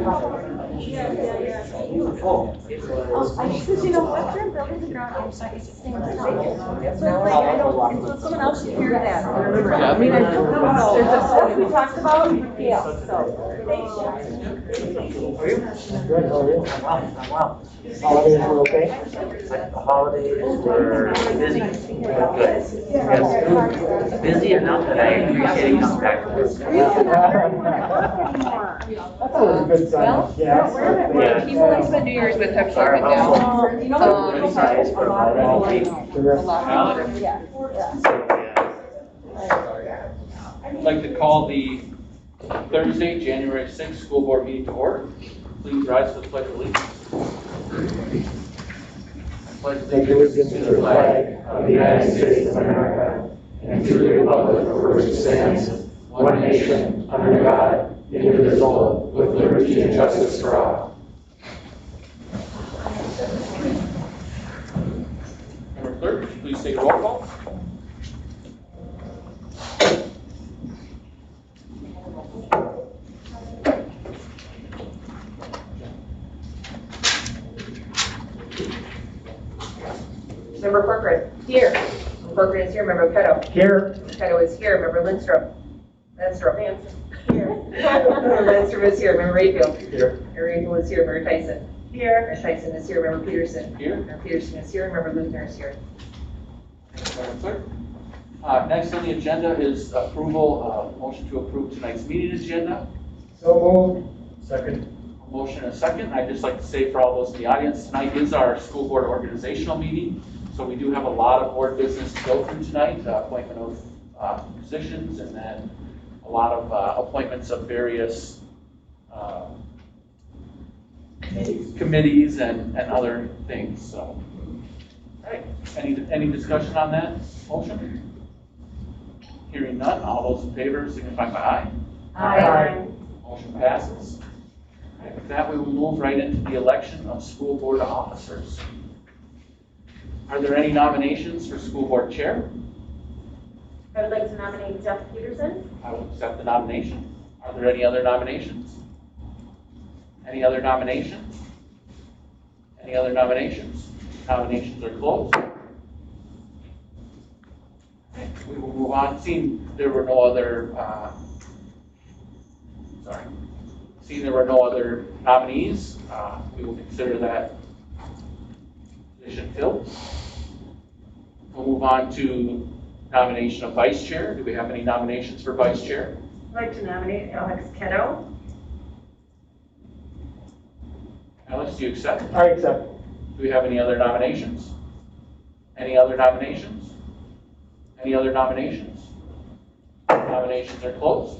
Because you know what, they're building the ground, I'm sorry, it's staying on. So it's like, I don't, and so someone else should hear that. I mean, I don't know, there's a stuff we talked about, yeah, so. Good, how are you? I'm well. Holidays were okay? The holidays were busy, but good. Yes. Busy enough that I appreciate coming back to work. That's always a good sign. Yeah. People I spend New Year's with have shut it down. You know what? For a lot of Yeah. I'd like to call the Thursday, January 6th school board meeting to order. Please rise for the pledge of allegiance. Pledge allegiance to the flag of the United States of America and to the republic for which it stands, one nation, under God, indivisible, with liberty and justice for all. Member Clerk, please take a roll call. Member Corcoran. Here. Corcoran is here. Member Petto. Here. Petto is here. Member Lindstrom. Lindstrom. Here. Member Lindstrom is here. Member Rayfield. Here. Member Rayfield is here. Member Tyson. Here. Member Tyson is here. Member Peterson. Here. Member Peterson is here. Member Luthner is here. Member Clerk. Next on the agenda is approval, motion to approve tonight's meeting agenda. So moved. Second. Motion and a second. I'd just like to say for all those in the audience, tonight is our school board organizational meeting. So we do have a lot of board business to go through tonight, appointment of positions, and then a lot of appointments of various committees and other things. So, all right. Any discussion on that motion? Hearing none, all those in favor signify by aye. Aye. Motion passes. All right, with that, we will move right into the election of school board officers. Are there any nominations for school board chair? I would like to nominate Jeff Peterson. I will accept the nomination. Are there any other nominations? Any other nominations? Any other nominations? Nominations are closed. Okay, we will move on. Seeing there were no other, nominees, we will consider that position filled. We'll move on to nomination of vice chair. Do we have any nominations for vice chair? I'd like to nominate Alex Ketto. Alex, do you accept? I accept. Do we have any other nominations? Any other nominations? Any other nominations? Nominations are closed.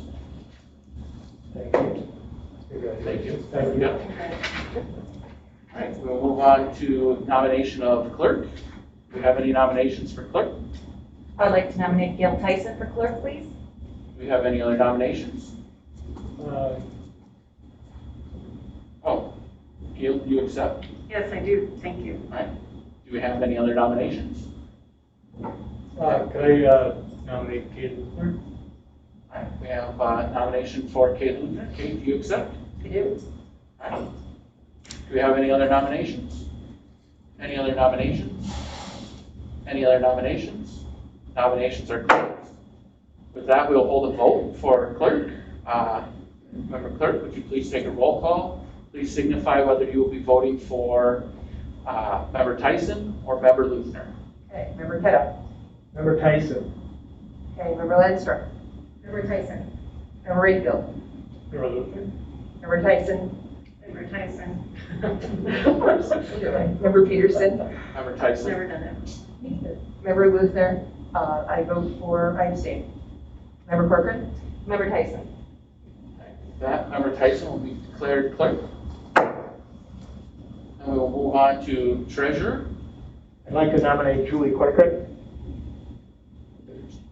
Thank you. Thank you. Thank you. Yep. All right, we'll move on to nomination of clerk. Do we have any nominations for clerk? I'd like to nominate Gail Tyson for clerk, please. Do we have any other nominations? Oh, Gail, do you accept? Yes, I do. Thank you. All right. Do we have any other nominations? Could I nominate Kate Luthner? All right, we have a nomination for Kate Luthner. Kate, do you accept? I do. All right. Do we have any other nominations? Any other nominations? Any other nominations? Nominations are closed. With that, we'll hold a vote for clerk. Member Clerk, would you please take a roll call? Please signify whether you will be voting for Member Tyson or Member Luthner. Okay, Member Petto. Member Tyson. Okay, Member Lindstrom. Member Tyson. Member Rayfield. Member Luthner. Member Tyson. Member Tyson. Member Peterson. Member Tyson. Never done it. Member Luthner. I vote for, I abstain. Member Corcoran. Member Tyson. That Member Tyson will be declared clerk. And we will move on to treasurer. I'd like to nominate Julie Corcoran.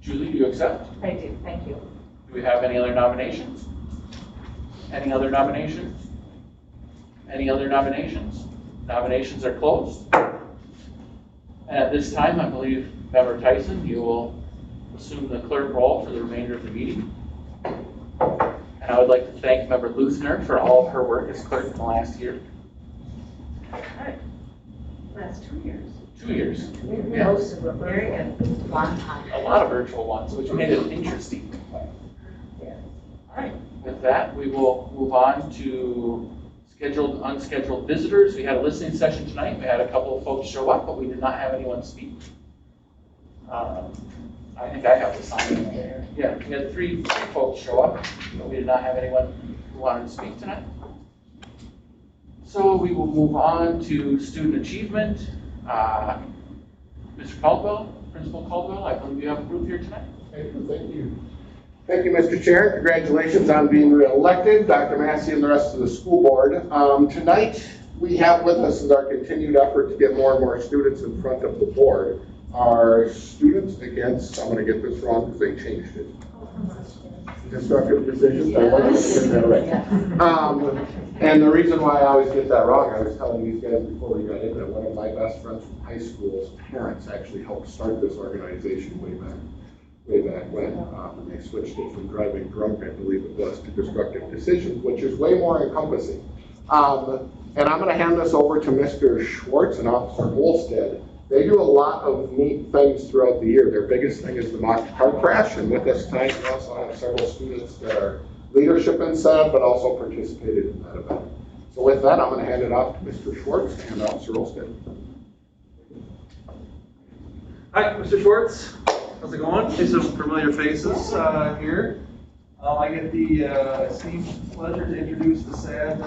Julie, do you accept? I do, thank you. Do we have any other nominations? Any other nominations? Any other nominations? Nominations are closed. And at this time, I believe Member Tyson, you will assume the clerk role for the remainder of the meeting. And And I would like to thank Member Luthner for all of her work as clerk in the last year. Last 2 years. 2 years. Yeah. Most of them, very good. Long time. A lot of virtual ones, which made it interesting. Yeah. All right, with that, we will move on to scheduled, unscheduled visitors. We had a listening session tonight. We had a couple of folks show up, but we did not have anyone speak. I think I have the sign there. Yeah, we had three folks show up, but we did not have anyone who wanted to speak tonight. So we will move on to student achievement. Mr. Caldwell, Principal Caldwell, I believe you have a group here tonight. Thank you. Thank you, Mr. Chair. Congratulations on being reelected, Dr. Massey and the rest of the school board. Tonight, we have with us as our continued effort to get more and more students in front of the board. Our students against, I'm going to get this wrong because they changed it. Constructive decisions. I wasn't getting that right. And the reason why I always get that wrong, I was telling these guys before we got into it, one of my best friends from high school's parents actually helped start this organization way back when, and they switched it from driving drunk, I believe it was, to constructive decisions, which is way more encompassing. And I'm going to hand this over to Mr. Schwartz and Officer Holstead. They do a lot of neat things throughout the year. Their biggest thing is the mock car crash, and with us tonight, we also have several students that are leadership in SAD, but also participated in that event. So with that, I'm going to hand it off to Mr. Schwartz and Officer Holstead. Hi, Mr. Schwartz. How's it going? See some familiar faces here. I get the esteemed pleasure to introduce the SAD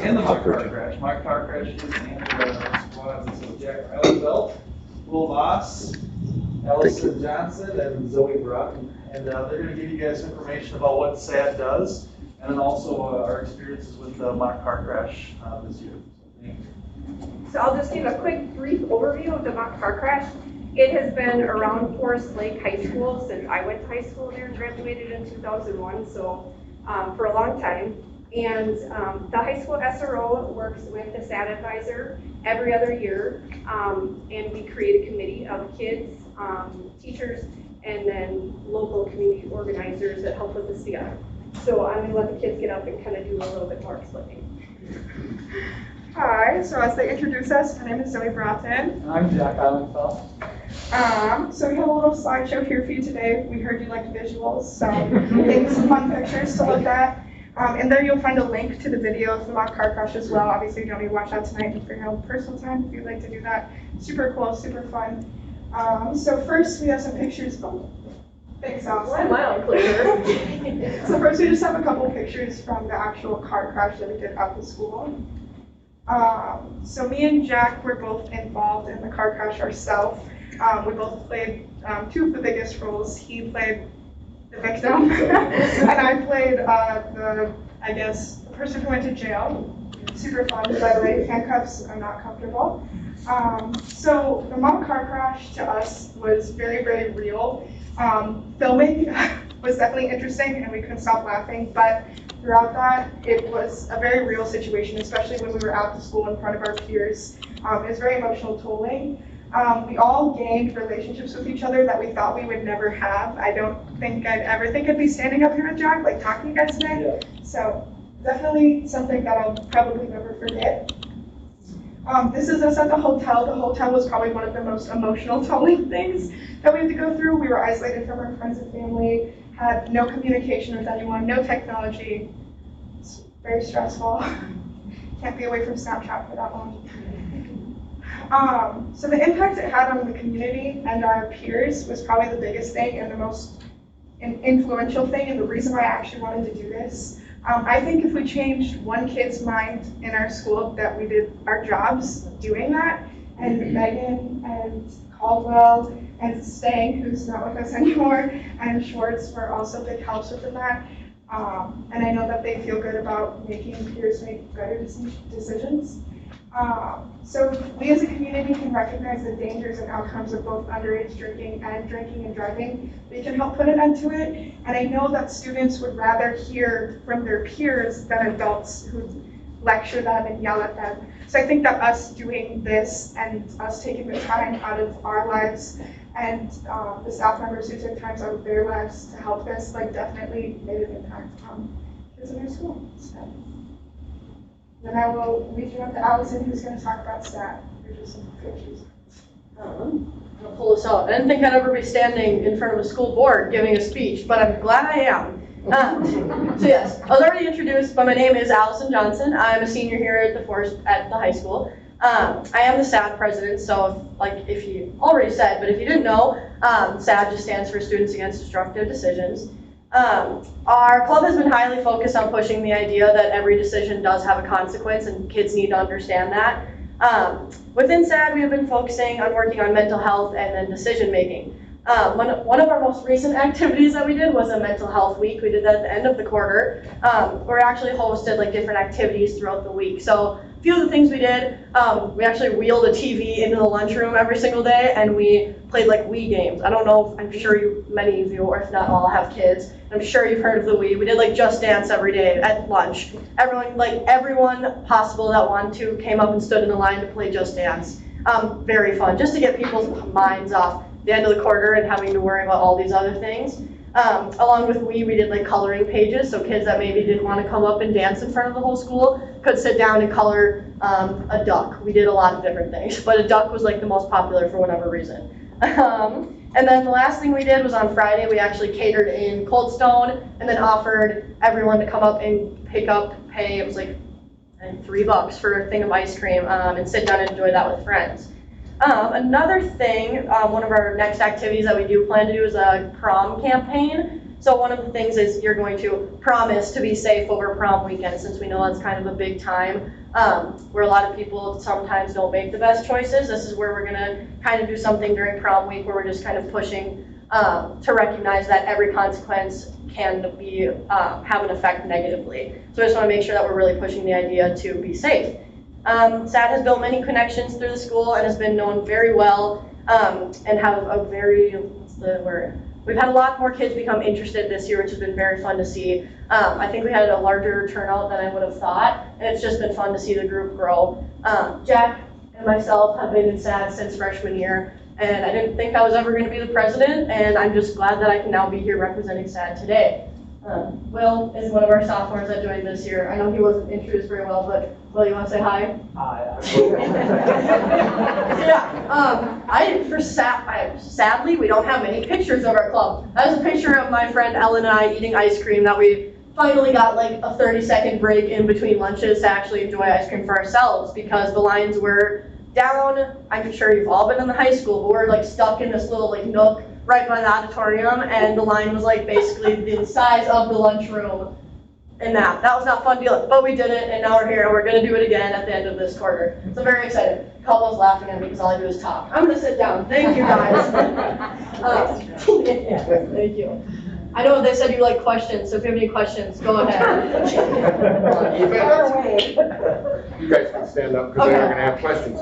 and the mock car crash. Mock car crashes and the squads. So Jack Riley Belt, Will Voss, Allison Johnson, and Zoe Broughton. And they're going to give you guys information about what SAD does, and then also our experiences with the mock car crash this year. So, thank you. So I'll just give a quick brief overview of the mock car crash. It has been around Forest Lake High School since I went to high school there and graduated in 2001, so for a long time. And the high school SRO works with the SAD advisor every other year, and we create a committee of kids, teachers, and then local community organizers that help put this together. So I'm going to let the kids get up and kind of do a little bit more explaining. Hi, so as they introduce us, my name is Zoe Broughton. I'm Jack Islandfell. So we have a little slideshow here for you today. We heard you liked visuals, so maybe some fun pictures to look at. And there you'll find a link to the video of the mock car crash as well. Obviously, you don't need to watch that tonight for your own personal time if you'd like to do that. Super cool, super fun. So first, we have some pictures. Oh, thanks, Allison. Wow, clear. So first, we just have a couple pictures from the actual car crash that we did at the school. So me and Jack were both involved in the car crash ourselves. We both played two of the biggest roles. He played the victim, and I played the person who went to jail. Super fun, by the way. Handcuffs are not comfortable. So the mock car crash to us was very, very real. Filming was definitely interesting, and we couldn't stop laughing, but throughout that, it was a very real situation, especially when we were at the school in front of our peers. It was very emotional tolling. We all gained relationships with each other that we thought we would never have. I don't think I'd ever think I'd be standing up here with Jack, like talking to you guys today. Yeah. So definitely something that I'll probably never forget. This is us at the hotel. The hotel was probably one of the most emotional tolling things that we had to go through. We were isolated from our friends and family, had no communication with anyone, no technology. It's very stressful. Can't be away from Snapchat for that long. So the impact it had on the community and our peers was probably the biggest thing and the most influential thing, and the reason why I actually wanted to do this. I think if we changed one kid's mind in our school, that we did our jobs doing that, and Megan and Caldwell and Stang, who's not with us anymore, and Schwartz were also big helps within that. And I know that they feel good about making peers make better decisions. So we as a community can recognize the dangers and outcomes of both underage drinking and driving. We can help put an end to it. And I know that students would rather hear from their peers than adults who lecture them and yell at them. So I think that us doing this and us taking the time out of our lives and the staff members who took time out of their lives to help this, like, definitely made an impact. kids in our school. So. Then I will lead you up to Allison, who's going to talk about SAT. There's just some pictures. I'm gonna pull this out. I didn't think I'd ever be standing in front of a school board giving a speech, but I'm glad I am. So yes, I was already introduced, but my name is Allison Johnson. I'm a senior here at the high school. I am the SAD president, so if you already said, but if you didn't know, SAD just stands for Students Against Destructive Decisions. Our club has been highly focused on pushing the idea that every decision does have a consequence, and kids need to understand that. Within SAD, we have been focusing on working on mental health and then decision making. One of our most recent activities that we did was a mental health week. We did that at the end of the quarter. We actually hosted different activities throughout the week. So a few of the things we did, we actually wheeled a TV into the lunchroom every single day, and we played Wii games. I don't know, I'm sure many of you, or if not all, have kids. I'm sure you've heard of the Wii. We did Just Dance every day at lunch. Everyone possible that wanted to came up and stood in the line to play Just Dance. Very fun, just to get people's minds off the end of the quarter and having to worry about all these other things. Along with we did coloring pages, so kids that maybe didn't want to come up and dance in front of the whole school could sit down and color a duck. We did a lot of different things, but a duck was the most popular for whatever reason. And then the last thing we did was on Friday, we actually catered in Cold Stone and then offered everyone to come up and pay, it was I think $3 for a thing of ice cream and sit down and enjoy that with friends. Another thing, one of our next activities that we do plan to do is a prom campaign. So one of the things is you're going to promise to be safe over prom weekend, since we know that's kind of a big time where a lot of people sometimes don't make the best choices. This is where we're going to kind of do something during prom week where we're just kind of pushing to recognize that every consequence can be have an effect negatively. So I just want to make sure that we're really pushing the idea to be safe. SAD has built many connections through the school and has been known very well and have a very, we've had a lot more kids become interested this year, which has been very fun to see. I think we had a larger turnout than I would have thought, and it's just been fun to see the group grow. Jack and myself have been in SAD since freshman year, and I didn't think I was ever going to be the president, and I'm just glad that I can now be here representing SAD today. Will is one of our sophomores that joined this year. I know he wasn't introduced very well, but Will, you want to say hi? Hi. Sadly, we don't have many pictures of our club. That was a picture of my friend Ellen and I eating ice cream that we finally got a 30-second break in between lunches to actually enjoy ice cream for ourselves because the lines were down. I'm sure you've all been in the high school, but we're stuck in this little nook right by the auditorium, and the line was basically the size of the lunchroom. And that was not fun dealing, but we did it, and now we're here, and we're going to do it again at the end of this quarter. So very excited. Caldwell's laughing at me because all I do is talk. I'm going to sit down. Thank you, guys. Thank you. I know they said you like questions, so if you have any questions, go ahead. You guys can stand up because they are going to have questions.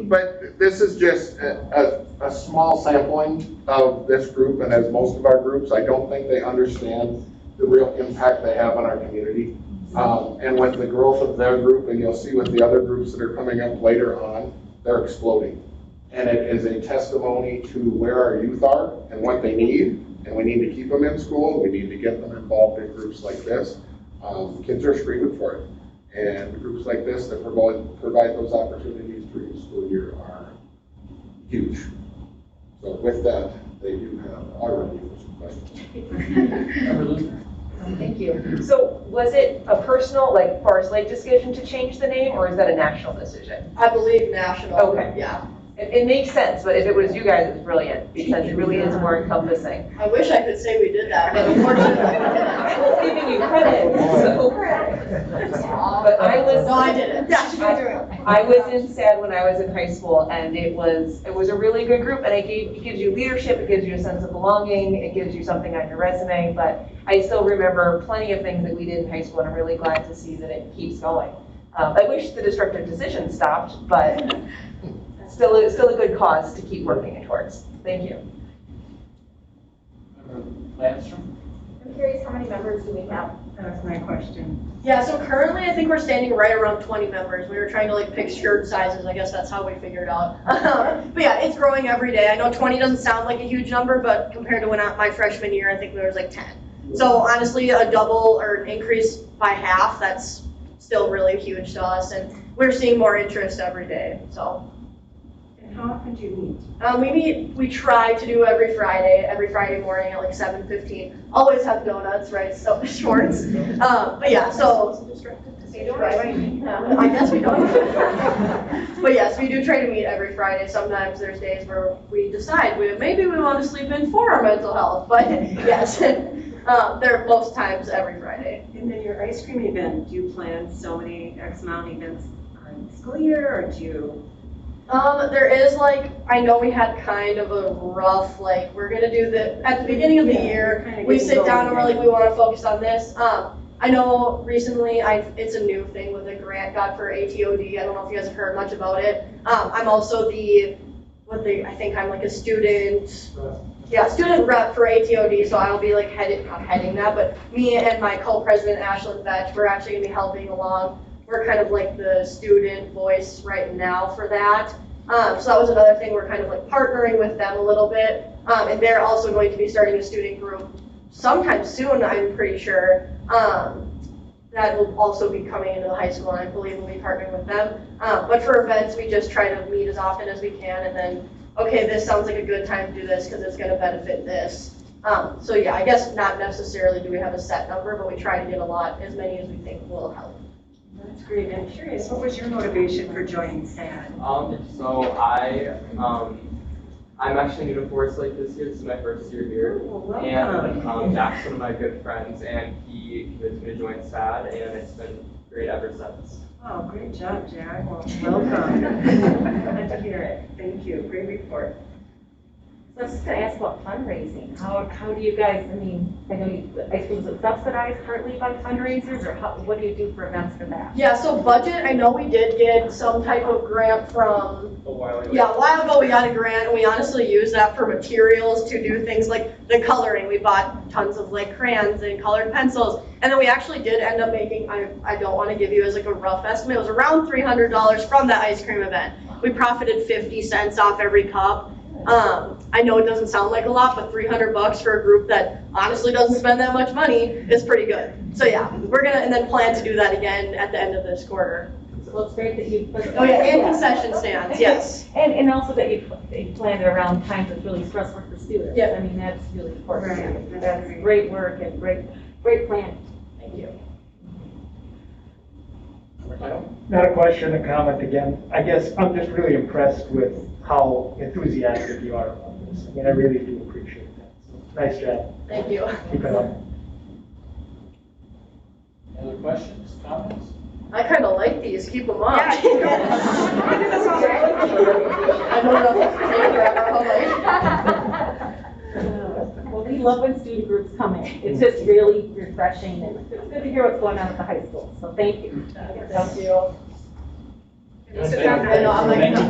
But this is just a small sampling of this group, and as most of our groups, I don't think they understand the real impact they have on our community. And with the growth of their group, and you'll see with the other groups that are coming up later on, they're exploding. And it is a testimony to where our youth are and what they need. And we need to keep them in school. We need to get them involved in groups like this. Kids are screaming for it. And groups like this that provide those opportunities during the school year are huge. So with that, they do have already some questions. Thank you. So was it a personal, Forest Lake decision to change the name, or is that a national decision? I believe national. Okay. Yeah. It makes sense, but if it was you guys, it's brilliant, because it really is more encompassing. I wish I could say we did that, but unfortunately. I was giving you credit, so. But No, I didn't. I was in SAD when I was in high school, and it was a really good group, and it gives you leadership, it gives you a sense of belonging, it gives you something on your resume, but I still remember plenty of things that we did in high school, and I'm really glad to see that it keeps going. I wish the destructive decision stopped, but still a good cause to keep working towards. Thank you. Landstrom? I'm curious, how many members do we have? That's my question. Yeah, so currently I think we're standing right around 20 members. We were trying to pick shirt sizes. I guess that's how we figured out. But yeah, it's growing every day. I know 20 doesn't sound like a huge number, but compared to my freshman year, I think there was 10. So honestly, a double or an increase by half, that's still really huge to us, and we're seeing more interest every day, so. And how often do you meet? We try to do every Friday morning at like 7:15. Always have donuts, right, so Schwartz. But yeah, so. I guess we don't. But yes, we do try to meet every Friday. Sometimes there's days where we decide maybe we want to sleep in for our mental health, but yes, they're most times every Friday. And then your ice cream event, do you plan so many X amount of events on the school year, or do you? There is I know we had kind of a rough, we're gonna do at the beginning of the year, we sit down and we're we want to focus on this. I know recently it's a new thing with a grant got for ATOD. I don't know if you guys have heard much about it. I'm also I think I'm a student, student rep for ATOD, so I'll be not heading that, but me and my co-president Ashlyn Vetch, we're actually gonna be helping along. We're kind of the student voice right now for that. So that was another thing, we're kind of partnering with them a little bit. And they're also going to be starting a student group sometime soon, I'm pretty sure. That will also be coming into the high school, and I believe we'll be partnering with them. But for events, we just try to meet as often as we can, and then, okay, this sounds like a good time to do this because it's gonna benefit this. So yeah, I guess not necessarily do we have a set number, but we try to get as many as we think will help. That's great. I'm curious, what was your motivation for joining SAD? So I'm actually new to Forest Lake this year. This is my first year here. Welcome. And Jack's one of my good friends, and he convinced me to join SAD, and it's been great ever since. Oh, great job, Jack. Well, welcome. Glad to hear it. Thank you. Great report. So I was just going to ask about fundraising. How do you guys, I know I suppose it's subsidized partly by fundraisers, or what do you do for events for that? Yeah, so budget, I know we did get some type of grant from, A while ago. yeah, a while ago we got a grant, and we honestly used that for materials to do things like the coloring. We bought tons of crayons and colored pencils, and then we actually did end up making, I don't want to give you as a rough estimate, it was around $300 from that ice cream event. We profited 50 cents off every cup. I know it doesn't sound like a lot, but $300 for a group that honestly doesn't spend that much money is pretty good. So yeah, we're gonna and then plan to do that again at the end of this quarter. Well, it's great that you put. Oh yeah, and concession stands, yes. And also that you planned it around times that's really stressful for students. Yeah. I mean, that's really important. Right. That's great work and great planning. Thank you. Not a question, a comment again. I guess I'm just really impressed with how enthusiastic you are about this. I really do appreciate that. So, nice job. Thank you. Keep it up. Any other questions, comments? I kind of like these, keep them up. Yeah. I don't know if it's forever, Well, we love when student groups come in. It's just really refreshing, and it's good to hear what's going on at the high school. So thank you. Thank you. Thank you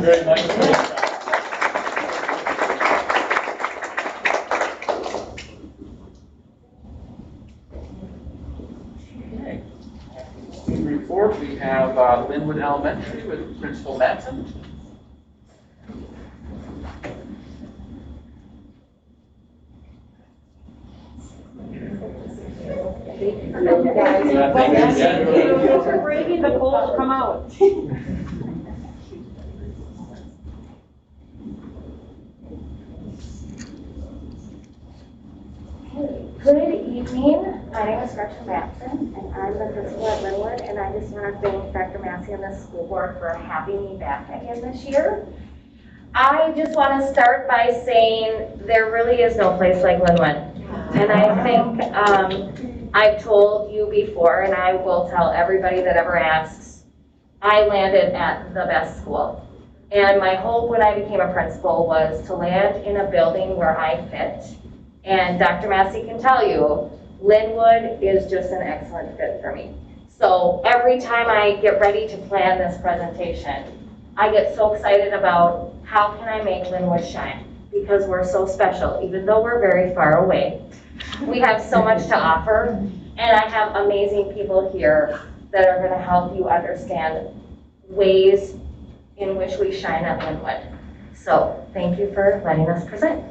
very much. In report, we have Linwood Elementary with Principal Matson. Thank you for bringing the cold to come out. Good evening. My name is Gretchen Matson, and I'm the principal at Linwood, and I just want to thank Dr. Massey and the school board for having me back again this year. I just want to start by saying there really is no place like Linwood. And I think I've told you before, and I will tell everybody that ever asks, I landed at the best school. And my hope when I became a principal was to land in a building where I fit. And Dr. Massey can tell you, Linwood is just an excellent fit for me. So every time I get ready to plan this presentation, I get so excited about how can I make Linwood shine, because we're so special, even though we're very far away. We have so much to offer, and I have amazing people here that are going to help you understand ways in which we shine at Linwood. So thank you for letting us present.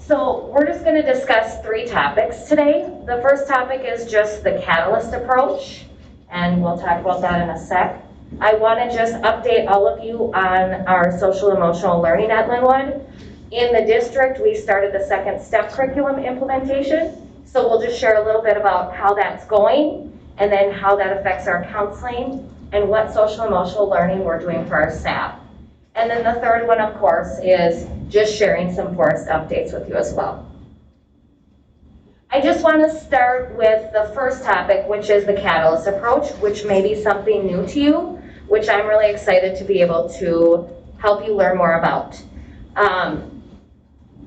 So we're just going to discuss 3 topics today. The first topic is just the catalyst approach, and we'll talk about that in a sec. I want to just update all of you on our social emotional learning at Linwood. In the district, we started the second step curriculum implementation. So we'll just share a little bit about how that's going, and then how that affects our counseling, and what social emotional learning we're doing for our staff. And then the third one, of course, is just sharing some forest updates with you as well. I just want to start with the first topic, which is the catalyst approach, which may be something new to you, which I'm really excited to be able to help you learn more about.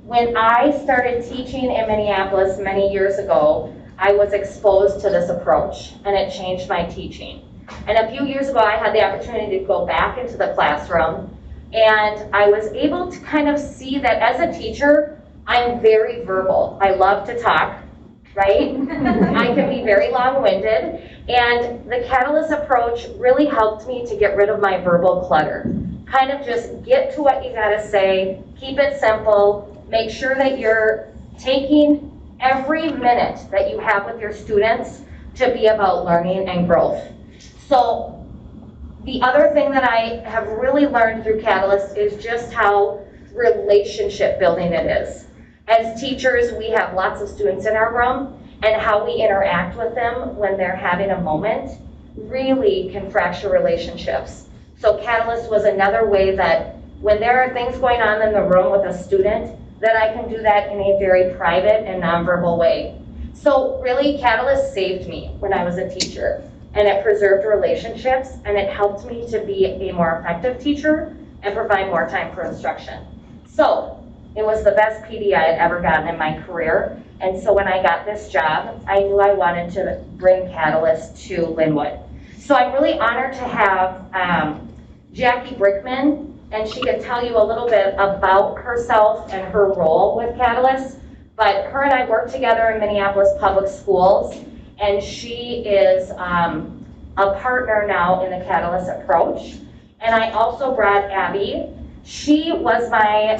When I started teaching in Minneapolis many years ago, I was exposed to this approach, and it changed my teaching. And a few years ago, I had the opportunity to go back into the classroom, and I was able to kind of see that as a teacher, I'm very verbal. I love to talk, right? I can be very long-winded, and the catalyst approach really helped me to get rid of my verbal clutter. Kind of just get to what you gotta say, keep it simple, make sure that you're taking every minute that you have with your students to be about learning and growth. So the other thing that I have really learned through Catalyst is just how relationship building it is. As teachers, we have lots of students in our room, and how we interact with them when they're having a moment really can fracture relationships. So Catalyst was another way that when there are things going on in the room with a student, that I can do that in a very private and nonverbal way. So really, Catalyst saved me when I was a teacher, and it preserved relationships, and it helped me to be a more effective teacher and provide more time for instruction. So it was the best PD I had ever gotten in my career, and so when I got this job, I knew I wanted to bring Catalyst to Linwood. So I'm really honored to have Jackie Brickman, and she can tell you a little bit about herself and her role with Catalyst. But her and I work together in Minneapolis Public Schools, and she is a partner now in the Catalyst approach. And I also brought Abby. She was my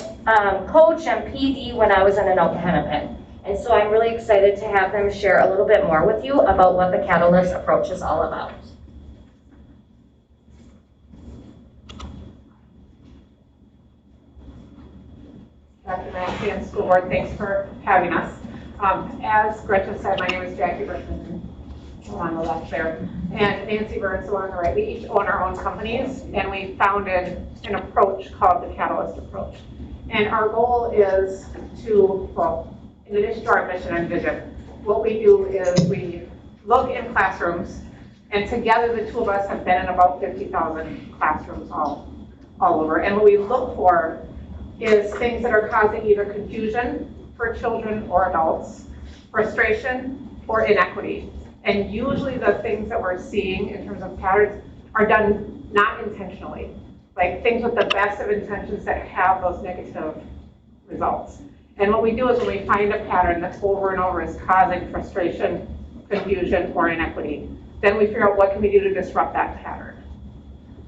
coach and PD when I was in Anoka Hennepin. And so I'm really excited to have them share a little bit more with you about what the Catalyst approach is all about. Dr. Massey and School Board, thanks for having us. As Gretchen said, my name is Jackie Brickman, on the left there, and Nancy Burns on the right. We each own our own companies, and we founded an approach called the Catalyst approach. And our goal is to, well, in addition to our mission and vision, what we do is we look in classrooms, and together the two of us have been in about 50,000 classrooms all over. And what we look for is things that are causing either confusion for children or adults, frustration, or inequity. And usually the things that we're seeing in terms of patterns are done not intentionally, like things with the best of intentions that have those negative results. And what we do is when we find a pattern that over and over is causing frustration, confusion, or inequity, then we figure out what can we do to disrupt that pattern.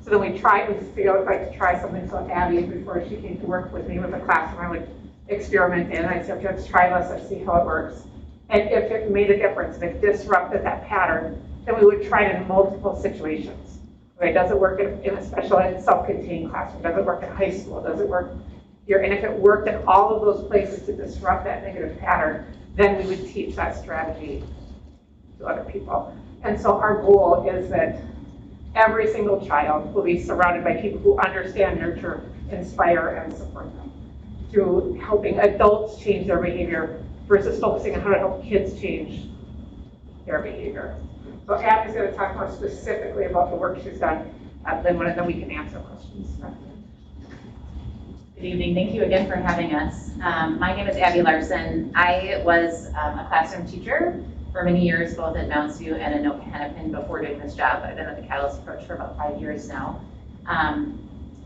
So then we figure out like to try something. So Abby, before she came to work with me with the classroom, I would experiment in. I'd say, okay, let's try this, let's see how it works. And if it made a difference, if it disrupted that pattern, then we would try it in multiple situations. Okay, does it work in a special ed self-contained classroom? Does it work in high school? Does it work here? And if it worked in all of those places to disrupt that negative pattern, then we would teach that strategy to other people. And so our goal is that every single child will be surrounded by people who understand, nurture, inspire, and support them through helping adults change their behavior versus focusing on how to help kids change their behavior. So Abby's going to talk more specifically about the work she's done at Linwood, and then we can answer questions. Good evening. Thank you again for having us. My name is Abby Larson. I was a classroom teacher for many years, both at Mounds View and in Anoka Hennepin before doing this job. I've been at the Catalyst approach for about 5 years now.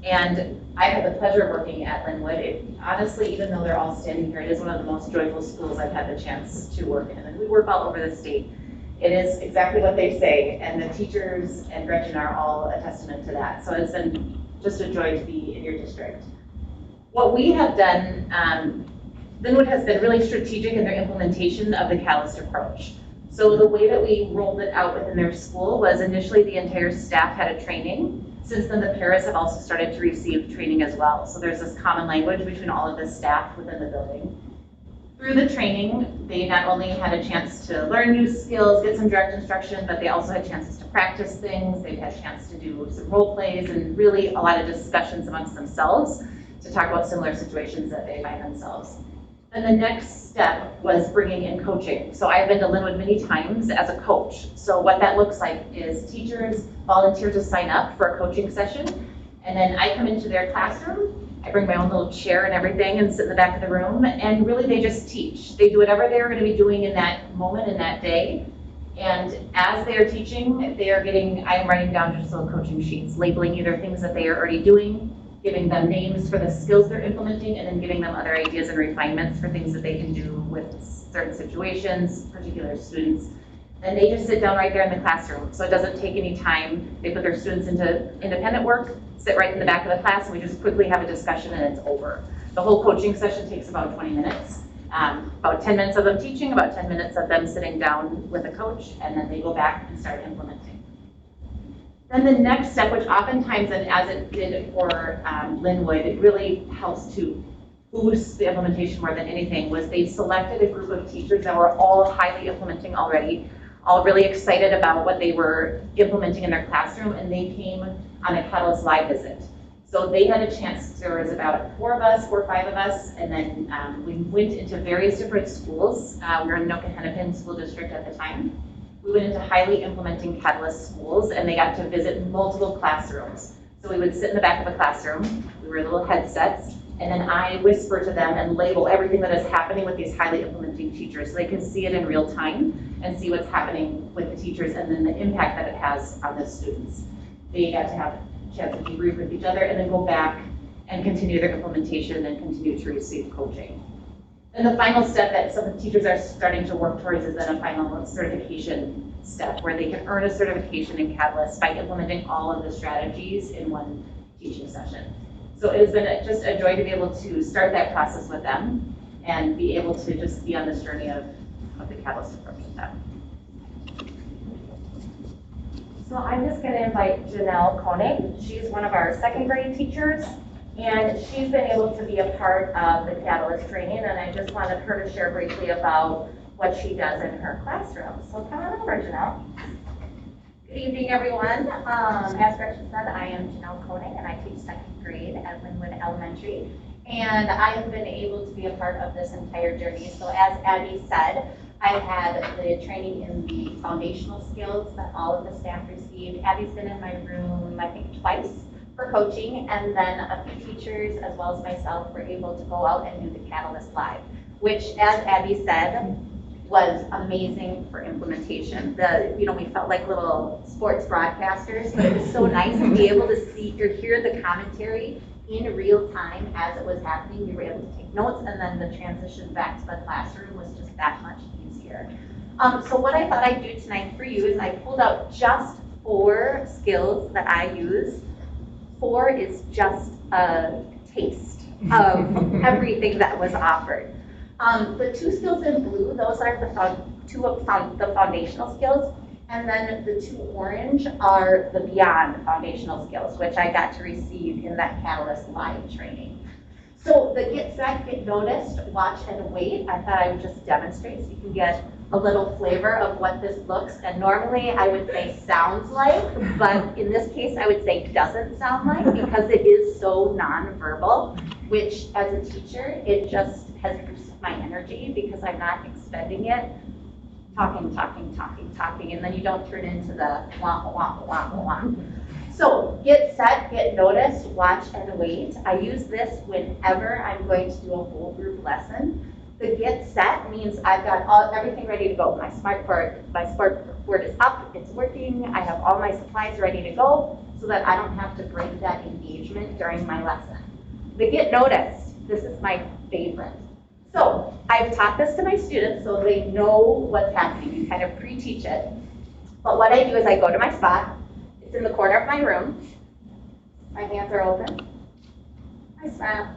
And I have the pleasure of working at Linwood. Honestly, even though they're all standing here, it is one of the most joyful schools I've had the chance to work in. And we work all over the state. It is exactly what they say, and the teachers and Gretchen are all a testament to that. So it's been just a joy to be in your district. What we have done Linwood has been really strategic in their implementation of the Catalyst approach. So the way that we rolled it out within their school was initially the entire staff had a training. Since then, the paras have also started to receive training as well. So there's this common language between all of the staff within the building. Through the training, they not only had a chance to learn new skills, get some direct instruction, but they also had chances to practice things. They've had a chance to do some role plays and really a lot of discussions amongst themselves to talk about similar situations that they find themselves. And the next step was bringing in coaching. So I've been to Linwood many times as a coach. So what that looks like is teachers volunteer to sign up for a coaching session, and then I come into their classroom. I bring my own little chair and everything and sit in the back of the room, and really they just teach. They do whatever they're going to be doing in that moment, in that day. And as they are teaching, they are getting, I am writing down just little coaching sheets, labeling either things that they are already doing, giving them names for the skills they're implementing, and then giving them other ideas and refinements for things that they can do with certain situations, particular students. And they just sit down right there in the classroom. So it doesn't take any time. They put their students into independent work, sit right in the back of the class, and we just quickly have a discussion and it's over. The whole coaching session takes about 20 minutes. About 10 minutes of them teaching, about 10 minutes of them sitting down with a coach, and then they go back and start implementing. Then the next step, which oftentimes, and as it did for Linwood, it really helps to boost the implementation more than anything, was they selected a group of teachers that were all highly implementing already, all really excited about what they were implementing in their classroom, and they came on a Catalyst Live visit. So they had a chance, there was about 4 or 5 of us, and then we went into various different schools. We were in Noka School District at the time. We went into highly implementing Catalyst schools, and they got to visit multiple classrooms. So we would sit in the back of a classroom, we were little headsets, and then I whisper to them and label everything that is happening with these highly implementing teachers so they can see it in real time and see what's happening with the teachers and then the impact that it has on the students. They got to have a chance to debrief with each other and then go back and continue their implementation and continue to receive coaching. And the final step that some teachers are starting to work towards is then a final certification step where they can earn a certification in Catalyst by implementing all of the strategies in one teaching session. So it has been just a joy to be able to start that process with them and be able to just be on this journey of the Catalyst approach with them. So I'm just going to invite Janelle Koenig. She's one of our 2nd grade teachers, and she's been able to be a part of the Catalyst training, and I just wanted her to share briefly about what she does in her classroom. So come on over, Janelle. Good evening, everyone. As Gretchen said, I am Janelle Koenig, and I teach 2nd grade at Linwood Elementary. And I have been able to be a part of this entire journey. So as Abby said, I've had the training in the foundational skills that all of the staff received. Abby's been in my room, I think, twice for coaching, and then a few teachers, as well as myself, were able to go out and do the Catalyst Live, which, as Abby said, was amazing for implementation. We felt like little sports broadcasters, but it was so nice to be able to see or hear the commentary in real time as it was happening. We were able to take notes, and then the transition back to the classroom was just that much easier. So what I thought I'd do tonight for you is I pulled out just 4 skills that I use. 4 is just a taste of everything that was offered. The 2 skills in blue, those are the foundational skills, and then the 2 orange are the beyond foundational skills, which I got to receive in that Catalyst Live training. So the get set, get noticed, watch and wait, I thought I would just demonstrate so you can get a little flavor of what this looks, and normally I would say sounds like, but in this case I would say doesn't sound like, because it is so nonverbal, which as a teacher, it just has boosted my energy because I'm not expending it talking, and then you don't turn into the wah, wah, wah, wah. So get set, get noticed, watch and wait. I use this whenever I'm going to do a whole group lesson. The get set means I've got everything ready to go. My smart board is up, it's working, I have all my supplies ready to go so that I don't have to break that engagement during my lesson. The get noticed, this is my favorite. So I've taught this to my students so they know what's happening. You kind of pre-teach it. But what I do is I go to my spot. It's in the corner of my room. My hands are open. I smile.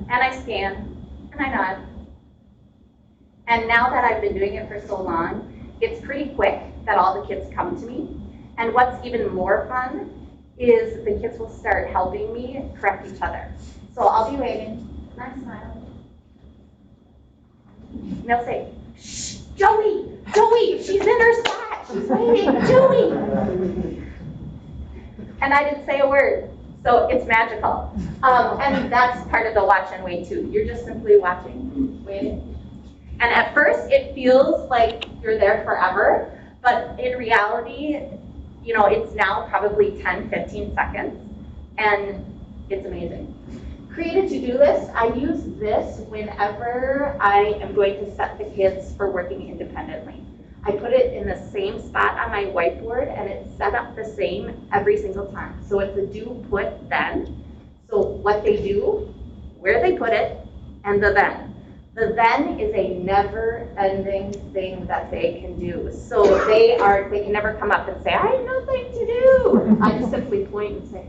And I scan. And I nod. And now that I've been doing it for so long, it's pretty quick that all the kids come to me. And what's even more fun is the kids will start helping me correct each other. So I'll be waving, and I'm smiling. And they'll say, "Shh, Joey, she's in her spot. She's waiting, Joey." And I didn't say a word, so it's magical. And that's part of the watch and wait too. You're just simply watching, waiting. And at first, it feels like you're there forever, but in reality, you know, it's now probably 10, 15 seconds, and it's amazing. Create a to-do list. I use this whenever I am going to set the kids for working independently. I put it in the same spot on my whiteboard, and it's set up the same every single time. So it's a do, put, then. So what they do, where they put it, and the then. The then is a never-ending thing that they can do. So they can never come up and say, "I have nothing to do." I just simply point and say.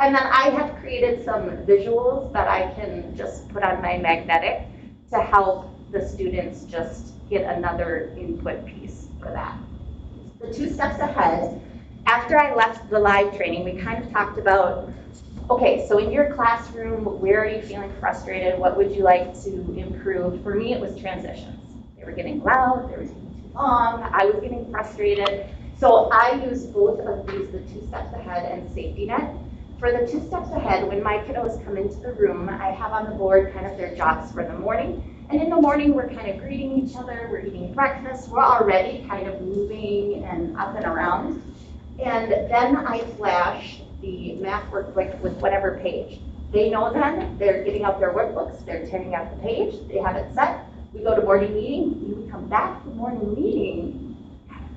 And then I have created some visuals that I can just put on my magnetic to help the students just get another input piece for that. The 2 steps ahead, after I left the live training, we kind of talked about, okay, so in your classroom, where are you feeling frustrated? What would you like to improve? For me, it was transitions. They were getting loud, they were taking too long, I was getting frustrated. So I used both of these, the 2 steps ahead and safety net. For the 2 steps ahead, when my kiddos come into the room, I have on the board kind of their jobs for the morning. And in the morning, we're kind of greeting each other, we're eating breakfast, we're already kind of moving and up and around. And then I flash the math workbook with whatever page. They know then, they're getting out their workbooks, they're tearing out the page, they have it set. We go to morning meeting, when we come back from morning meeting,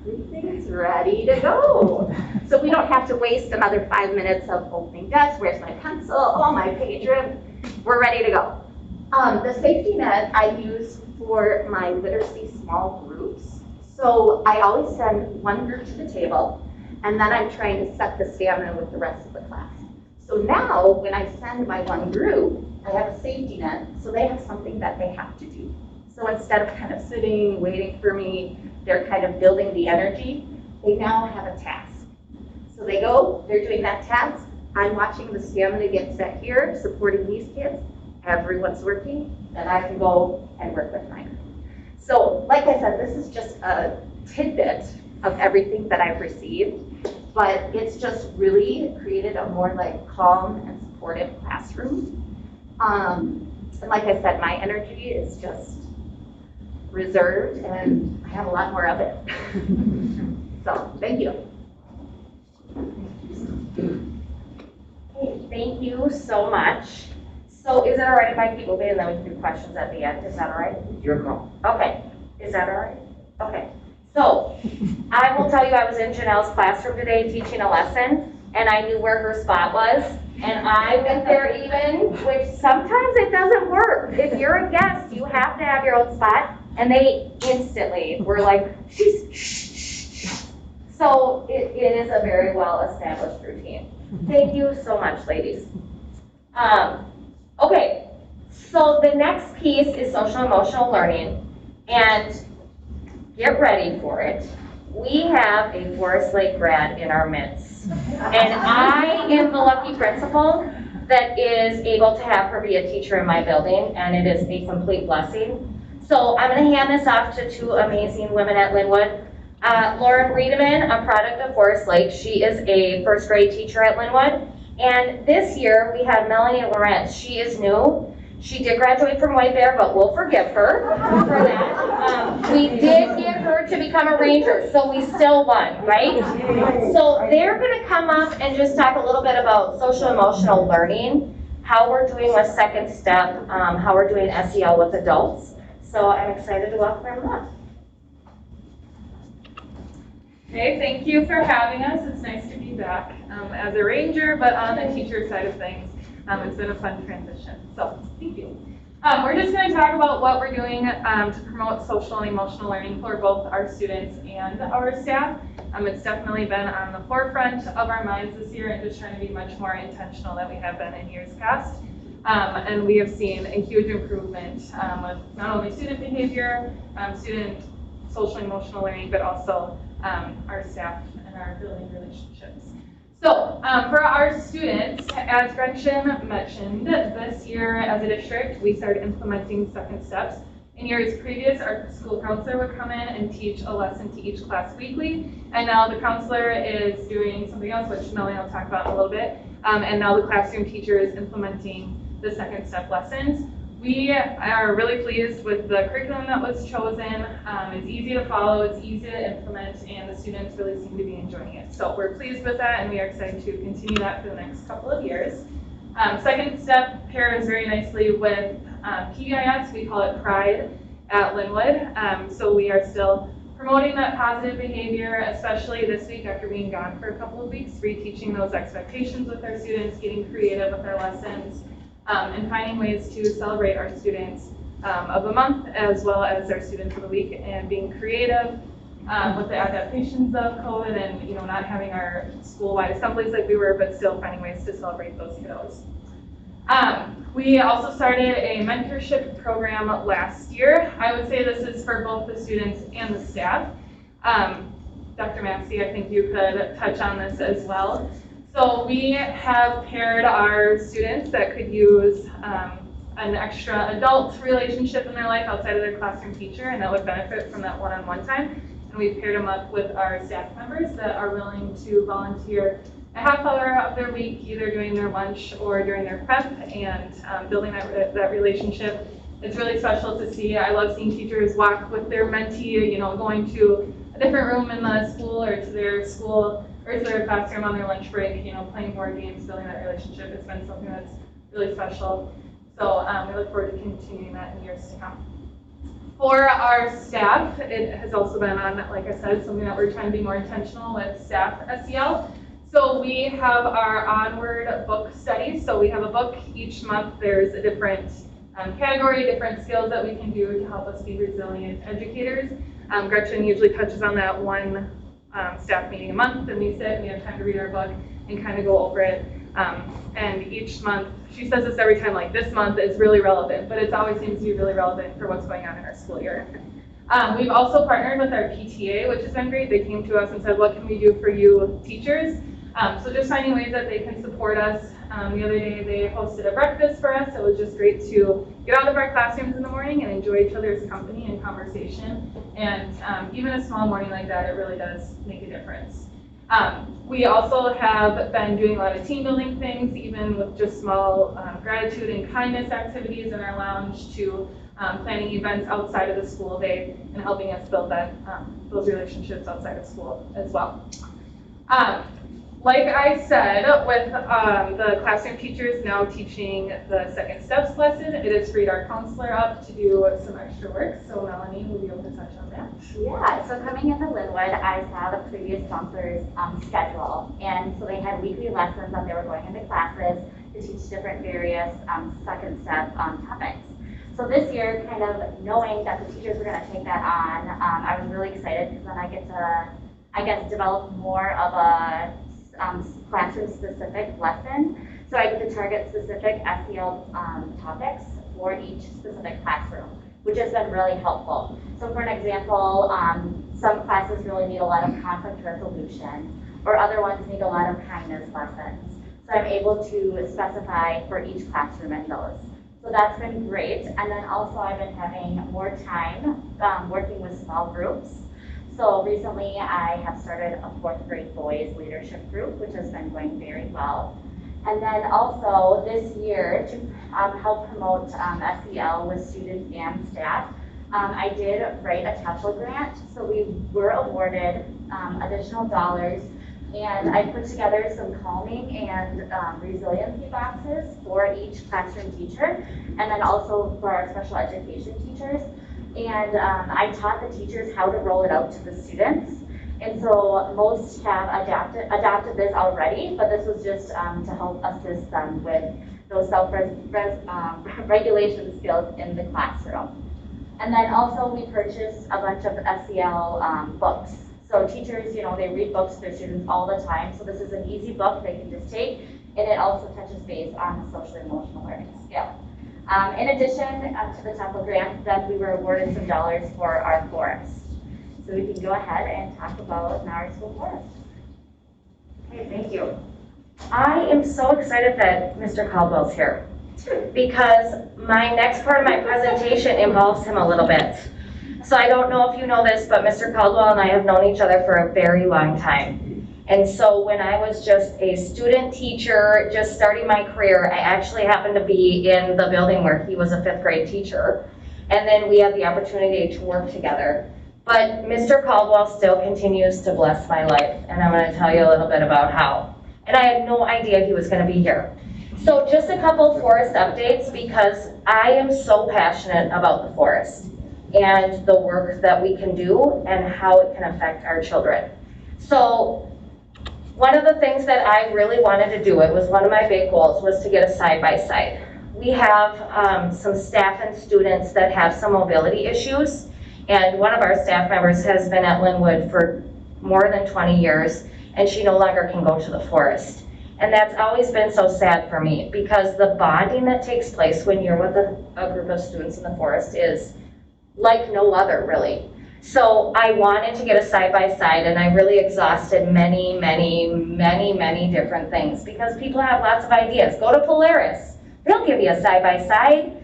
everything's ready to go. So we don't have to waste another 5 minutes of opening desk, where's my pencil, oh, my page rib, we're ready to go. The safety net I use for my literacy small groups. So I always send one group to the table, and then I'm trying to set the stamina with the rest of the class. So now, when I send my one group, I have a safety net, so they have something that they have to do. So instead of kind of sitting, waiting for me, they're kind of building the energy, they now have a task. So they go, they're doing that task, I'm watching the stamina get set here, supporting these kids, everyone's working, then I can go and work with mine. So, like I said, this is just a tidbit of everything that I've received, but it's just really created a more like calm and supportive classroom. And like I said, my energy is just reserved, and I have a lot more of it. So, thank you. Okay, thank you so much. So is it all right if I keep moving and then we can do questions at the end? Is that all right? Your call. Okay, is that all right? Okay. So I will tell you, I was in Janelle's classroom today teaching a lesson, and I knew where her spot was, and I went there even, which sometimes it doesn't work. If you're a guest, you have to have your own spot, and they instantly were like, shh. So it is a very well-established routine. Thank you so much, ladies. Okay, so the next piece is social emotional learning, and get ready for it. We have a Forest Lake grad in our midst, and I am the lucky principal that is able to have her be a teacher in my building, and it is a complete blessing. So I'm going to hand this off to 2 amazing women at Linwood. Lauren Riedemann, a product of Forest Lake, she is a first grade teacher at Linwood. And this year, we have Melanie Lawrence. She is new. She did graduate from White Bear, but we'll forgive her for that. We did get her to become a ranger, so we still won, right? So they're going to come up and just talk a little bit about social emotional learning, how we're doing with Second Step, how we're doing SEL with adults. So I'm excited to welcome them up. Okay, thank you for having us. It's nice to be back as a ranger, but on the teacher side of things. It's been a fun transition, so thank you. We're just going to talk about what we're doing to promote social and emotional learning for both our students and our staff. It's definitely been on the forefront of our minds this year, and just trying to be much more intentional than we have been in years past. And we have seen a huge improvement with not only student behavior, student social and emotional learning, but also our staff and our building relationships. So for our students, as Gretchen mentioned, this year as a district, we started implementing second steps. In years previous, our school counselor would come in and teach a lesson to each class weekly, and now the counselor is doing something else, which Melanie will talk about in a little bit, and now the classroom teacher is implementing the second step lessons. We are really pleased with the curriculum that was chosen. It's easy to follow, it's easy to implement, and the students really seem to be enjoying it. So we're pleased with that, and we are excited to continue that for the next couple of years. Second step pairs very nicely with PBIS. We call it Pride at Linwood. So we are still promoting that positive behavior, especially this week after being gone for a couple of weeks, reteaching those expectations with our students, getting creative with our lessons, and finding ways to celebrate our students of the month as well as our students of the week, and being creative with the adaptations of COVID and not having our school-wide assemblies like we were, but still finding ways to celebrate those kiddos. We also started a mentorship program last year. I would say this is for both the students and the staff. Dr. Maxey, I think you could touch on this as well. So we have paired our students that could use an extra adult relationship in their life outside of their classroom teacher, and that would benefit from that one-on-one time. And we've paired them up with our staff members that are willing to volunteer a half hour of their week, either during their lunch or during their prep, and building that relationship. It's really special to see. I love seeing teachers walk with their mentee, going to a different room in the school or to their school or to their classroom on their lunch break, playing board games, building that relationship. It's been something that's really special. So we look forward to continuing that in years to come. For our staff, it has also been on, like I said, something that we're trying to be more intentional with staff SEL. So we have our Onward book study. So we have a book each month. There's a different category, different skills that we can do to help us be resilient educators. Gretchen usually touches on that one staff meeting a month, and we sit and we have time to read our book and kind of go over it. And each month, she says this every time, like this month is really relevant, but it always seems to be really relevant for what's going on in our school year. We've also partnered with our PTA, which has been great. They came to us and said, what can we do for you teachers? So just finding ways that they can support us. The other day they hosted a breakfast for us. It was just great to get out of our classrooms in the morning and enjoy each other's company and conversation. And even a small morning like that, it really does make a difference. We also have been doing a lot of team building things, even with just small gratitude and kindness activities in our lounge, to planning events outside of the school day and helping us build that, those relationships outside of school as well. Like I said, with the classroom teachers now teaching the second steps lesson, it has freed our counselor up to do some extra work. So Melanie will be able to touch on that. Yeah, so coming into Linwood, I saw the previous counselor's schedule. And so they had weekly lessons that they were going into classes to teach different various second step topics. So this year, kind of knowing that the teachers were going to take that on, I was really excited because then I get to, I guess, develop more of a classroom-specific lesson. So I get to target specific SEL topics for each specific classroom, which has been really helpful. So for an example, some classes really need a lot of conflict resolution, or other ones need a lot of kindness lessons. So I'm able to specify for each classroom in those. So that's been great. And then also I've been having more time working with small groups. So recently I have started a 4th grade boys leadership group, which has been going very well. And then also this year, to help promote SEL with students and staff, I did write a TEFL grant. So we were awarded additional dollars, and I put together some calming and resiliency boxes for each classroom teacher, and then also for our special education teachers. And I taught the teachers how to roll it out to the students. And so most have adopted this already, but this was just to help assist them with those self-regulation skills in the classroom. And then also we purchased a bunch of SEL books. So teachers, they read books to their students all the time. So this is an easy book they can just take and it also touches base on the social emotional learning skill. In addition to the Temple grant, that we were awarded some dollars for our forest. So we can go ahead and talk about our school forest. Okay, thank you. I am so excited that Mr. Caldwell's here because my next part of my presentation involves him a little bit. So I don't know if you know this, but Mr. Caldwell and I have known each other for a very long time. And so when I was just a student teacher, just starting my career, I actually happened to be in the building where he was a 5th grade teacher. And then we had the opportunity to work together. But Mr. Caldwell still continues to bless my life, and I'm going to tell you a little bit about how. And I had no idea he was going to be here. So just a couple forest updates, because I am so passionate about the forest and the work that we can do and how it can affect our children. So one of the things that I really wanted to do, it was one of my big goals, was to get a side-by-side. We have some staff and students that have some mobility issues, and one of our staff members has been at Linwood for more than 20 years, and she no longer can go to the forest. And that's always been so sad for me, because the bonding that takes place when you're with a group of students in the forest is like no other, really. So I wanted to get a side-by-side, and I really exhausted many different things, because people have lots of ideas. Go to Polaris, they'll give you a side-by-side,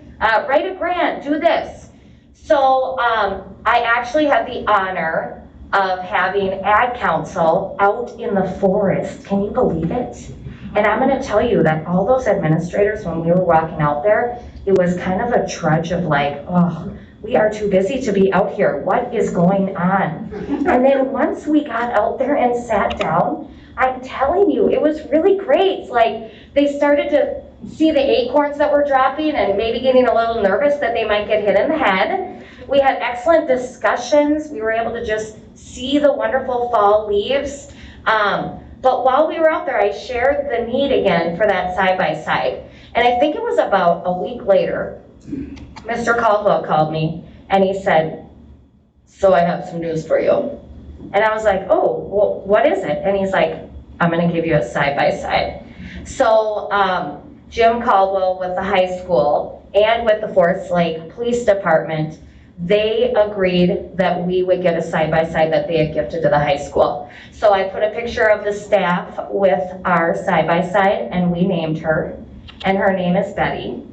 write a grant, do this. So I actually had the honor of having Ad Council out in the forest. Can you believe it? And I'm going to tell you that all those administrators, when we were walking out there, it was kind of a trudge of like, oh, we are too busy to be out here. What is going on? And then once we got out there and sat down, I'm telling you, it was really great. It's like they started to see the acorns that were dropping and maybe getting a little nervous that they might get hit in the head. We had excellent discussions. We were able to just see the wonderful fall leaves. But while we were out there, I shared the need again for that side-by-side. And I think it was about a week later, Mr. Caldwell called me and he said, so I have some news for you. And I was like, oh, well, what is it? And he's like, I'm going to give you a side-by-side. So Jim Caldwell with the high school and with the Forest Lake Police Department, they agreed that we would get a side-by-side that they had gifted to the high school. So I put a picture of the staff with our side-by-side, and we named her, and her name is Betty.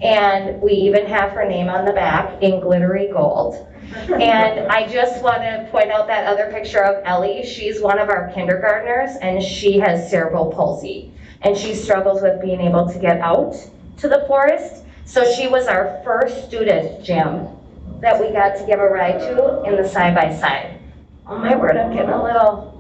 And we even have her name on the back in glittery gold. And I just want to point out that other picture of Ellie. She's one of our kindergartners, and she has cerebral palsy. And she struggles with being able to get out to the forest. So she was our first student, Jim, that we got to give a ride to in the side-by-side. Oh my word, I'm getting a little...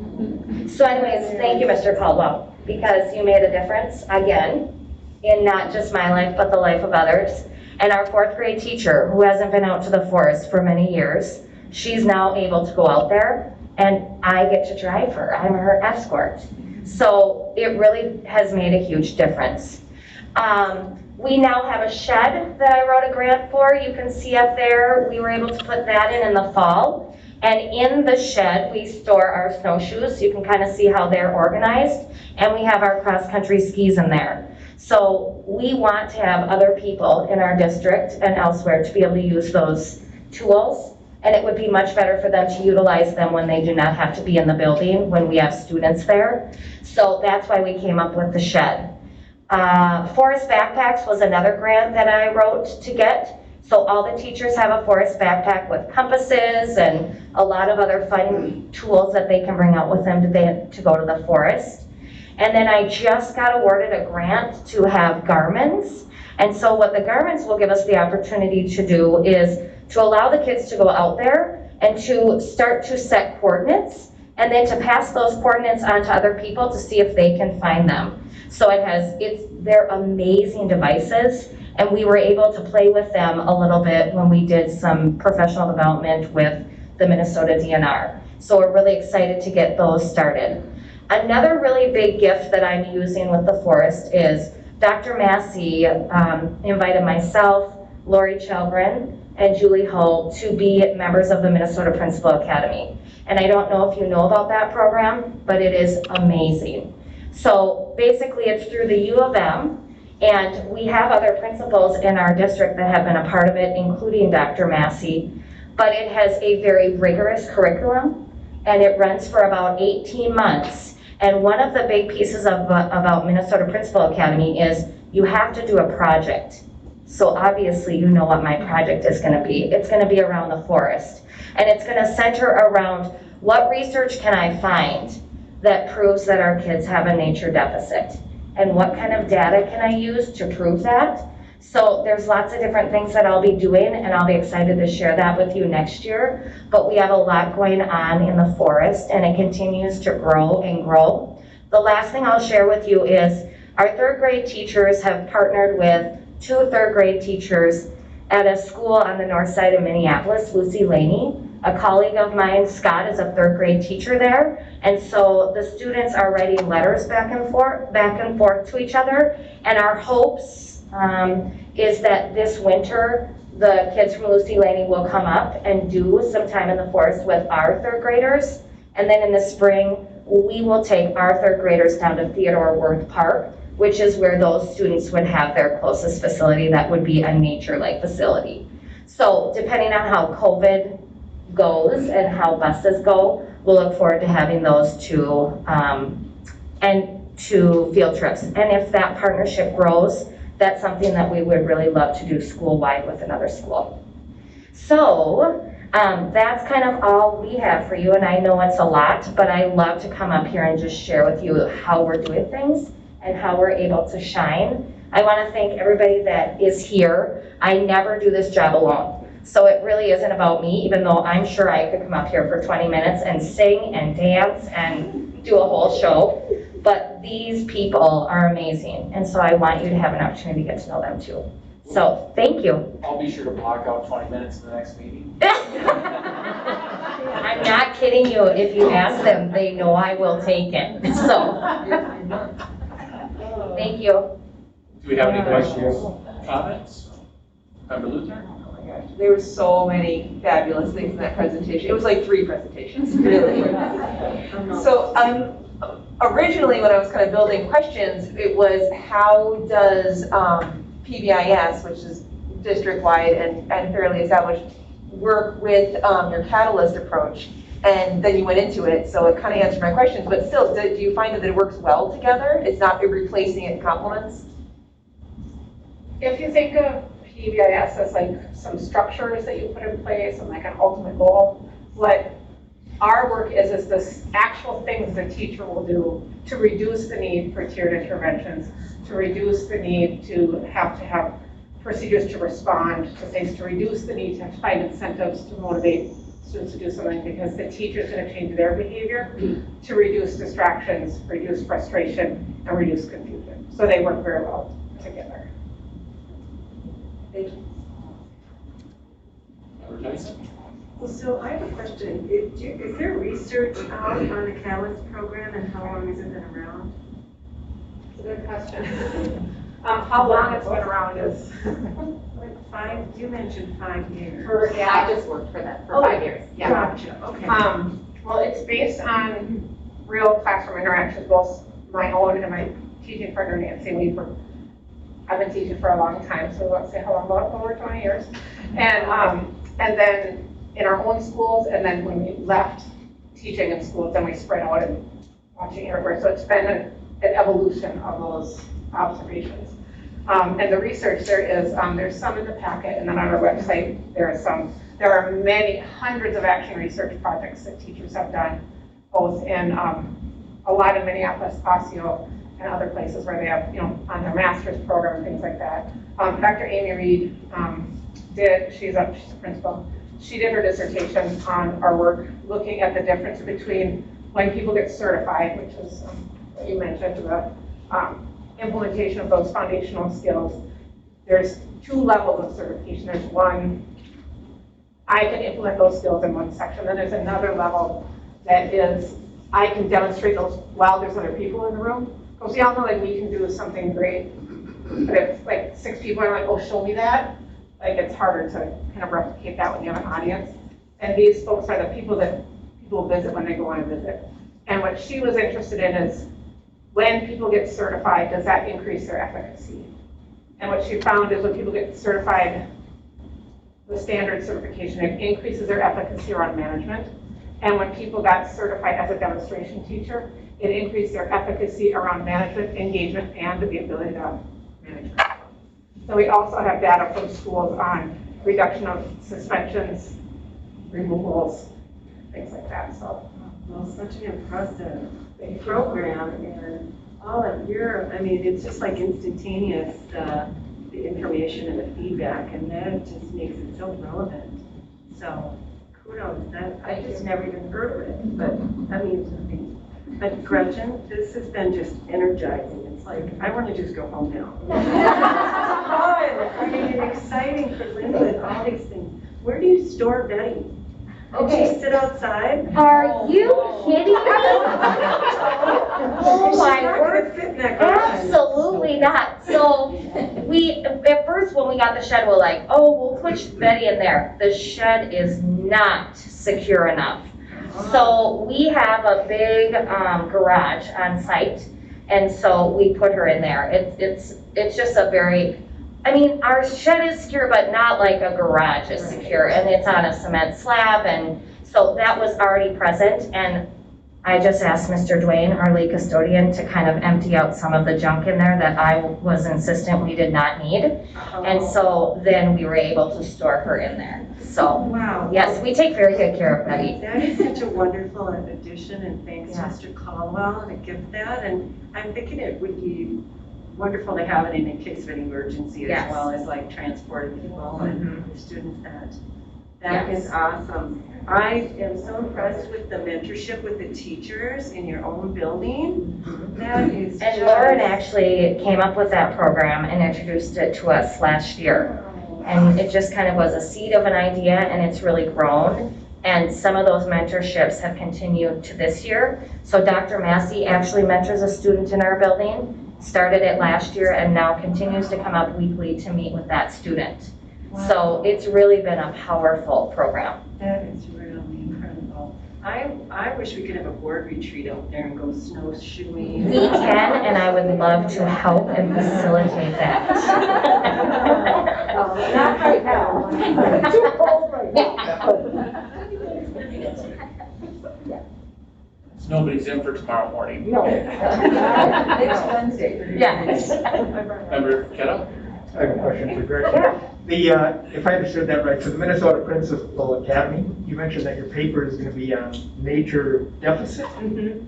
So anyways, thank you, Mr. Caldwell, because you made a difference, again, in not just my life, but the life of others. And our 4th grade teacher, who hasn't been out to the forest for many years, she's now able to go out there, and I get to drive her. I'm her escort. So it really has made a huge difference. We now have a shed that I wrote a grant for. You can see up there, we were able to put that in the fall. And in the shed, we store our snowshoes. You can kind of see how they're organized. And we have our cross-country skis in there. So we want to have other people in our district and elsewhere to be able to use those tools. And it would be much better for them to utilize them when they do not have to be in the building, when we have students there. So that's why we came up with the shed. Forest backpacks was another grant that I wrote to get. So all the teachers have a forest backpack with compasses and a lot of other fun tools that they can bring out with them to go to the forest. And then I just got awarded a grant to have Garmins. And so what the Garmins will give us the opportunity to do is to allow the kids to go out there and to start to set coordinates, and then to pass those coordinates on to other people to see if they can find them. So they're amazing devices, and we were able to play with them a little bit when we did some professional development with the Minnesota DNR. So we're really excited to get those started. Another really big gift that I'm using with the forest is Dr. Massey invited myself, Lori Chelgren, and Julie Hull to be members of the Minnesota Principal Academy. And I don't know if you know about that program, but it is amazing. So basically it's through the U of M, and we have other principals in our district that have been a part of it, including Dr. Massey. But it has a very rigorous curriculum, and it runs for about 18 months. And one of the big pieces about Minnesota Principal Academy is you have to do a project. So obviously you know what my project is going to be. It's going to be around the forest. And it's going to center around what research can I find that proves that our kids have a nature deficit? And what kind of data can I use to prove that? So there's lots of different things that I'll be doing, and I'll be excited to share that with you next year. But we have a lot going on in the forest, and it continues to grow and grow. The last thing I'll share with you is our third grade teachers have partnered with 2 third grade teachers at a school on the north side of Minneapolis, Lucy Laney. A colleague of mine, Scott, is a third grade teacher there. And so the students are writing letters back and forth to each other. And our hopes is that this winter, the kids from Lucy Laney will come up and do some time in the forest with our third graders. And then in the spring, we will take our third graders down to Theodore Wirth Park, which is where those students would have their closest facility that would be a nature-like facility. So depending on how COVID goes and how buses go, we'll look forward to having those two field trips. And if that partnership grows, that's something that we would really love to do school-wide with another school. So that's kind of all we have for you, and I know it's a lot, but I love to come up here and just share with you how we're doing things and how we're able to shine. I want to thank everybody that is here. I never do this job alone. So it really isn't about me, even though I'm sure I could come up here for 20 minutes and sing and dance and do a whole show. But these people are amazing, and so I want you to have an opportunity to get to know them too. So thank you. I'll be sure to block out 20 minutes in the next meeting. I'm not kidding you. If you ask them, they know I will take it. So thank you. Do we have any questions, comments? Member Luther? There were so many fabulous things in that presentation. It was like 3 presentations, really. So originally when I was kind of building questions, it was how does PBIS, which is district-wide and fairly established, work with your catalyst approach? And then you went into it, so it kind of answered my questions. But still, do you find that it works well together? It's not replacing, it complements? If you think of PBIS as like some structures that you put in place and like an ultimate goal, what our work is this actual things the teacher will do to reduce the need for tiered interventions, to reduce the need to have procedures to respond to things, to reduce the need to find incentives to motivate students to do something, because the teacher is going to change their behavior to reduce distractions, reduce frustration, and reduce confusion. So they work very well together. Thank you. Member Tyson? So I have a question. Is there research out on the Catalyst program, and how long has it been around? It's a good question. How long it's been around is like 5. You mentioned 5 years. I just worked for them for 5 years. Yeah. Gotcha. Okay. Well, it's based on real classroom interactions, both my own and my teaching partner Nancy. I've been teaching for a long time, so let's say how long, about over 20 years. And then in our own schools, and then when we left teaching in schools, then we spread out and watching everywhere. So it's been an evolution of those observations. And the research there's some in the packet, and then on our website there are many hundreds of action research projects that teachers have done, both in a lot in Minneapolis, Osseo, and other places where they have, on their master's program, things like that. Dr. Amy Reed she's a principal. She did her dissertation on our work, looking at the difference between when people get certified, which is what you mentioned, the implementation of those foundational skills. There's 2 levels of certification. There's one, I can implement those skills in one section. Then there's another level that is, I can demonstrate those while there's other people in the room. Because we all know like we can do something great, but if like 6 people are like, oh, show me that, like it's harder to kind of replicate that when you have an audience. And these folks are the people that people visit when they go on a visit. And what she was interested in is when people get certified, does that increase their efficacy? And what she found is when people get certified, the standard certification, it increases their efficacy around management. And when people got certified as a demonstration teacher, it increased their efficacy around management, engagement, and the ability to manage. So we also have data from schools on reduction of suspensions, removals, things like that. So, well, such an impressive program, and all of your, I mean, it's just like instantaneous, the information and the feedback, and that just makes it so relevant. So, kudos. That I just never even heard of it, but I mean, but Gretchen, this has been just energizing. It's like I want to just go home now. I mean, it's exciting for Linda and all these things. Where do you store Betty? Okay. Did she sit outside? Are you kidding me? Oh my word. Absolutely not. So we, at first when we got the shed, we're like, oh, we'll put Betty in there. The shed is not secure enough. So we have a big garage on site, and so we put her in there. It's just a very, I mean, our shed is secure, but not like a garage is secure, and it's on a cement slab, and so that was already present, and I just asked Mr. Dwayne, our lead custodian, to kind of empty out some of the junk in there that I was insistent we did not need, and so then we were able to store her in there. So, wow. Yes, we take very good care of Betty. That is such a wonderful addition, and thanks, Mr. Caldwell, to give that, and I'm thinking it would be wonderful to have it in case of an emergency as well as like transporting people and the students. That is awesome. I am so impressed with the mentorship with the teachers in your own building. That is And Lauren actually came up with that program and introduced it to us last year. And it just kind of was a seed of an idea, and it's really grown. And some of those mentorships have continued to this year. So Dr. Massey actually mentors a student in our building, started it last year, and now continues to come up weekly to meet with that student. Wow. So it's really been a powerful program. That is really incredible. I wish we could have a board retreat out there and go snowshoeing. We can, and I would love to help and facilitate that. Not right now. Too cold right now. Nobody's in for tomorrow morning. No. Next Wednesday. Yes. Member Kettle? I have a question for Gretchen. If I understood that right, for the Minnesota Principal Academy, you mentioned that your paper is going to be on nature deficit. Can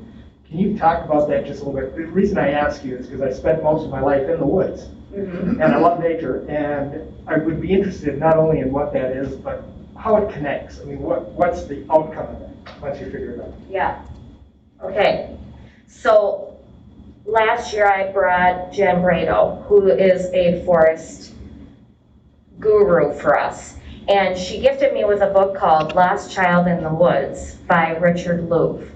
you talk about that just a little bit? The reason I ask you is because I spent most of my life in the woods, and I love nature, and I would be interested not only in what that is, but how it connects. I mean, what's the outcome of that once you figure it out? Yeah. Okay. So last year I brought Jen Brado, who is a forest guru for us. And she gifted me with a book called Lost Child in the Woods by Richard Louv.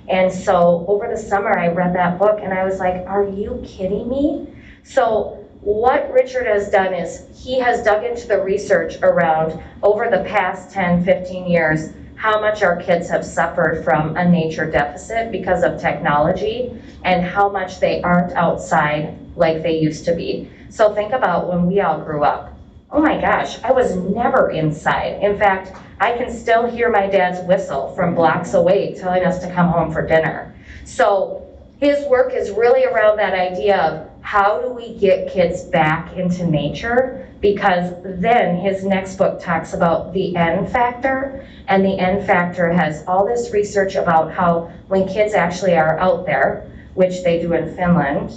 And so over the summer I read that book and I was like, are you kidding me? So what Richard has done is he has dug into the research around over the past 10, 15 years, how much our kids have suffered from a nature deficit because of technology and how much they aren't outside like they used to be. So think about when we all grew up. Oh my gosh, I was never inside. In fact, I can still hear my dad's whistle from blocks away telling us to come home for dinner. So his work is really around that idea of how do we get kids back into nature, because then his next book talks about the N factor, and the N factor has all this research about how when kids actually are out there, which they do in Finland,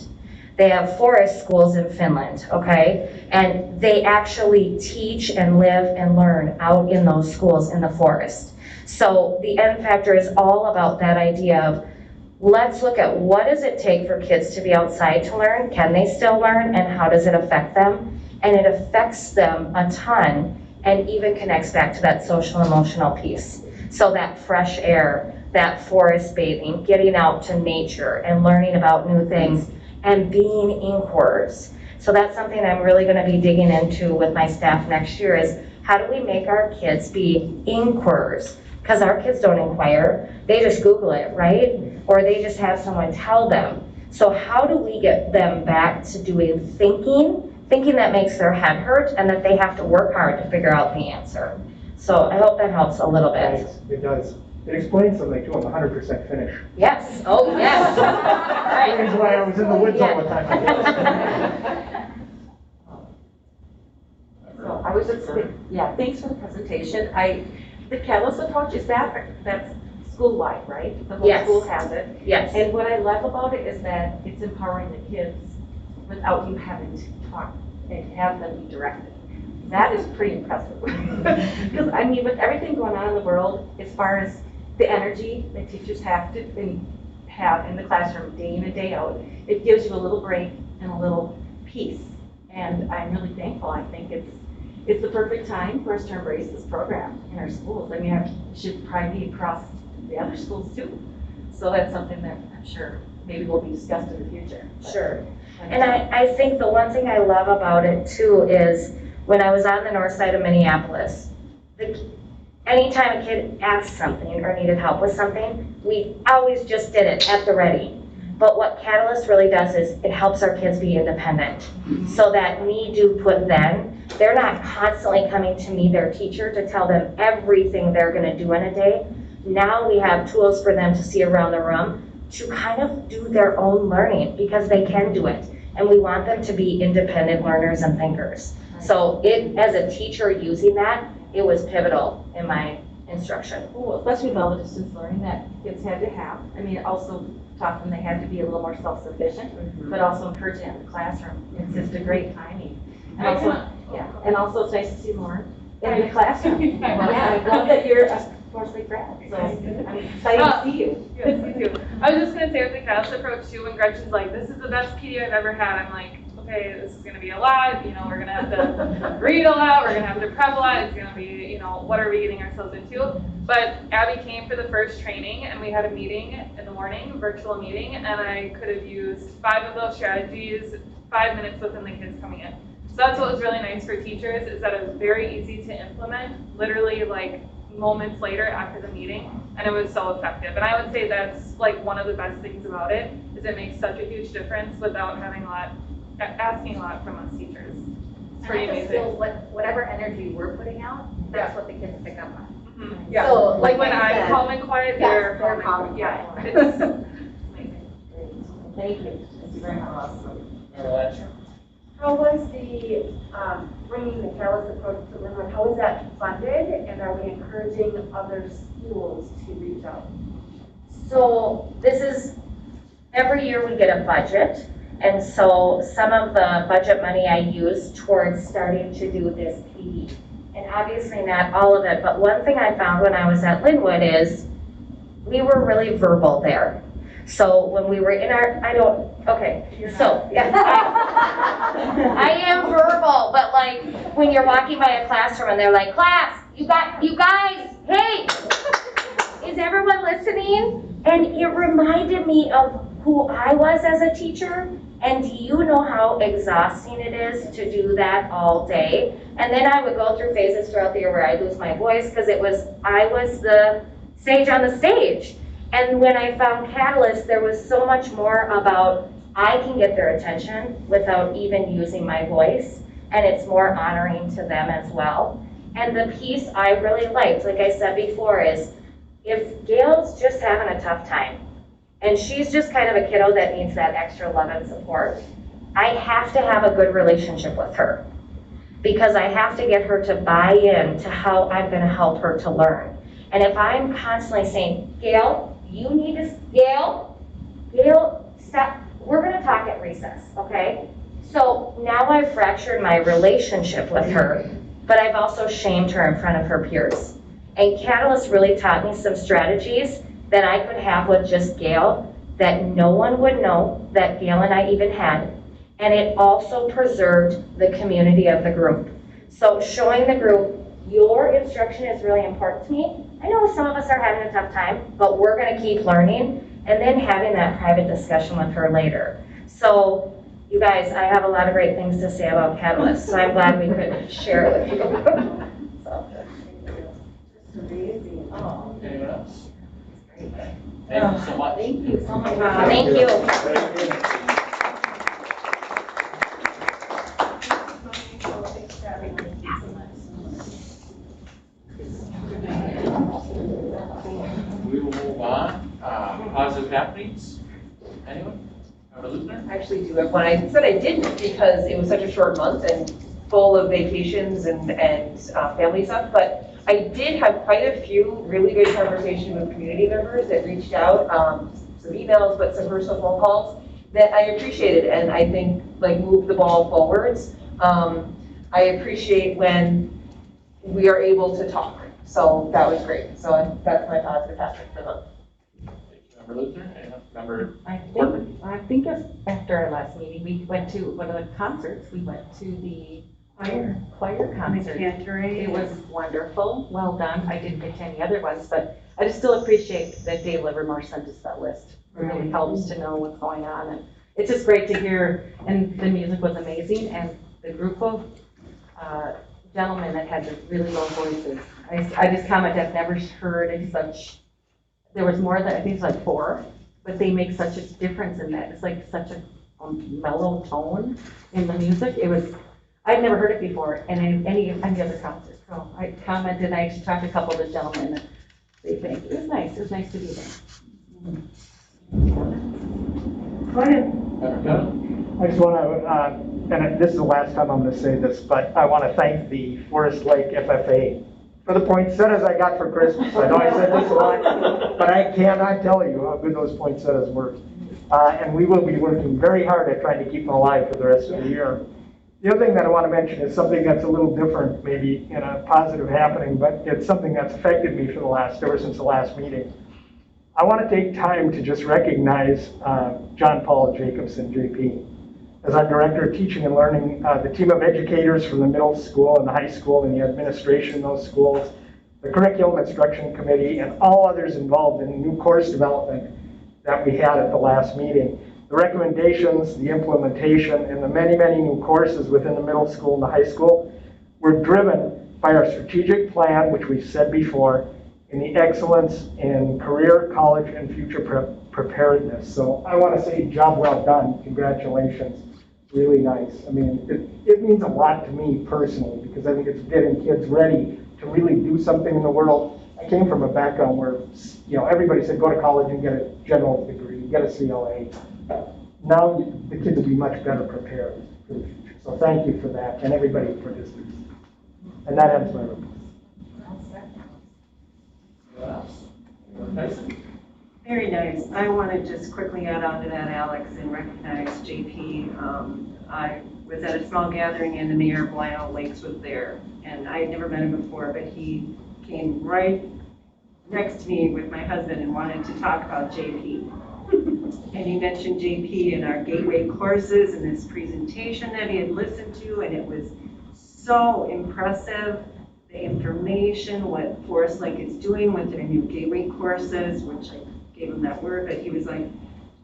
they have forest schools in Finland, okay? And they actually teach and live and learn out in those schools in the forest. So the N factor is all about that idea of let's look at what does it take for kids to be outside to learn, can they still learn, and how does it affect them? And it affects them a ton and even connects back to that social emotional piece. So that fresh air, that forest bathing, getting out to nature and learning about new things and being inquirers. So that's something I'm really going to be digging into with my staff next year is how do we make our kids be inquirers? Because our kids don't inquire, they just Google it, right? Or they just have someone tell them. So how do we get them back to doing thinking that makes their head hurt and that they have to work hard to figure out the answer? So I hope that helps a little bit. It does. It explains something too. I'm 100% Finnish. Yes, oh yes. That is why I was in the woods all the time. So I was just, yeah, thanks for the presentation. The Catalyst approach, that's school-wide, right? The whole Yes. school has it. Yes. And what I love about it is that it's empowering the kids without you having to talk and have them be directed. That is pretty impressive. Because I mean, with everything going on in the world, as far as the energy that teachers have in the classroom day in and day out, it gives you a little break and a little peace. And I'm really thankful. I think it's the perfect time for us to embrace this program in our schools. I mean, it should probably be across the other schools too. So that's something that I'm sure maybe will be discussed in the future. Sure. And I think the one thing I love about it too is when I was on the north side of Minneapolis, anytime a kid asked something or needed help with something, we always just did it at the ready. But what Catalyst really does is it helps our kids be independent. So that need, do, put, then, they're not constantly coming to me, their teacher, to tell them everything they're gonna do in a day. Now we have tools for them to see around the room to kind of do their own learning because they can do it. And we want them to be independent learners and thinkers. So as a teacher using that, it was pivotal in my instruction. Well, especially with all the distance learning that kids had to have. I mean, it also taught them they had to be a little more self-sufficient, but also encourage it in the classroom. It's just a great timing. And also, and also it's nice to see Lauren in the classroom. Yeah, I love that you're a Forsyth grad, so I'm excited to see you. Yes, me too. I was just gonna say with the Catalyst approach too, when Gretchen's like, this is the best PD I've ever had, I'm like, okay, this is gonna be a lot, we're gonna have to read a lot, we're gonna have to prep a lot, it's gonna be, what are we getting ourselves into? But Abby came for the first training and we had a meeting in the morning, a virtual meeting, and I could have used 5 of those strategies 5 minutes within the kids coming in. So that's what was really nice for teachers, is that it was very easy to implement, literally like moments later after the meeting, and it was so effective. And I would say that's like one of the best things about it, is it makes such a huge difference without asking a lot from us teachers. It's pretty amazing. Feel whatever energy we're putting out, that's what the kids pick up on. Mm-hmm. Yeah. So, like when I'm calm and quiet, they're calm and yeah. quiet. It's amazing. Thank you. It's very awesome. How was the bringing the Catalyst approach to Linwood, how was that funded, and are we encouraging other schools to reach out? So this is, every year we get a budget, and so some of the budget money I use towards starting to do this PD. And obviously not all of it, but one thing I found when I was at Linwood is we were really verbal there. So when we were in our, I am verbal, but like when you're walking by a classroom and they're like, class, you guys, hey, is everyone listening? And it reminded me of who I was as a teacher. And do you know how exhausting it is to do that all day? And then I would go through phases throughout the year where I'd lose my voice because I was the sage on the stage. And when I found Catalyst, there was so much more about I can get their attention without even using my voice, and it's more honoring to them as well. And the piece I really liked, like I said before, is if Gail's just having a tough time, and she's just kind of a kiddo that needs that extra love and support, I have to have a good relationship with her because I have to get her to buy in to how I'm going to help her to learn. And if I'm constantly saying, Gail, you need to, Gail, stop. We're going to talk at recess, okay? So now I've fractured my relationship with her, but I've also shamed her in front of her peers. And Catalyst really taught me some strategies that I could have with just Gail that no one would know that Gail and I even had. And it also preserved the community of the group. So showing the group, your instruction is really important to me. I know some of us are having a tough time, but we're going to keep learning, and then having that private discussion with her later. So, you guys, I have a lot of great things to say about Catalyst, so I'm glad we could share it with you. So. It's amazing. Anyone else? Thank you so much. Thank you so much. Thank you. We will move on. Positive happenings. Anyone? Member Lutner? I actually do have one. I said I didn't because it was such a short month and full of vacations and family stuff, but I did have quite a few really good conversations with community members that reached out, some emails, but some personal phone calls that I appreciated and I think like moved the ball forwards. I appreciate when we are able to talk. So that was great. So that's my positive happening for the month. Member Luther? And Member I think after our last meeting, we went to one of the concerts. We went to the choir concert. It was wonderful. Well done. I didn't get to any other ones, but I just still appreciate that Dave Livermore sent us that list. It really helps to know what's going on. And it's just great to hear. And the music was amazing. And the group of gentlemen that had the really low voices. I just comment, I've never heard such, there was more than, I think it's like 4, but they make such a difference in that. It's like such a mellow tone in the music. It was, I'd never heard it before in any other concert. So I commented, I actually talked to a couple of the gentlemen and they think it was nice. It was nice to be there. Go ahead. I just want to, and this is the last time I'm going to say this, but I want to thank the Forest Lake FFA for the poinsettias I got for Christmas. I know I said this a lot, but I cannot tell you how good those poinsettias were. And we will be working very hard at trying to keep them alive for the rest of the year. The other thing that I want to mention is something that's a little different, maybe in a positive happening, but it's something that's affected me ever since the last meeting. I want to take time to just recognize John Paul Jacobson, JP. As our Director of Teaching and Learning, the team of educators from the middle school and the high school and the administration in those schools, the Curriculum Instruction Committee, and all others involved in new course development that we had at the last meeting. The recommendations, the implementation, and the many, many new courses within the middle school and the high school were driven by our strategic plan, which we've said before, in the excellence in career, college, and future preparedness. So I want to say job well done. Congratulations. It's really nice. I mean, it means a lot to me personally because I think it's getting kids ready to really do something in the world. I came from a background where, everybody said go to college and get a general degree, get a CLA. Now the kids will be much better prepared for the future. So thank you for that and everybody for this. And that ends my report. Very nice. I want to just quickly add on to that, Alex, and recognize JP. I was at a small gathering and the mayor of Lionel Lakes was there. And I had never met him before, but he came right next to me with my husband and wanted to talk about JP. And he mentioned JP in our gateway courses and this presentation that he had listened to, and it was so impressive. The information, what Forest Lake is doing with their new gateway courses, which I gave him that word, but he was like,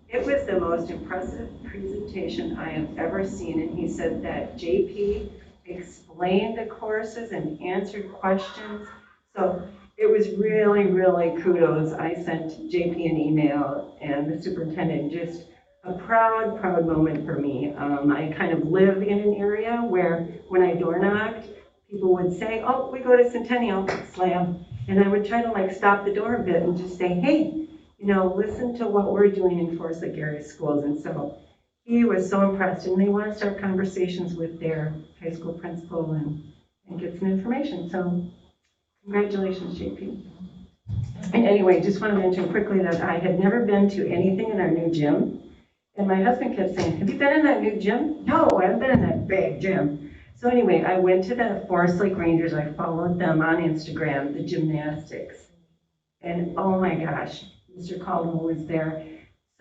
it was the most impressive presentation I have ever seen. And he said that JP explained the courses and answered questions. So it was really, really kudos. I sent JP an email and the superintendent, just a proud, proud moment for me. I kind of live in an area where when I door knocked, people would say, oh, we go to Centennial, slam. And I would try to stop the door a bit and just say, hey, listen to what we're doing in Forest Lake area schools. And so he was so impressed, and they want to start conversations with their high school principal and get some information. So congratulations, JP. And anyway, just want to mention quickly that I had never been to anything in our new gym. And my husband kept saying, have you been in that new gym? No, I haven't been in that big gym. So anyway, I went to the Forest Lake Rangers. I followed them on Instagram, the gymnastics. And oh my gosh, Mr. Caldwell was there.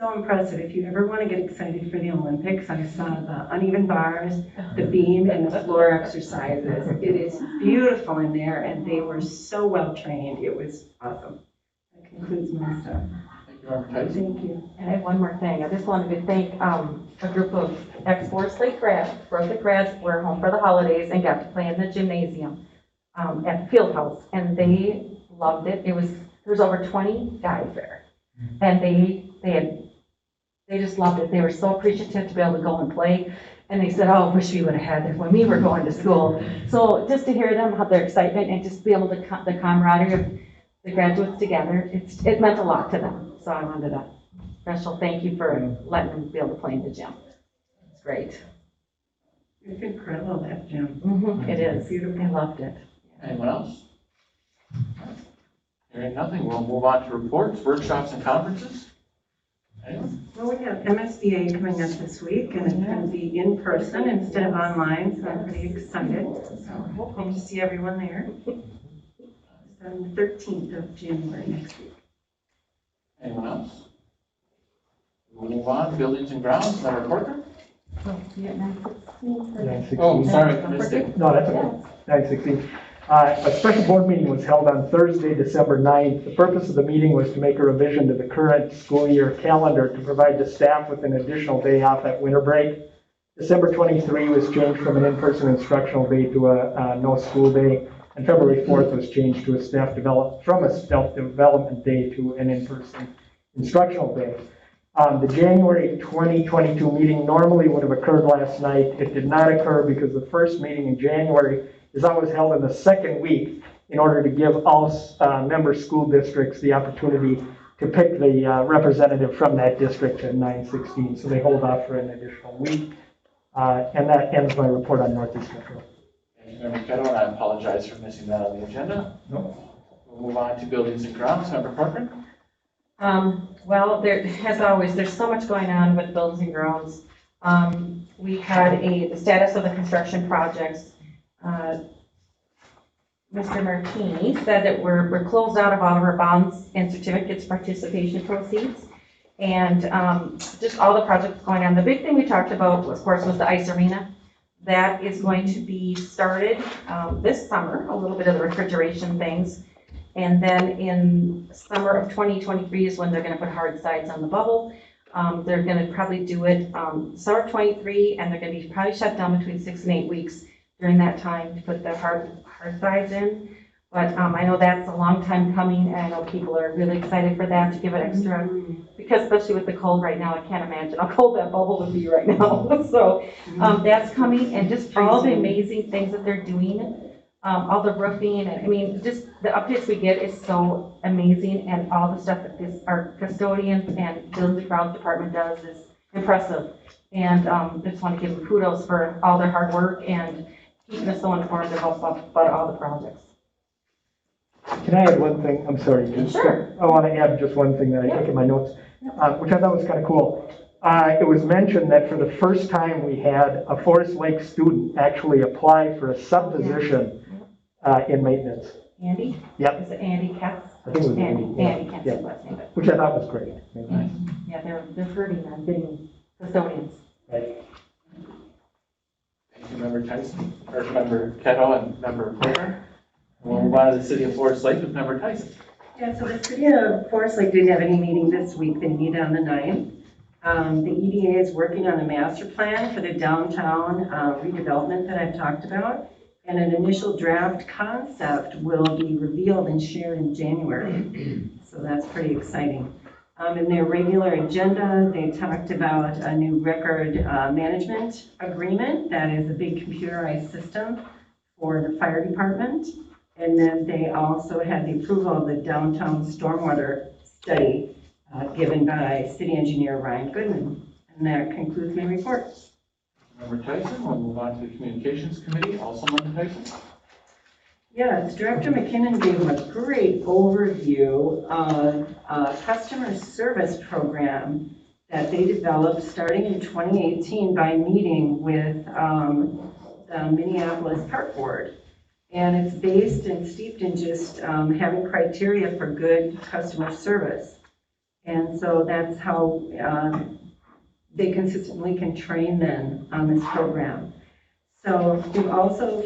So impressive. If you ever want to get excited for the Olympics, I saw the uneven bars, the beam, and the floor exercises. It is beautiful in there, and they were so well trained. It was awesome. That concludes my stuff. Thank you. And I have one more thing. I just wanted to thank a group of ex-Forest Lake grads. Forest Lake grads were home for the holidays and got to play in the gymnasium at the field house, and they loved it. There was over 20 guys there. And they just loved it. They were so appreciative to be able to go and play. And they said, oh, wish we would have had this when we were going to school. So just to hear them have their excitement and just be able to, the camaraderie of the graduates together, it meant a lot to them. So I wanted a special thank you for letting them be able to play in the gym. It's great. It's incredible, that gym. It is. Beautiful. I loved it. Anyone else? Hearing nothing, we'll move on to reports, workshops, and conferences. Anyone? Well, we have MSBA coming up this week, and it's going to be in person instead of online, so I'm pretty excited. So hope to see everyone there. It's on the 13th of January next week. Anyone else? We'll move on, buildings and grounds, Member Corker. Oh, sorry, missed it. No, that's okay. 9:16. A special board meeting was held on Thursday, December 9th. The purpose of the meeting was to make a revision to the current school year calendar to provide the staff with an additional day off at winter break. December 23 was changed from an in-person instructional day to a no school day, and February 4th was changed to a staff development day to an in-person instructional day. The January 2022 meeting normally would have occurred last night. It did not occur because the first meeting in January is always held in the second week in order to give all member school districts the opportunity to pick the representative from that district at 9/16. So they hold off for an additional week. And that ends my report on Northeast Metro. Thank you, Member Kettle, and I apologize for missing that on the agenda. No. We'll move on to buildings and grounds, Member Corcoran. Well, as always, there's so much going on with buildings and grounds. We had the status of the construction projects. Mr. Martini said that we're closed out of all of our bonds and certificates participation proceeds. And just all the projects going on. The big thing we talked about, of course, was the ice arena. That is going to be started this summer, a little bit of the refrigeration things. And then in summer of 2023 is when they're going to put hard sides on the bubble. They're going to probably do it summer of 23, and they're going to be probably shut down between 6 and 8 weeks during that time to put the hard sides in. But I know that's a long time coming, and I know people are really excited for that to give it extra, because especially with the cold right now, I can't imagine how cold that bubble would be right now. So that's coming, and just all the amazing things that they're doing. All the roofing, and I mean, just the updates we get is so amazing, and all the stuff that our custodians and buildings and grounds department does is impressive. And just want to give them kudos for all their hard work and keeping us so informed about all the projects. Can I add one thing? I'm sorry. Sure. I want to add just one thing that I took in my notes, which I thought was kind of cool. It was mentioned that for the first time we had a Forest Lake student actually apply for a subposition in maintenance. Andy? Yep. Is it Andy Katz? I think it was Andy. Andy, can't say the last name, but. Which I thought was great. Yeah, they're hurting on getting custodians. Right. Thank you, Member Tyson, or Member Kettle and Member Corcoran. We'll move on to the City of Forest Lake with Member Tyson. Yeah, so the City of Forest Lake didn't have any meeting this week. They meet on the 9th. The EDA is working on a master plan for the downtown redevelopment that I've talked about. And an initial draft concept will be revealed and shared in January. So that's pretty exciting. In their regular agenda, they talked about a new record management agreement that is a big computerized system for the fire department. And then they also had the approval of the downtown stormwater study given by City Engineer Ryan Goodman. And that concludes my report. Member Tyson, we'll move on to the Communications Committee, also Member Tyson. Yes, Director McKinnon gave a great overview of a customer service program that they developed starting in 2018 by meeting with the Minneapolis Park Board. And it's based and steeped in just having criteria for good customer service. And so that's how they consistently can train them on this program. So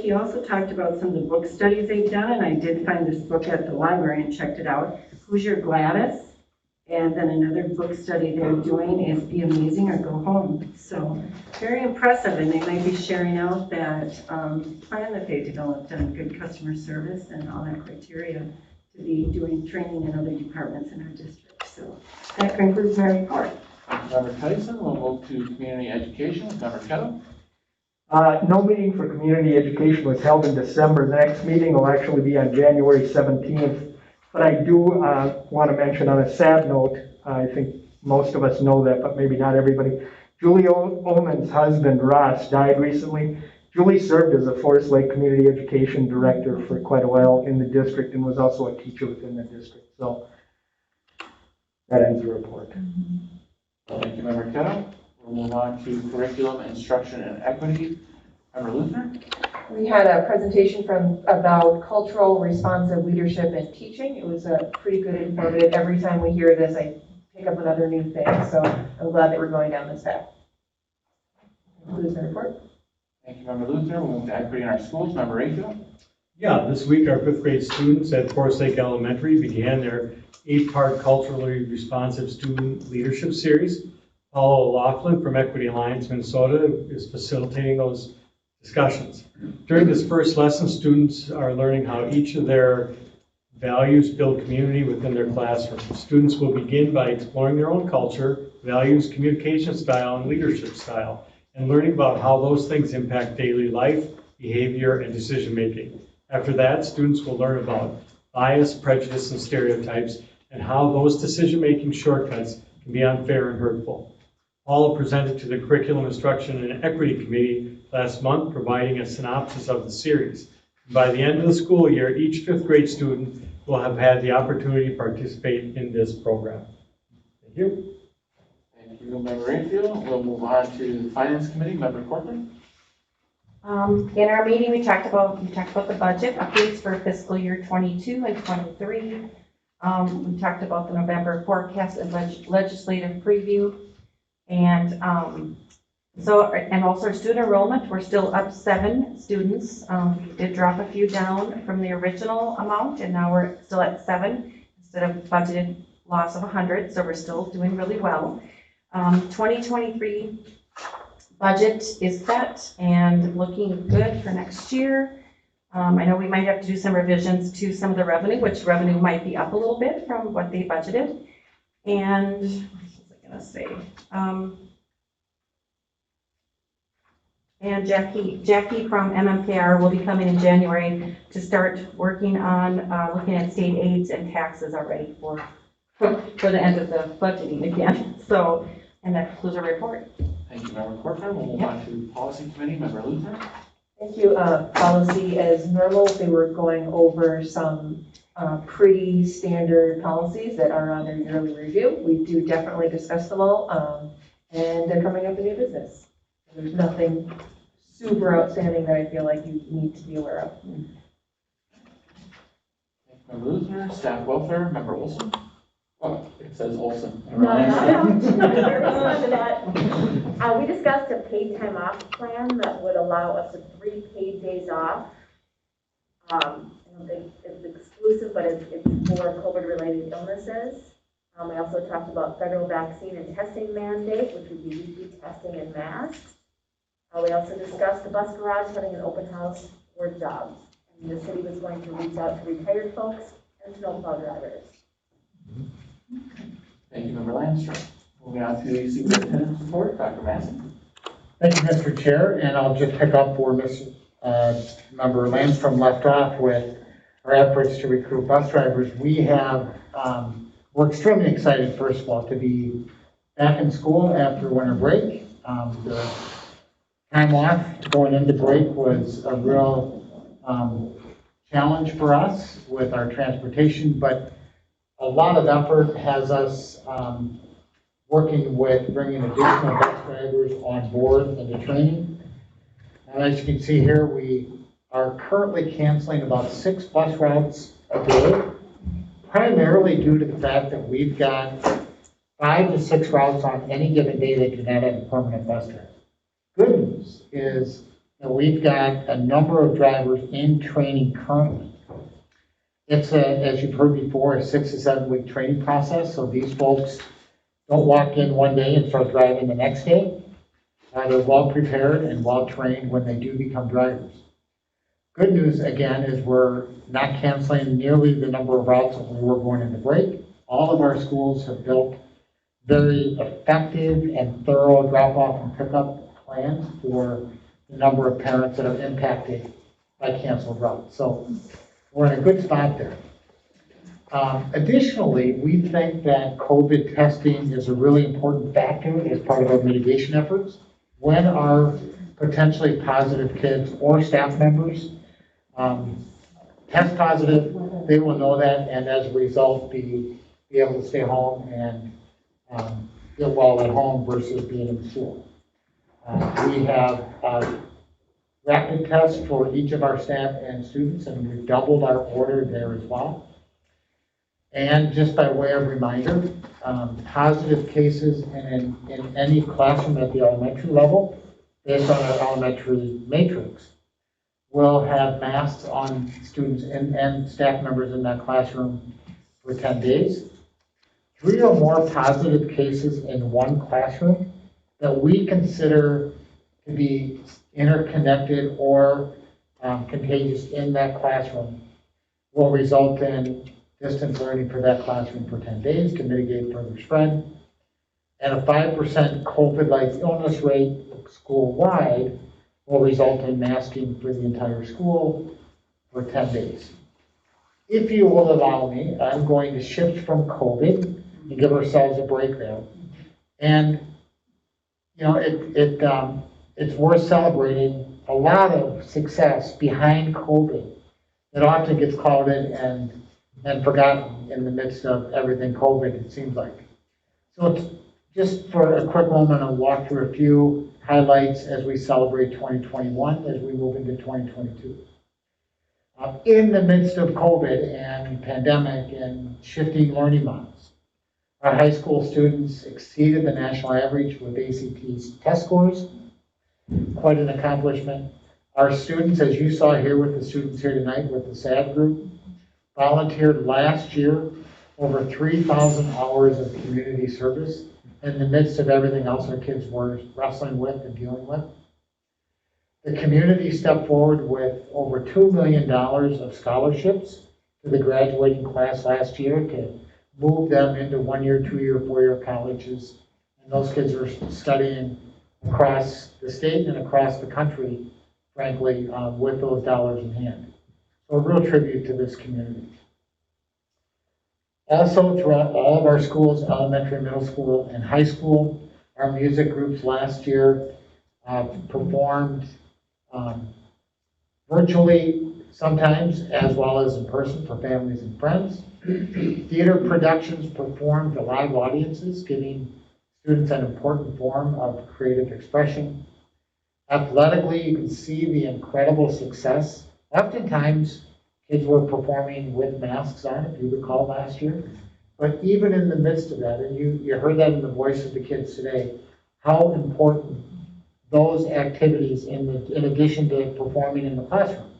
he also talked about some of the book studies they've done, and I did find this book at the library and checked it out. Who's Your Gladys? And then another book study they're doing is Be Amazing or Go Home. So very impressive, and they might be sharing out that plan that they developed on good customer service and all that criteria to be doing training in other departments in our district. So that concludes my report. Member Tyson, we'll move to community education with Member Kettle. No meeting for community education was held in December. The next meeting will actually be on January 17th. But I do want to mention on a sad note, I think most of us know that, but maybe not everybody. Julie Ullman's husband, Ross, died recently. Julie served as a Forest Lake Community Education Director for quite a while in the district and was also a teacher within the district. So that ends the report. Thank you, Member Kettle. We'll move on to curriculum, instruction, and equity. Member Luther. We had a presentation about cultural responsive leadership and teaching. It was pretty good, informative. Every time we hear this, I pick up another new thing. So I'm glad that we're going down this path. Concludes the report. Thank you, Member Luther. We'll move to equity in our schools. Member Rayfield. Yeah, this week our 5th grade students at Forest Lake Elementary began their 8-part culturally responsive student leadership series. Paula O'Loughlin from Equity Alliance Minnesota is facilitating those discussions. During this first lesson, students are learning how each of their values build community within their classroom. Students will begin by exploring their own culture, values, communication style, and leadership style, and learning about how those things impact daily life, behavior, and decision making. After that, students will learn about bias, prejudice, and stereotypes, and how those decision-making shortcuts can be unfair and hurtful. Paula presented to the Curriculum Instruction and Equity Committee last month, providing a synopsis of the series. By the end of the school year, each 5th grade student will have had the opportunity to participate in this program. Thank you. Thank you, Member Rayfield. We'll move on to the Finance Committee. Member Corbin. In our meeting, we talked about the budget updates for fiscal year 22 and 23. We talked about the November forecast and legislative preview. And also our student enrollment, we're still up 7 students. We did drop a few down from the original amount, and now we're still at 7 instead of budgeted loss of 100, so we're still doing really well. 2023 budget is set and looking good for next year. I know we might have to do some revisions to some of the revenue, which revenue might be up a little bit from what they budgeted. And what was I gonna say? And Jackie from MMKR will be coming in January to start working on looking at state aids and taxes already for the end of the budgeting again. So, and that concludes our report. Thank you, Member Corbin. We'll move on to Policy Committee. Member Luther. Thank you. Policy as normal. They were going over some pretty standard policies that are on their yearly review. We do definitely discuss them all, and they're coming up in new business. There's nothing super outstanding that I feel like you need to be aware of. Thank you, Member Luther. Staff Welfare. Member Olson. Oh, it says Olson. We discussed a paid time off plan that would allow us to 3 paid days off. I don't think it's exclusive, but it's for COVID-related illnesses. We also talked about federal vaccine and testing mandate, which would be weekly testing and masks. We also discussed the bus garage having an open house for jobs. And the city was going to reach out to retired folks and snowplow drivers. Thank you, Member Landstrom. Moving on to the Superintendent's report, Dr. Massey. Thank you, Mr. Chair, and I'll just pick up where Member Landstrom left off with our efforts to recruit bus drivers. We're extremely excited, first of all, to be back in school after winter break. The time off going into break was a real challenge for us with our transportation, but a lot of effort has us working with bringing additional bus drivers on board into training. And as you can see here, we are currently canceling about 6 bus routes a day, primarily due to the fact that we've got 5 to 6 routes on any given day that do not have a permanent bus driver. Good news is that we've got a number of drivers in training currently. It's as you've heard before, a 6 to 7 week training process. So these folks don't walk in one day and start driving the next day. They're well prepared and well trained when they do become drivers. Good news again is we're not canceling nearly the number of routes that we were going into break. all of our schools have built very effective and thorough drop-off and pickup plans for the number of parents that are impacted by canceled routes. So we're in a good spot there. Additionally, we think that COVID testing is a really important factor as part of our mitigation efforts. When our potentially positive kids or staff members test positive, they will know that, and as a result, be able to stay home and get well at home versus being in school. We have rapid tests for each of our staff and students, and we've doubled our order there as well. And just by way of reminder, positive cases in any classroom at the elementary level, based on our elementary matrix, will have masks on students and staff members in that classroom for 10 days. 3 or more positive cases in one classroom that we consider to be interconnected or contagious in that classroom will result in distance learning for that classroom for 10 days to mitigate further spread. And a 5% COVID-like illness rate school-wide will result in masking for the entire school for 10 days. If you will allow me, I'm going to shift from COVID and give ourselves a break there. And, you know, it's worth celebrating a lot of success behind COVID that often gets called in and forgotten in the midst of everything COVID, it seems like. So it's just for a quick moment, I'll walk through a few highlights as we celebrate 2021, as we move into 2022. In the midst of COVID and pandemic and shifting learning models, our high school students exceeded the national average with ACT's test scores. Quite an accomplishment. Our students, as you saw here with the students here tonight with the SAD group, volunteered last year over 3,000 hours of community service in the midst of everything else our kids were wrestling with and dealing with. The community stepped forward with over $2 million of scholarships to the graduating class last year to move them into 1-year, 2-year, 4-year colleges. And those kids are studying across the state and across the country, frankly, with those dollars in hand. So a real tribute to this community. Also, throughout all of our schools, elementary, middle school, and high school, our music groups last year performed virtually sometimes, as well as in person for families and friends. Theater productions performed to live audiences, giving students an important form of creative expression. Athletically, you can see the incredible success. Oftentimes, kids were performing with masks on, if you recall last year. But even in the midst of that, and you heard that in the voice of the kids today, how important those activities, in addition to performing in the classroom,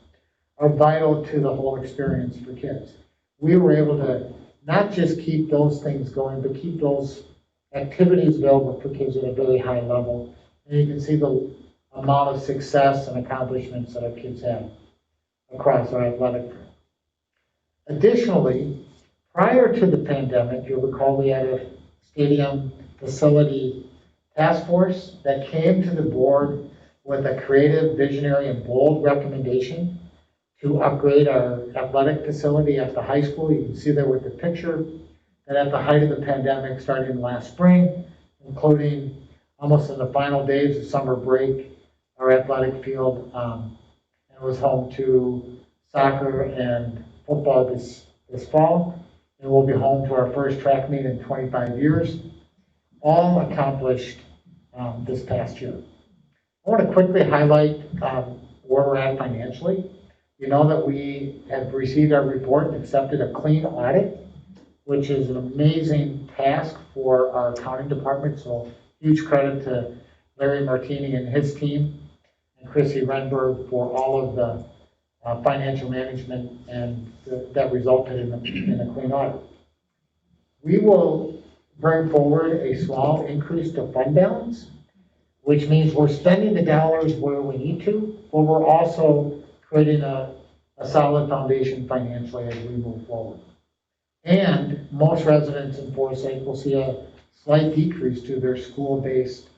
are vital to the whole experience for kids. We were able to not just keep those things going, but keep those activities available for kids at a very high level. And you can see the amount of success and accomplishments that our kids have across our athletic program. Additionally, prior to the pandemic, you'll recall we had a stadium facility task force that came to the board with a creative, visionary, and bold recommendation to upgrade our athletic facility at the high school. You can see there with the picture that at the height of the pandemic, starting last spring, including almost in the final days of summer break, our athletic field was home to soccer and football this fall, and we'll be home to our first track meet in 25 years, all accomplished this past year. I want to quickly highlight where we're at financially. You know that we have received our report and accepted a clean audit, which is an amazing task for our accounting department, so huge credit to Larry Martini and his team, and Chrissy Renberg for all of the financial management and that resulted in a clean audit. We will bring forward a small increase to fund balance, which means we're spending the dollars where we need to, but we're also creating a solid foundation financially as we move forward. And most residents in Forest Lake will see a slight decrease to their school-based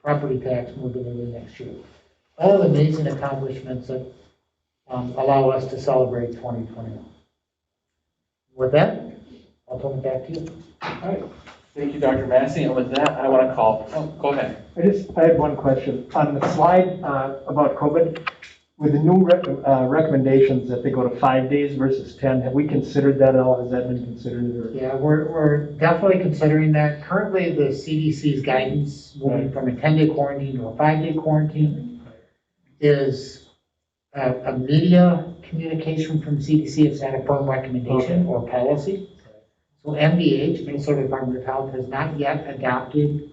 property tax moving into next year. All amazing accomplishments that allow us to celebrate 2021. With that, I'll turn it back to you. All right. Thank you, Dr. Massey. And with that, I want to call, go ahead. I had one question. On the slide about COVID, with the new recommendations that they go to 5 days versus 10, have we considered that at all? Has that been considered? Or? Yeah, we're definitely considering that. Currently, the CDC's guidance moving from a 10-day quarantine to a 5-day quarantine is a media communication from CDC. It's not a firm recommendation or policy. So MDH, Minnesota Department of Health, has not yet adopted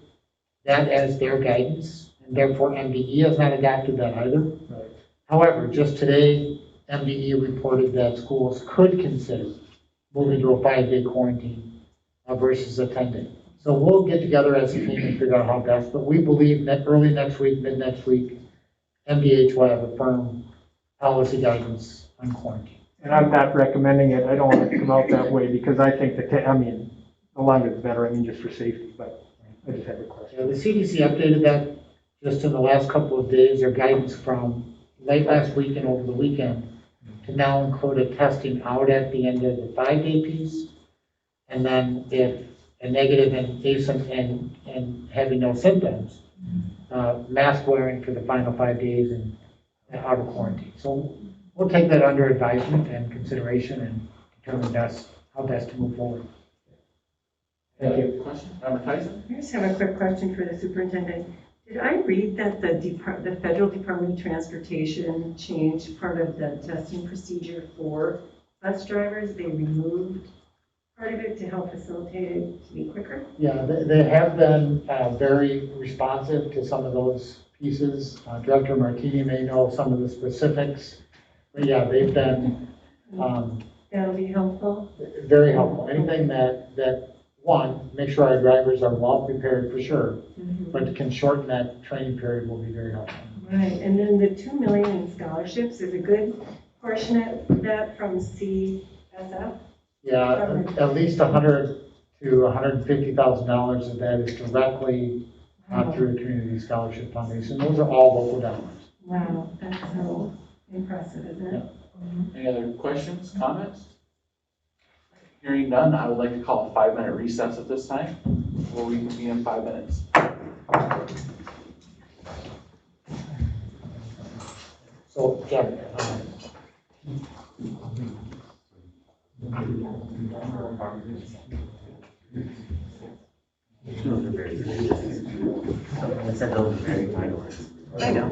that as their guidance, and therefore MDE has not adopted that either. Right. However, just today, MDE reported that schools could consider moving to a 5-day quarantine versus a 10-day. So we'll get together as a team and figure out how best, but we believe that early next week, mid next week, MDH will have a firm policy guidance on quarantine. And I'm not recommending it. I don't want it to come out that way because I think the longer the better. I mean, just for safety, but I just have a question. Yeah, the CDC updated that just in the last couple of days, their guidance from late last week and over the weekend to now include a testing out at the end of the 5-day piece. And then if a negative and having no symptoms, mask wearing for the final 5 days and out of quarantine. So we'll take that under advisement and consideration and determine how best to move forward. Thank you. Question? Member Tyson? I just have a quick question for the superintendent. Did I read that the Federal Department of Transportation changed part of the testing procedure for bus drivers? They removed part of it to help facilitate it to be quicker? Yeah, they have been very responsive to some of those pieces. Director Martini may know some of the specifics, but yeah, they've been That'll be helpful. very helpful. Anything that one, make sure our drivers are well prepared for sure, but can shorten that training period will be very helpful. Right, and then the $2 million in scholarships is a good portion of that from CSF? Yeah, at least $100,000 to $150,000 of that is directly through the Community Scholarship Foundation. Those are all local dollars. Wow, that's so impressive, isn't it? Any other questions, comments? Hearing none, I would like to call a 5-minute recess at this time. We'll reconvene in 5 minutes. So, Jen, I said those are very final words. I know.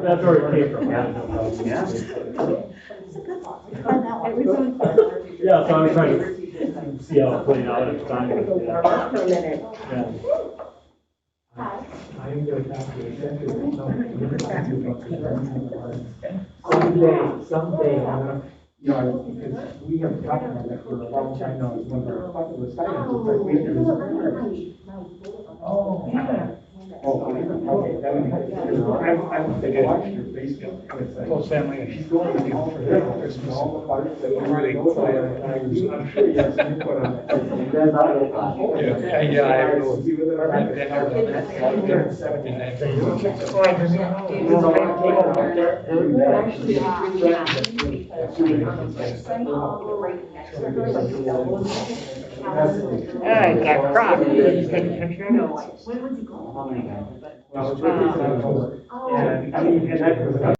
That's where it came from. Yeah, so I was trying to see how it played out at the time. Yeah. Someday, I'm gonna, because we have talked about that for a long time now, it's one of our popular items, it's like, wait, there's oh, yeah. Oh, okay, that would be good. I'm watching your face go. Close family. She's going to all for her Christmas. All the parts that were really cool. I'm sure you have some input on it. Yeah, I have no. I got cropped. Did you take a picture? No. When was he going? Well, it's really and I mean, and that was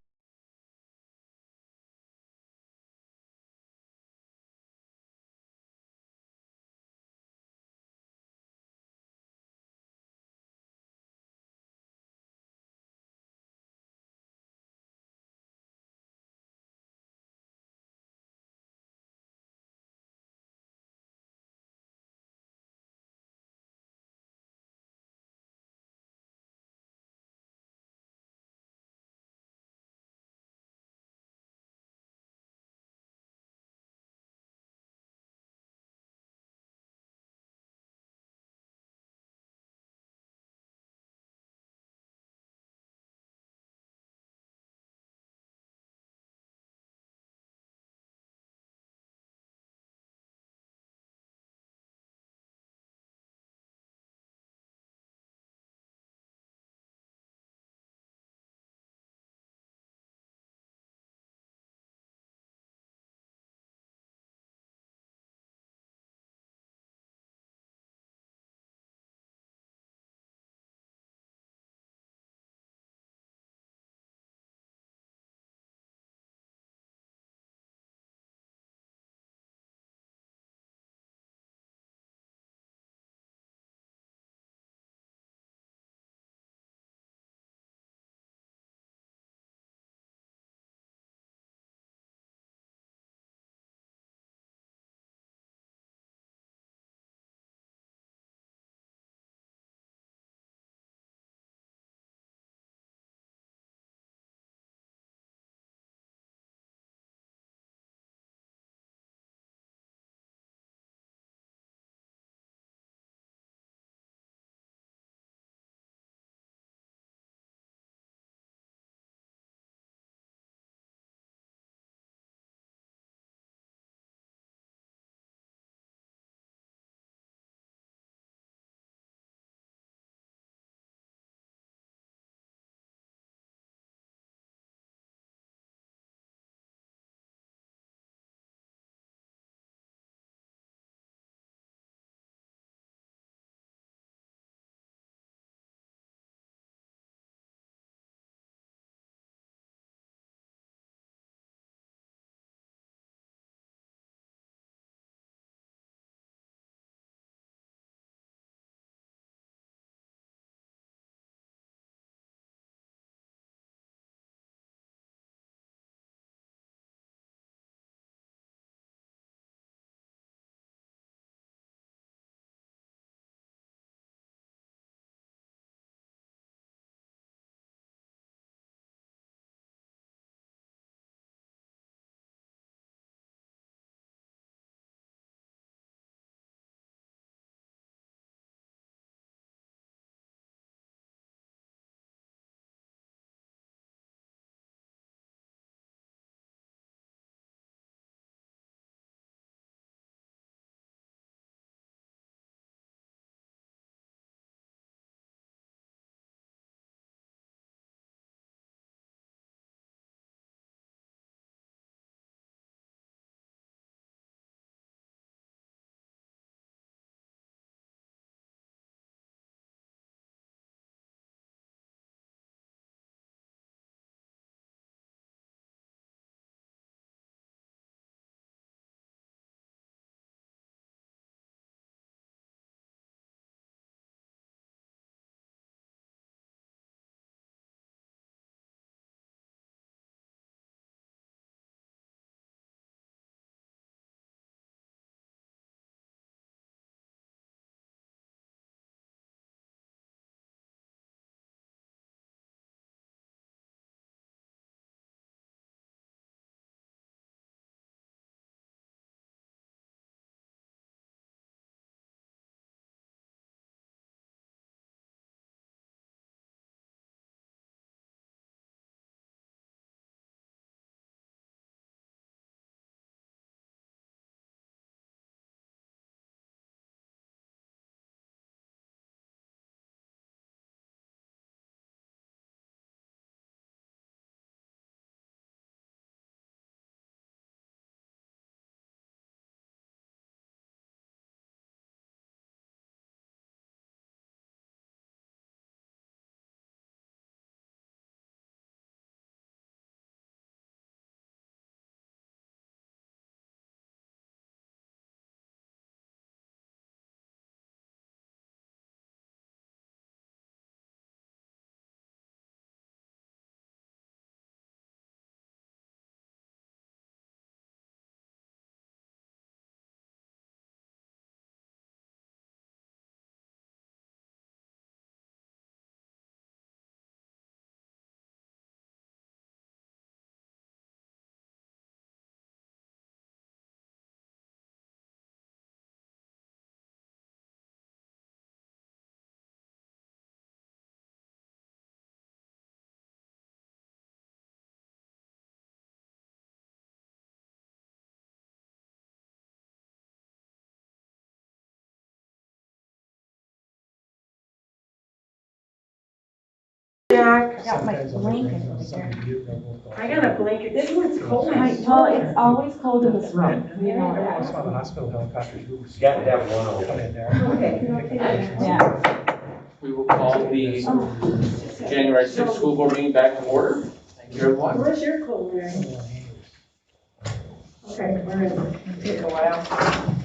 Jack. Got my blanket over I got a blanket too, it's cold. Well, it's always cold in this room. We know I that. saw the hospital helicopters. You got to have one Come over. in there. Yeah. We will call the January 6th school board meeting back to order. Thank you, everyone. Where's your cold, Mary? Okay, where is it? It'll take a while.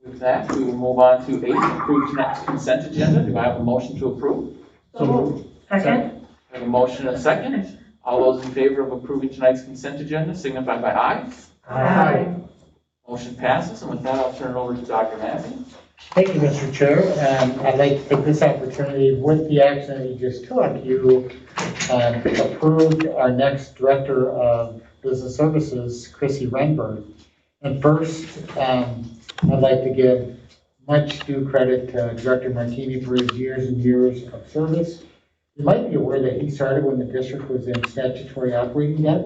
With that, we will move on to 8, approve tonight's consent agenda. Do I have a motion to approve? So moved. Second? I have a motion and a second. All those in favor of approving tonight's consent agenda signify by aye. Aye. Motion passes, and with that, I'll turn it over to Dr. Massey. Thank you, Mr. Chair. I'd like to take this opportunity, with the action that you just took, you approved our next Director of Business Services, Chrissy Renberg. And first, I'd like to give much due credit to Director Martini for his years and years of service. You might be aware that he started when the district was in statutory operating debt.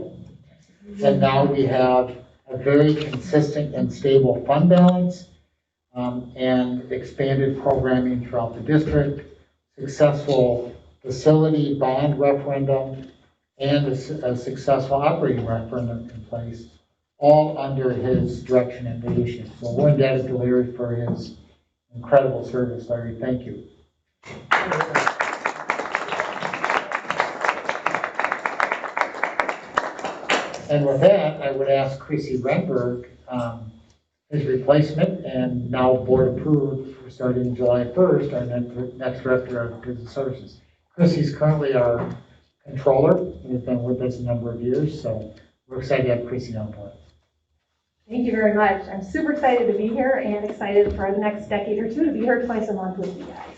And now we have a very consistent and stable fund balance, and expanded programming throughout the district, successful facility bond referendum, and a successful operating referendum in place, all under his direction and leadership. So we're indebted to Larry for his incredible service. Larry, thank you. And with that, I would ask Chrissy Renberg, his replacement, and now board approved, starting July 1st, our next Director of Business Services. Chrissy's currently our controller and has been with us a number of years, so we're excited to have Chrissy on board. Thank you very much. I'm super excited to be here and excited for the next decade or two to be here twice a month with you guys.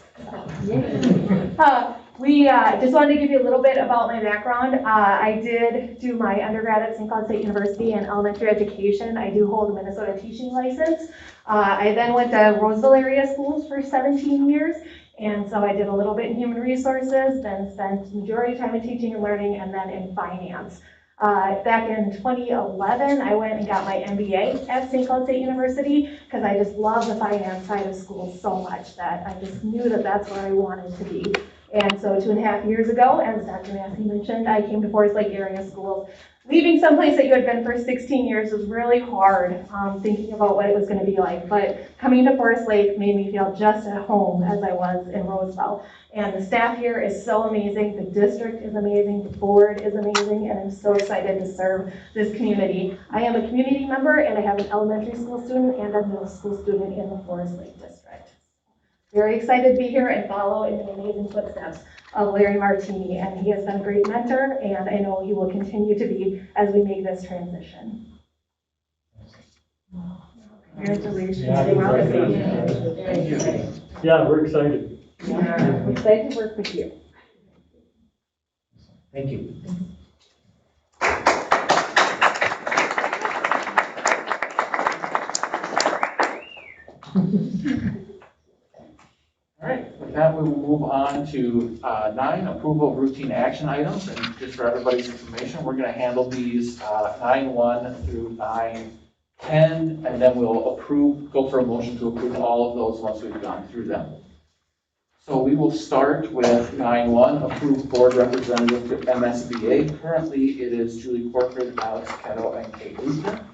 We just wanted to give you a little bit about my background. I did do my undergrad at St. Cloud State University in elementary education. I do hold a Minnesota teaching license. I then went to Roseville area schools for 17 years. And so I did a little bit in human resources, then spent majority of time in teaching and learning, and then in finance. Back in 2011, I went and got my MBA at St. Cloud State University because I just love the finance side of schools so much that I just knew that that's where I wanted to be. And so 2.5 years ago, as Dr. Massey mentioned, I came to Forest Lake area schools. Leaving someplace that you had been for 16 years was really hard, thinking about what it was going to be like. But coming to Forest Lake made me feel just at home as I was in Roseville. And the staff here is so amazing. The district is amazing. The board is amazing. And I'm so excited to serve this community. I am a community member, and I have an elementary school student and a middle school student in the Forest Lake district. Very excited to be here and follow in the amazing footsteps of Larry Martini, and he has been a great mentor, and I know he will continue to be as we make this transition. Congratulations. Yeah, we're excited. I'm excited to work with you. Thank you. All right, with that, we will move on to 9, approval of routine action items. And just for everybody's information, we're going to handle these 9-1 through 9-10, and then we'll go for a motion to approve all of those once we've gone through them. So we will start with 9-1, approve board representative to MSBA. Currently, it is Julie Corcoran, Alex Kettle, and Kate Luther.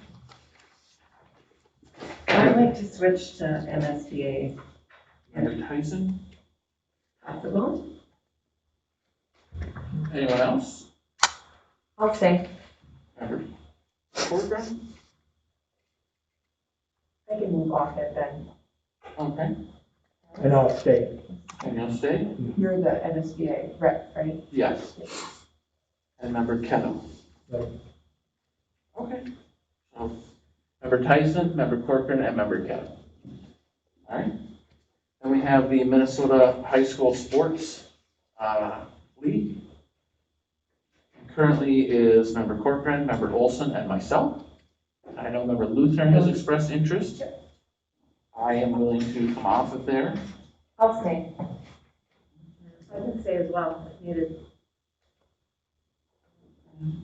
I'd like to switch to MSBA. Member Tyson? Possible? Anyone else? I'll stay. Member Corcoran? I can move off it then. Okay. And I'll stay. And you'll stay? You're the NSBA rep, right? Yes. And Member Kettle? Right. Okay. So, Member Tyson, Member Corcoran, and Member Kettle. All right. Then we have the Minnesota High School Sports League. Currently is Member Corcoran, Member Olson, and myself. I know Member Lutheran has expressed interest. I am willing to come off of there. I'll stay. I can stay as well if needed.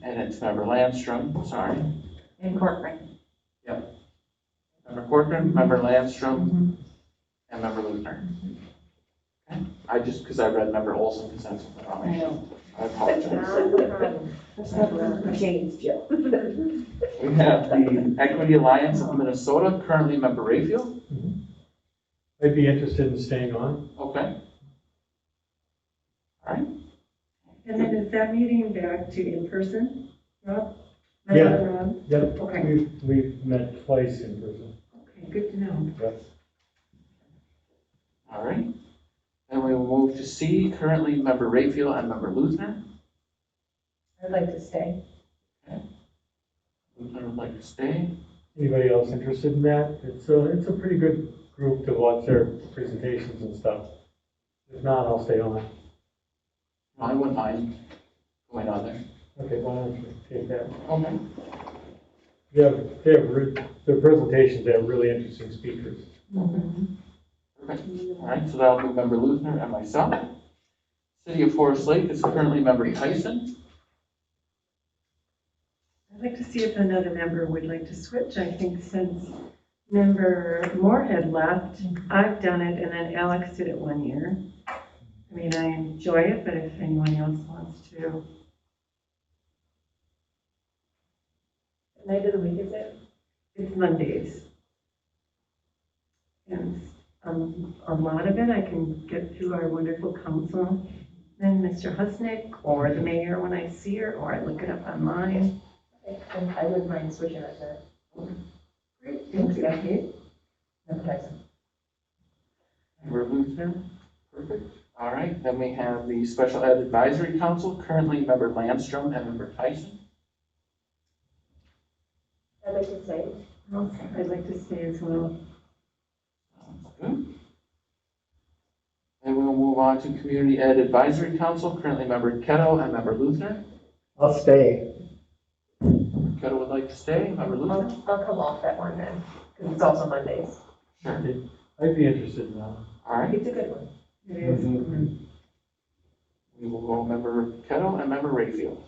And it's Member Landstrom, sorry. And Corcoran. Yep. Member Corcoran, Member Landstrom, and Member Lutheran. Because I read member Olson presents with the nomination. I apologize. James, Jill. We have the Equity Alliance of Minnesota, currently member Rayfield. I'd be interested in staying on. Okay. All right. And then is that meeting back to in person, Rob? Yeah. Rob? Yep. Okay. We've met twice in person. Okay, good to know. Yes. All right. Then we will move to C, currently member Rayfield and member Luzner. I'd like to stay. Luzner would like to stay. Anybody else interested in that? It's a pretty good group to watch their presentations and stuff. If not, I'll stay on. I wouldn't mind going on there. Okay, why don't you take that? Okay. Their presentations, they have really interesting speakers. Perfect. All right, so that'll be member Luzner and myself. City of Forest Lake is currently member Tyson. I'd like to see if another member would like to switch. I think since member Moorhead left, I've done it, and then Alex did it 1 year. I mean, I enjoy it, but if anyone else wants to. What night of the week is it? It's Mondays. And a lot of it I can get through our wonderful council, then Mr. Husnick, or the mayor when I see her, or I look it up online. I wouldn't mind switching it there. Great, thank you. Becky? Member Tyson. Member Luzner. Perfect. All right, then we have the Special Ed Advisory Council, currently member Landstrom and member Tyson. I'd like to stay. I'd like to stay as well. Good. Then we will move on to Community Ed Advisory Council, currently member Ketto and member Luzner. I'll stay. Ketto would like to stay, member Luzner? I'll come off that one then, because it's also Mondays. Sure. I'd be interested in that. All right. It's a good one. It is. We will go member Ketto and member Rayfield.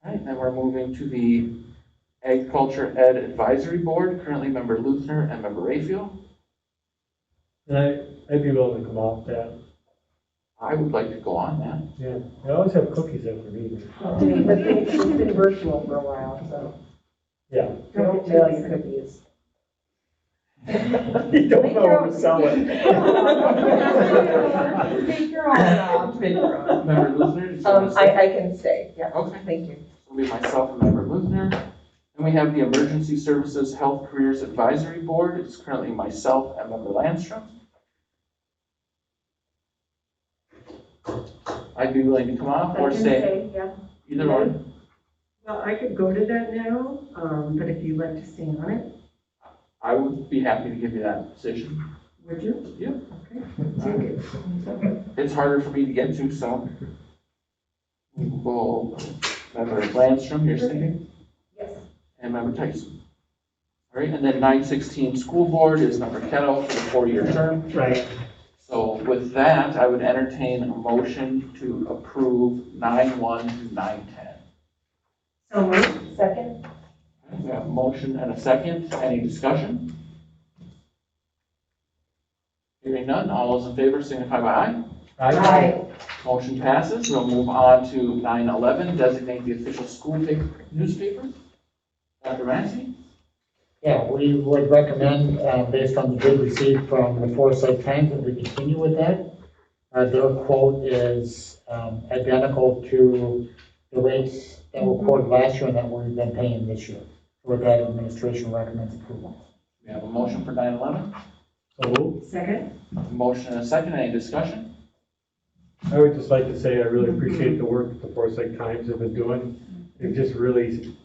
All right, then we're moving to the Agriculture Ed Advisory Board, currently member Luzner and member Rayfield. And I'd be willing to come off that. I would like to go on that. Yeah, I always have cookies after meetings. It's been virtual for a while, so Yeah. don't mail your cookies. You don't know what we're selling. Make your own. Make your own. Member Luzner, did you want to stay? I can stay, yeah. Okay. Thank you. It'll be myself and member Luzner. Then we have the Emergency Services Health Careers Advisory Board. It's currently myself and member Landstrom. I'd be willing to come off or stay. Yeah. Either one. Well, I could go to that now, but if you'd like to stay on it, I would be happy to give you that position. would you? Yeah. Okay, take it. It's harder for me to get to, so. We will go member Landstrom, you're staying, Yes. and member Tyson. All right, and then 916 School Board is member Ketto for the 4-year term. Right. So with that, I would entertain a motion to approve 9-1 to 9-10. So moved. Second? We have a motion and a second. Any discussion? Hearing none, all those in favor signify by aye. Aye. Motion passes. We'll move on to 9-11, designate the official school newspaper. Dr. Massey? Yeah, we would recommend, based on the bid received from the Forest Lake Times, that we continue with that. Their quote is identical to the rates that were quoted last year and that we've been paying this year. With that, administration recommends approval. We have a motion for 9-11. So Second? Motion and a second. Any discussion? I would just like to say I really appreciate the work that the Forest Lake Times have been doing. They've just really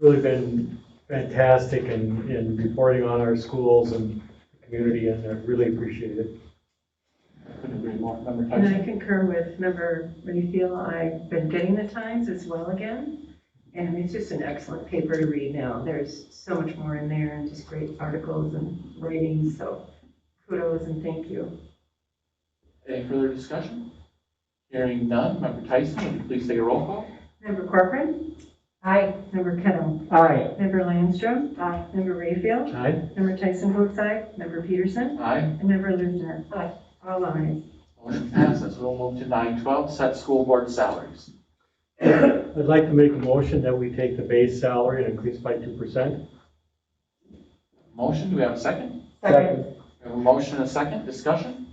been fantastic in reporting on our schools and the community, and I really appreciate it. Couldn't agree more. Member And I Tyson? concur with member Rayfield. I've been getting the Times as well again. And it's just an excellent paper to read now. There's so much more in there and just great articles and ratings. So kudos and thank you. Any further discussion? Hearing none. Member Tyson, would you please take a roll call? Member Corbin? Aye. Member Kettle? Aye. Member Landstrom? Aye. Member Rayfield? Aye. Member Tyson votes aye. Member Peterson? Aye. And Member Luzner? Aye. All ayes. Motion passes. We'll move to 912, set school board salaries. I'd like to make a motion that we take the base salary and increase by 2%. Motion, do we have a second? Second. We have a motion and a second. Discussion?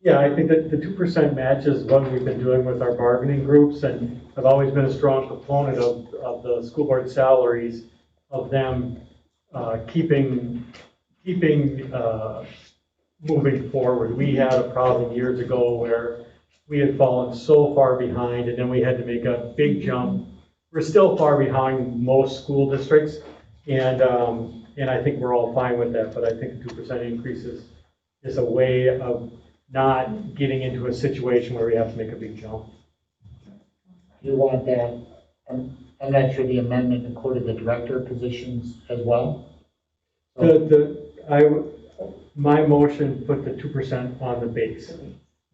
Yeah, I think that the 2% matches what we've been doing with our bargaining groups, and I've always been a strong proponent of the school board salaries, of them keeping moving forward. We had a problem years ago where we had fallen so far behind, and then we had to make a big jump. We're still far behind most school districts, and I think we're all fine with that, but I think the 2% increase is a way of not getting into a situation where we have to make a big jump. You want that, I'm not sure the amendment included the director positions as well? My motion put the 2% on the base.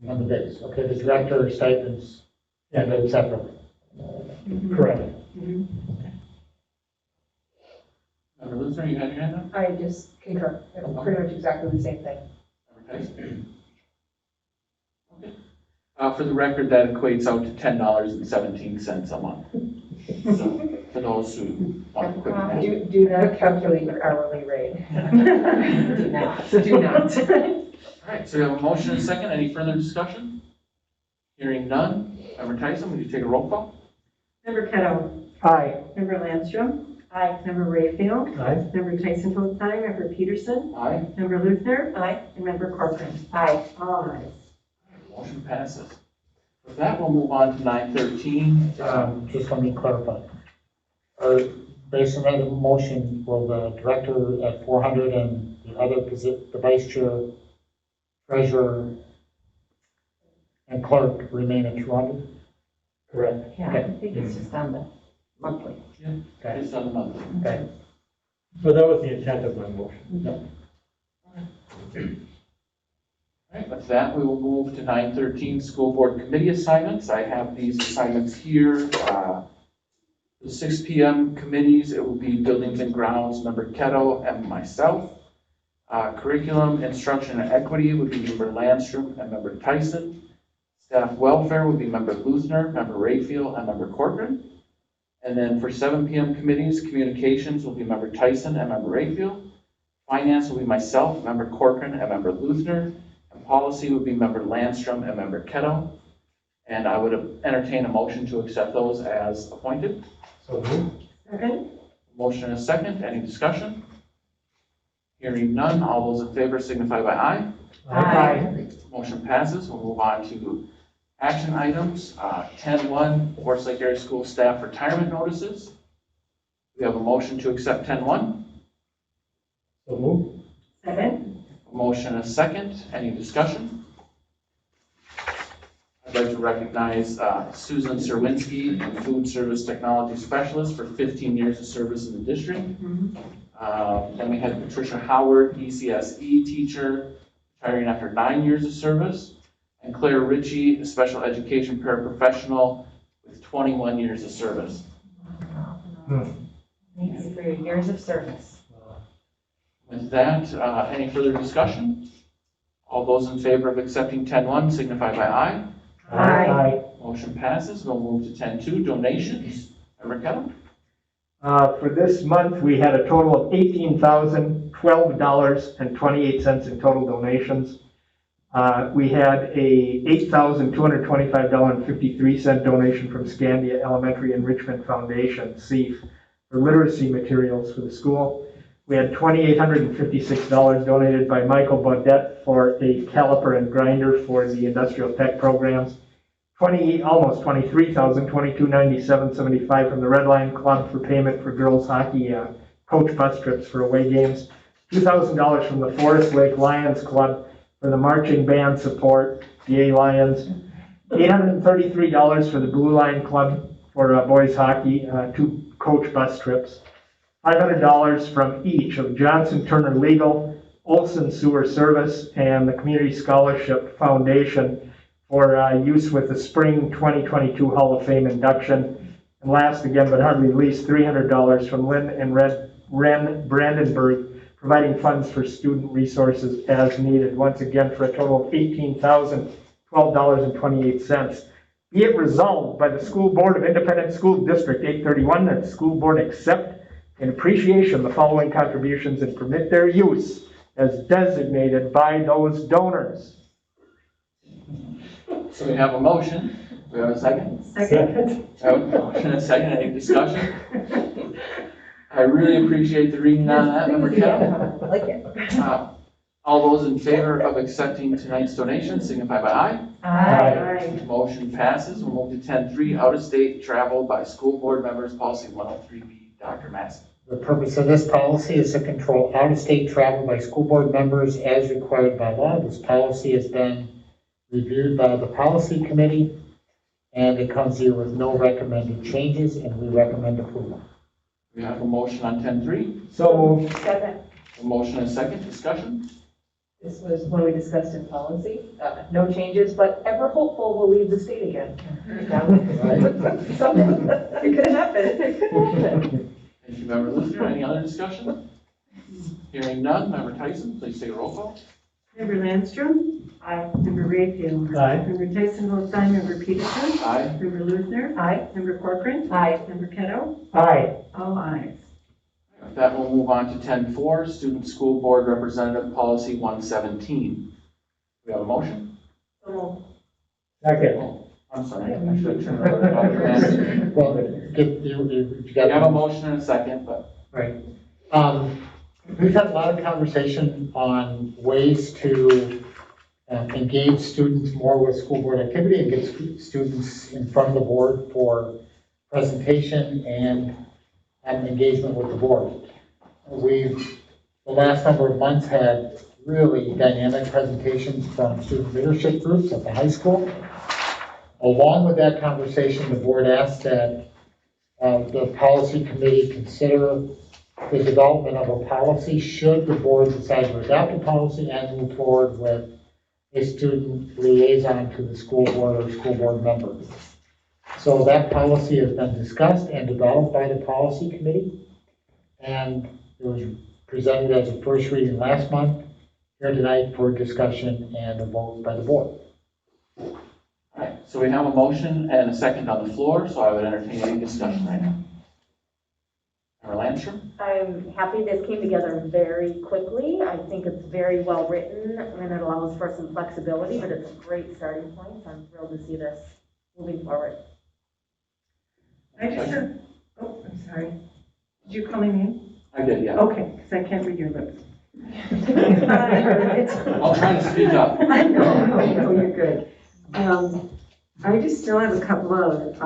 On the base, okay, the director stipends, and then separately. Correct. Member Luther, you had your hand up? I just concur, pretty much exactly the same thing. Okay. For the record, that equates out to $10.17 a month. So, for those who want to quick math. Do not calculate your hourly rate. Do not. All right, so we have a motion and a second. Any further discussion? Hearing none. Member Tyson, would you take a roll call? Member Kettle. Aye. Member Landstrom. Aye. Member Rayfield. Aye. Member Tyson votes aye. Member Peterson. Aye. Member Luther. Aye. And Member Corbin. Aye. All ayes. Motion passes. With that, we'll move on to 913. Just let me clarify. Based on that motion, will the director at 400 and the other position, the vice chair, treasurer, and clerk remain at 200? Correct. Yeah, I think it's just on the monthly. Yeah, it's on the monthly. Okay. So that was the intent of my motion. All right, with that, we will move to 913, school board committee assignments. I have these assignments here. The 6 p.m. committees, it will be buildings and grounds, member Kettle and myself. Curriculum, instruction, and equity would be member Landstrom and member Tyson. Staff welfare would be member Luzner, member Rayfield, and member Corbin. And then for 7 p.m. committees, communications will be member Tyson and member Rayfield. Finance will be myself, member Corcoran, and member Luzner. And policy would be member Landstrom and member Kettle. And I would entertain a motion to accept those as appointed. So moved. Second. Motion and a second. Any discussion? Hearing none. All those in favor signify by aye. Aye. Motion passes. We'll move on to action items. 10-1, Forest Lake Area School staff retirement notices. We have a motion to accept 10-1. So moved. Second. Motion and a second. Any discussion? I'd like to recognize Susan Serwinski, Food Service Technology Specialist for 15 years of service in the district. Then we had Patricia Howard, ECSE teacher, retiring after 9 years of service. And Claire Ritchie, a special education paraprofessional with 21 years of service. Thank you for your years of service. With that, any further discussion? All those in favor of accepting 10-1 signify by aye. Aye. Motion passes. We'll move to 10-2, donations. Member Kettle? For this month, we had a total of $18,012.28 in total donations. We had a $8,225.53 donation from Scandia Elementary Enrichment Foundation, SEEF, for literacy materials for the school. We had $2,856 donated by Michael Baudette for a caliper and grinder for the industrial tech programs. Almost $23,000, $2297.75 from the Red Line Club for payment for girls hockey coach bus trips for away games. $2,000 from the Forest Lake Lions Club for the marching band support, the A Lions. $833 for the Blue Line Club for boys hockey, 2 coach bus trips. $500 from each of Johnson Turner Legal, Olson Sewer Service, and the Community Scholarship Foundation for use with the Spring 2022 Hall of Fame induction. And last, again, but hardly least, $300 from Lynn and Ren Brandenburg providing funds for student resources as needed, once again for a total of $18,012.28. Be it resolved by the School Board of Independent School District 831 that the school board accept in appreciation the following contributions and permit their use as designated by those donors. So we have a motion. Do we have a second? Second. I have a motion and a second. Any discussion? I really appreciate the reading on that, Member Kettle. I like it. All those in favor of accepting tonight's donation signify by aye. Aye. Motion passes. We'll move to 10.3, out-of-state travel by school board members, policy 103B. Dr. Massey. The purpose of this policy is to control out-of-state travel by school board members as required by law. This policy has been reviewed by the policy committee, and it comes here with no recommended changes, and we recommend approval. We have a motion on 10.3. So Second. A motion and a second. Discussion? This was when we discussed in policy, no changes, but ever hopeful we'll leave the state again. Someday. It could happen. Thank you, Member Lister. Any other discussion? Hearing none, Member Tyson, please take a roll call. Member Landstrom? Aye. Member Rayfield? Aye. Member Tyson votes aye. Member Peterson? Aye. Member Luzner? Aye. Member Corcoran? Aye. Member Kettle? aye. All ayes. With that, we'll move on to 10.4, student school board representative policy 117. We have a motion? Second. Oh, I'm sorry. I should have turned it over to Dr. Massey. Well, We have a motion and a second, but. Right. We've had a lot of conversation on ways to engage students more with school board activity and get students in front of the board for presentation and engagement with the board. We've, the last number of months, had really dynamic presentations from student leadership groups at the high school. Along with that conversation, the board asked that the policy committee consider the development of a policy should the board decide to adopt a policy and move forward with a student liaison to the school board or school board member. So that policy has been discussed and developed by the policy committee, and it was presented as a first reading last month, here tonight for discussion and a vote by the board. All right, so we have a motion and a second on the floor, so I would entertain any discussion right now. Member Landstrom? I'm happy this came together very quickly. I think it's very well written and it allows for some flexibility, but it's a great starting point. So I'm thrilled to see this moving forward. I just have, oh, I'm sorry. Did you call me name? I did, yeah. Okay, because I can't read your lips. I'll try to speak up. I know, you're good. I just still have a couple of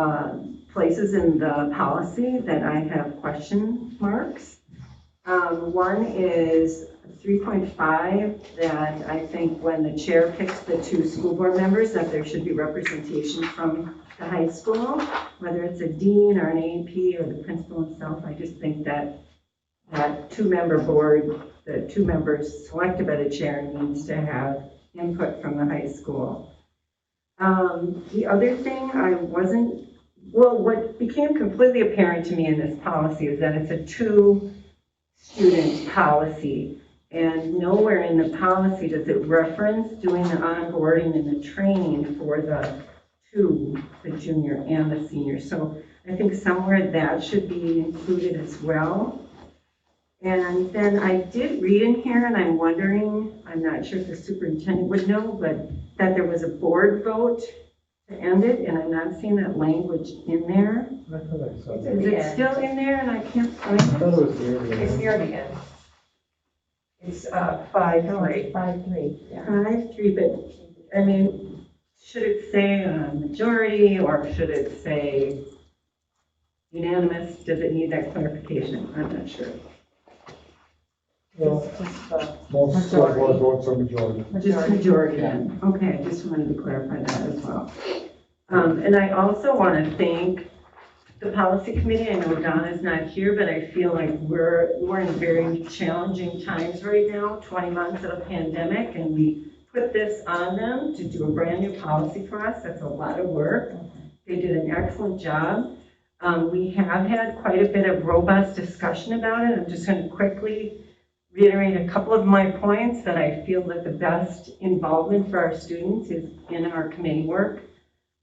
places in the policy that I have question marks. One is 3.5, that I think when the chair picks the two school board members, that there should be representation from the high school, whether it's a dean or an AEP or the principal himself. I just think that that two-member board, the two members selected by the chair, needs to have input from the high school. The other thing what became completely apparent to me in this policy is that it's a two-student policy, and nowhere in the policy does it reference doing the onboarding and the training for the junior and the senior. So I think somewhere that should be included as well. And then I did read in here, and I'm wondering, I'm not sure if the superintendent would know, but that there was a board vote to end it, and I'm not seeing that language in there. I thought I saw that. Is it still in there and I can't find I thought it it? was near the It's end. near the end. It's 5-3. 5-3. Yeah. 5-3, but I mean, should it say majority or should it say unanimous? Does it need that clarification? I'm not sure. Well, most school board votes are majority. Just majority then. Okay, I just wanted to clarify that as well. And I also want to thank the policy committee. I know Donna's not here, but I feel like we're in very challenging times right now, 20 months of a pandemic, and we put this on them to do a brand new policy for us. That's a lot of work. They did an excellent job. We have had quite a bit of robust discussion about it. I'm just going to quickly reiterate a couple of my points that I feel that the best involvement for our students is in our committee work.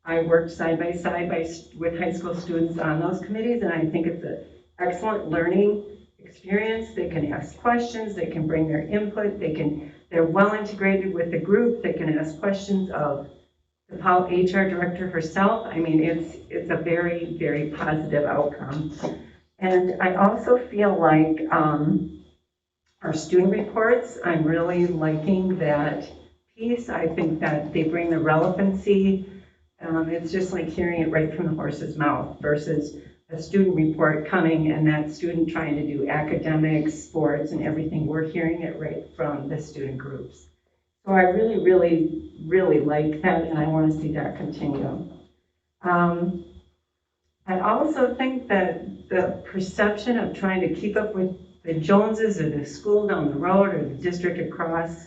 I worked side by side with high school students on those committees, and I think it's an excellent learning experience. They can ask questions, they can bring their input, they're well integrated with the group, they can ask questions of the HR director herself. I mean, it's a very, very positive outcome. And I also feel like our student reports, I'm really liking that piece. I think that they bring the relevancy. It's just like hearing it right from the horse's mouth versus a student report coming and that student trying to do academics, sports, and everything. We're hearing it right from the student groups. So I really, really, really like that, and I want to see that continue. I also think that the perception of trying to keep up with the Joneses or the school down the road or the district across,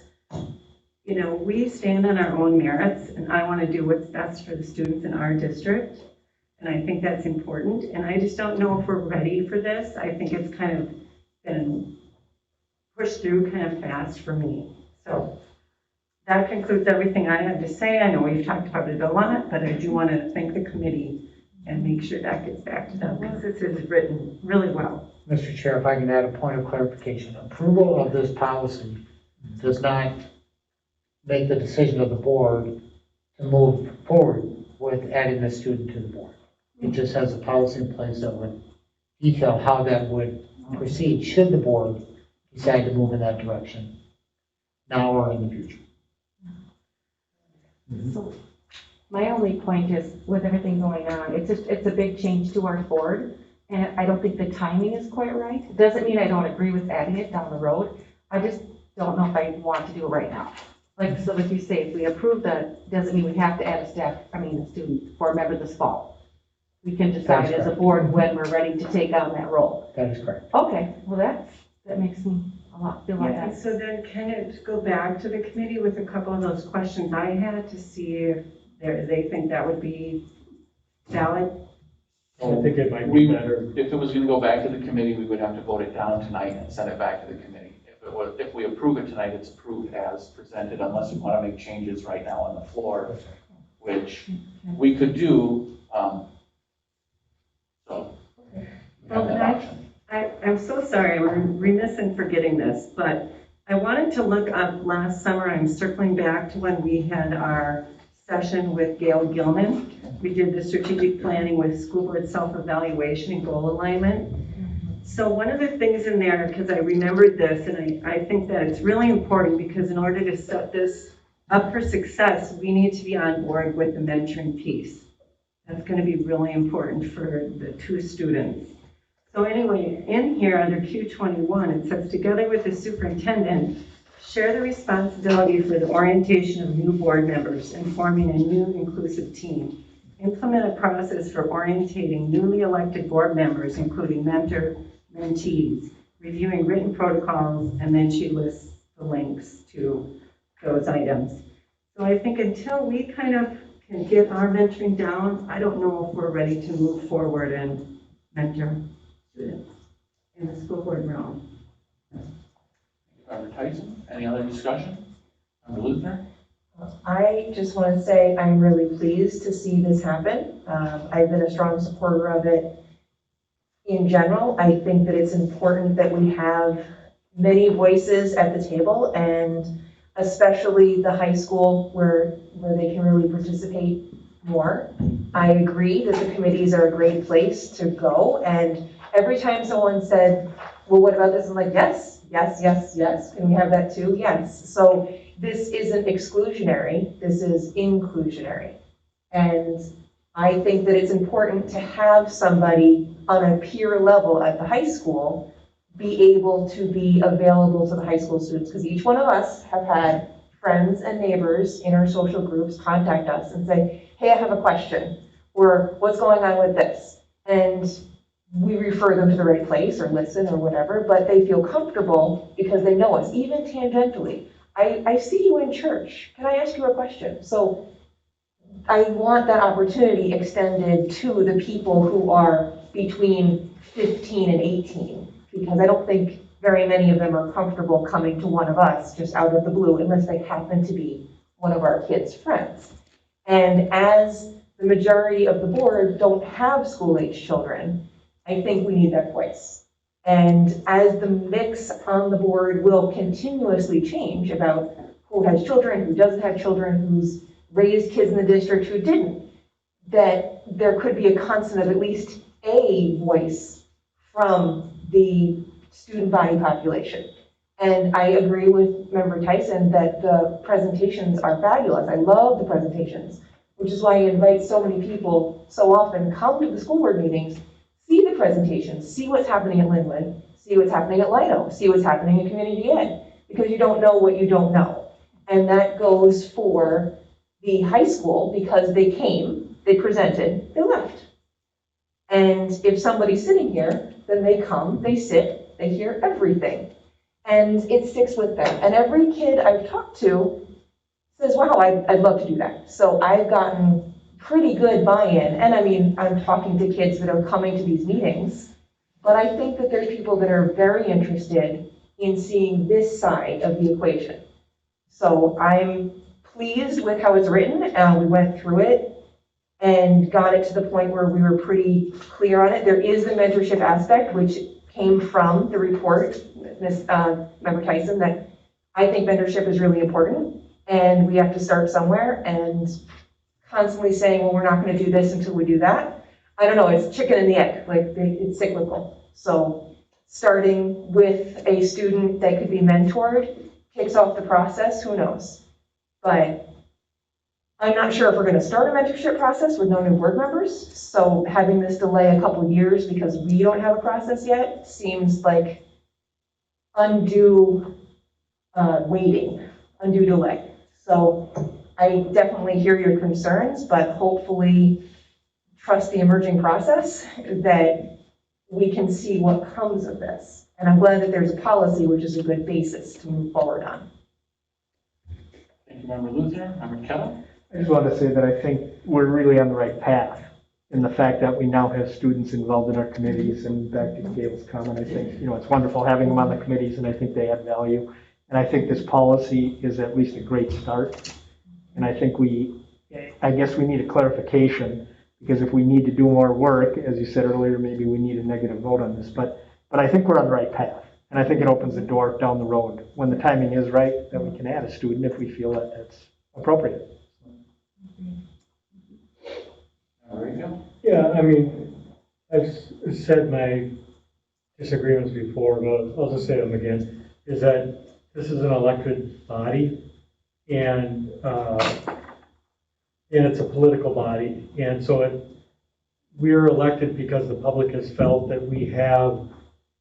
you know, we stand on our own merits, and I want to do what's best for the students in our district. And I think that's important. And I just don't know if we're ready for this. I think it's kind of been pushed through kind of fast for me. So that concludes everything I have to say. I know we've talked about it a lot, but I do want to thank the committee and make sure that gets back to them because this is written really well. Mr. Chair, if I can add a point of clarification. Approval of this policy does not make the decision of the board to move forward with adding the student to the board. It just has a policy in place that would detail how that would proceed should the board decide to move in that direction now or in the future. So my only point is with everything going on, it's a big change to our board. And I don't think the timing is quite right. It doesn't mean I don't agree with adding it down the road. I just don't know if I want to do it right now. Like, so if you say, if we approve that, doesn't mean we have to add a student board member this fall. We can decide as a board when we're ready to take on that role. That is correct. Okay, well that makes me feel like that. So then can it go back to the committee with a couple of those questions I had to see if they think that would be valid? I think it might be better. If it was going to go back to the committee, we would have to vote it down tonight and send it back to the committee. If we approve it tonight, it's approved as presented, unless you want to make changes right now on the floor, which we could do. So, I'm so sorry, I'm remiss in forgetting this, but I wanted to look up last summer. I'm circling back to when we had our session with Gail Gilman. We did the strategic planning with school board self-evaluation and goal alignment. So one of the things in there, because I remembered this, and I think that it's really important because in order to set this up for success, we need to be on board with the mentoring piece. That's going to be really important for the two students. So anyway, in here under Q21, it says, together with the superintendent, share the responsibility for the orientation of new board members and forming a new inclusive team. Implement a process for orientating newly elected board members, including mentees, reviewing written protocols, and then she lists the links to those items. So I think until we kind of can get our mentoring down, I don't know if we're ready to move forward and mentor students in the school board realm. Member Tyson, any other discussion? Member Luther? I just want to say I'm really pleased to see this happen. I've been a strong supporter of it in general. I think that it's important that we have many voices at the table, and especially the high school where they can really participate more. I agree that the committees are a great place to go, and every time someone said, well, what about this? I'm like, yes, yes, yes, yes. Can we have that too? Yes. So this isn't exclusionary, this is inclusionary. And I think that it's important to have somebody on a peer level at the high school be able to be available to the high school students, because each one of us have had friends and neighbors in our social groups contact us and say, hey, I have a question, or what's going on with this? And we refer them to the right place or listen or whatever, but they feel comfortable because they know us, even tangentially. I see you in church. Can I ask you a question? So I want that opportunity extended to the people who are between 15 and 18, because I don't think very many of them are comfortable coming to one of us just out of the blue unless they happen to be one of our kids' friends. And as the majority of the board don't have school-age children, I think we need that voice. And as the mix on the board will continuously change about who has children, who doesn't have children, who's raised kids in the district, who didn't, that there could be a constant of at least a voice from the student body population. And I agree with Member Tyson that the presentations are fabulous. I love the presentations, which is why I invite so many people so often come to the school board meetings, see the presentations, see what's happening at Linwood, see what's happening at Lido, see what's happening in community ed, because you don't know what you don't know. And that goes for the high school, because they came, they presented, they left. And if somebody's sitting here, then they come, they sit, they hear everything. And it sticks with them. And every kid I've talked to says, wow, I'd love to do that. So I've gotten pretty good buy-in. And I mean, I'm talking to kids that are coming to these meetings, but I think that there's people that are very interested in seeing this side of the equation. So I'm pleased with how it's written. We went through it and got it to the point where we were pretty clear on it. There is the mentorship aspect, which came from the report, Member Tyson, that I think mentorship is really important, and we have to start somewhere, and constantly saying, well, we're not going to do this until we do that. I don't know, it's chicken and the egg, like it's cyclical. So starting with a student that could be mentored kicks off the process, who knows? But I'm not sure if we're going to start a mentorship process with no new board members. So having this delay a couple years because we don't have a process yet seems like undue waiting, undue delay. So I definitely hear your concerns, but hopefully trust the emerging process that we can see what comes of this. And I'm glad that there's a policy, which is a good basis to move forward on. Thank you, Member Luther. Member Keller? I just wanted to say that I think we're really on the right path in the fact that we now have students involved in our committees, and back to Gail's comment, I think, it's wonderful having them on the committees, and I think they add value. And I think this policy is at least a great start. And I think I guess we need a clarification, because if we need to do more work, as you said earlier, maybe we need a negative vote on this, but I think we're on the right path. And I think it opens the door down the road when the timing is right that we can add a student if we feel that that's appropriate. There you go. Yeah, I mean, I've said my disagreements before, but I'll just say them again, is that this is an elected body, and it's a political body. And so we're elected because the public has felt that we have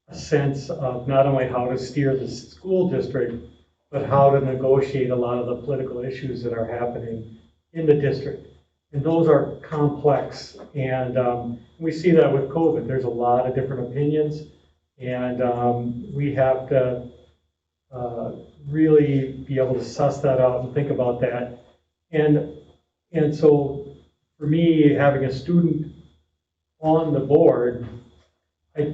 a sense of not only how to steer the school district, but how to negotiate a lot of the political issues that are happening in the district. And those are complex. And we see that with COVID. There's a lot of different opinions. And we have to really be able to suss that out and think about that. And so for me, having a student on the board, I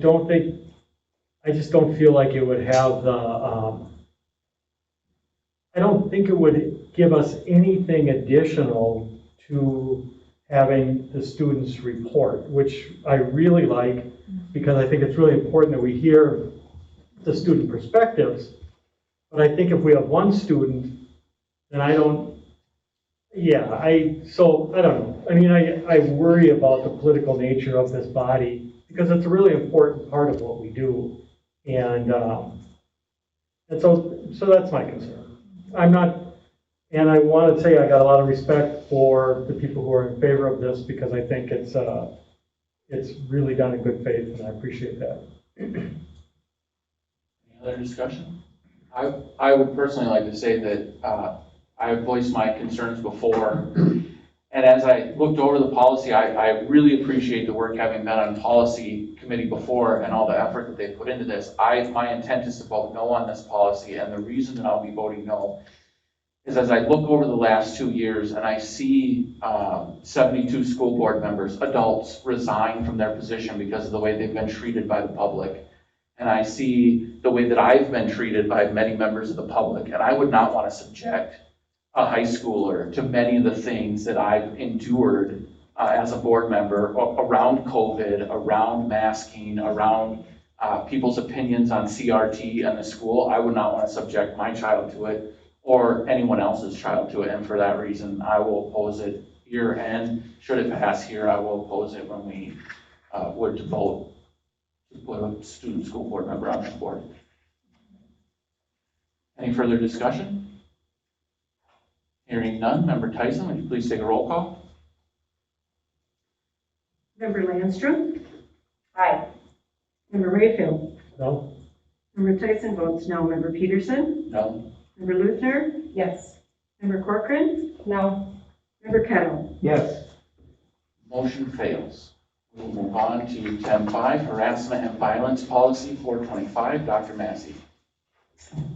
just don't feel like it would have the, I don't think it would give us anything additional to having the students report, which I really like, because I think it's really important that we hear the student perspectives. But I think if we have one student, then I don't know. I mean, I worry about the political nature of this body, because it's a really important part of what we do. And so that's my concern. And I want to say I got a lot of respect for the people who are in favor of this, because I think it's really done in good faith, and I appreciate that. Any other discussion? I would personally like to say that I have voiced my concerns before, and as I looked over the policy, I really appreciate the work having been on policy committee before and all the effort that they put into this. My intent is to vote no on this policy, and the reason that I'll be voting no is as I look over the last 2 years and I see 72 school board members, adults, resign from their position because of the way they've been treated by the public. and I see the way that I've been treated by many members of the public, and I would not want to subject a high schooler to many of the things that I've endured as a board member around COVID, around masking, around people's opinions on CRT and the school. I would not want to subject my child to it or anyone else's child to it, and for that reason, I will oppose it here, and should it pass here, I will oppose it when we were to vote to put a student school board member on the board. Any further discussion? Hearing none, Member Tyson, would you please take a roll call? Member Landstrom? Aye. Member Rayfield? No? Member Tyson votes no. Member Peterson? No. Member Luthner? Yes. Member Corcoran? No. Member Kettle? Yes. Motion fails. We will move on to 10.5, Harassment and Violence Policy 425. Dr. Massey.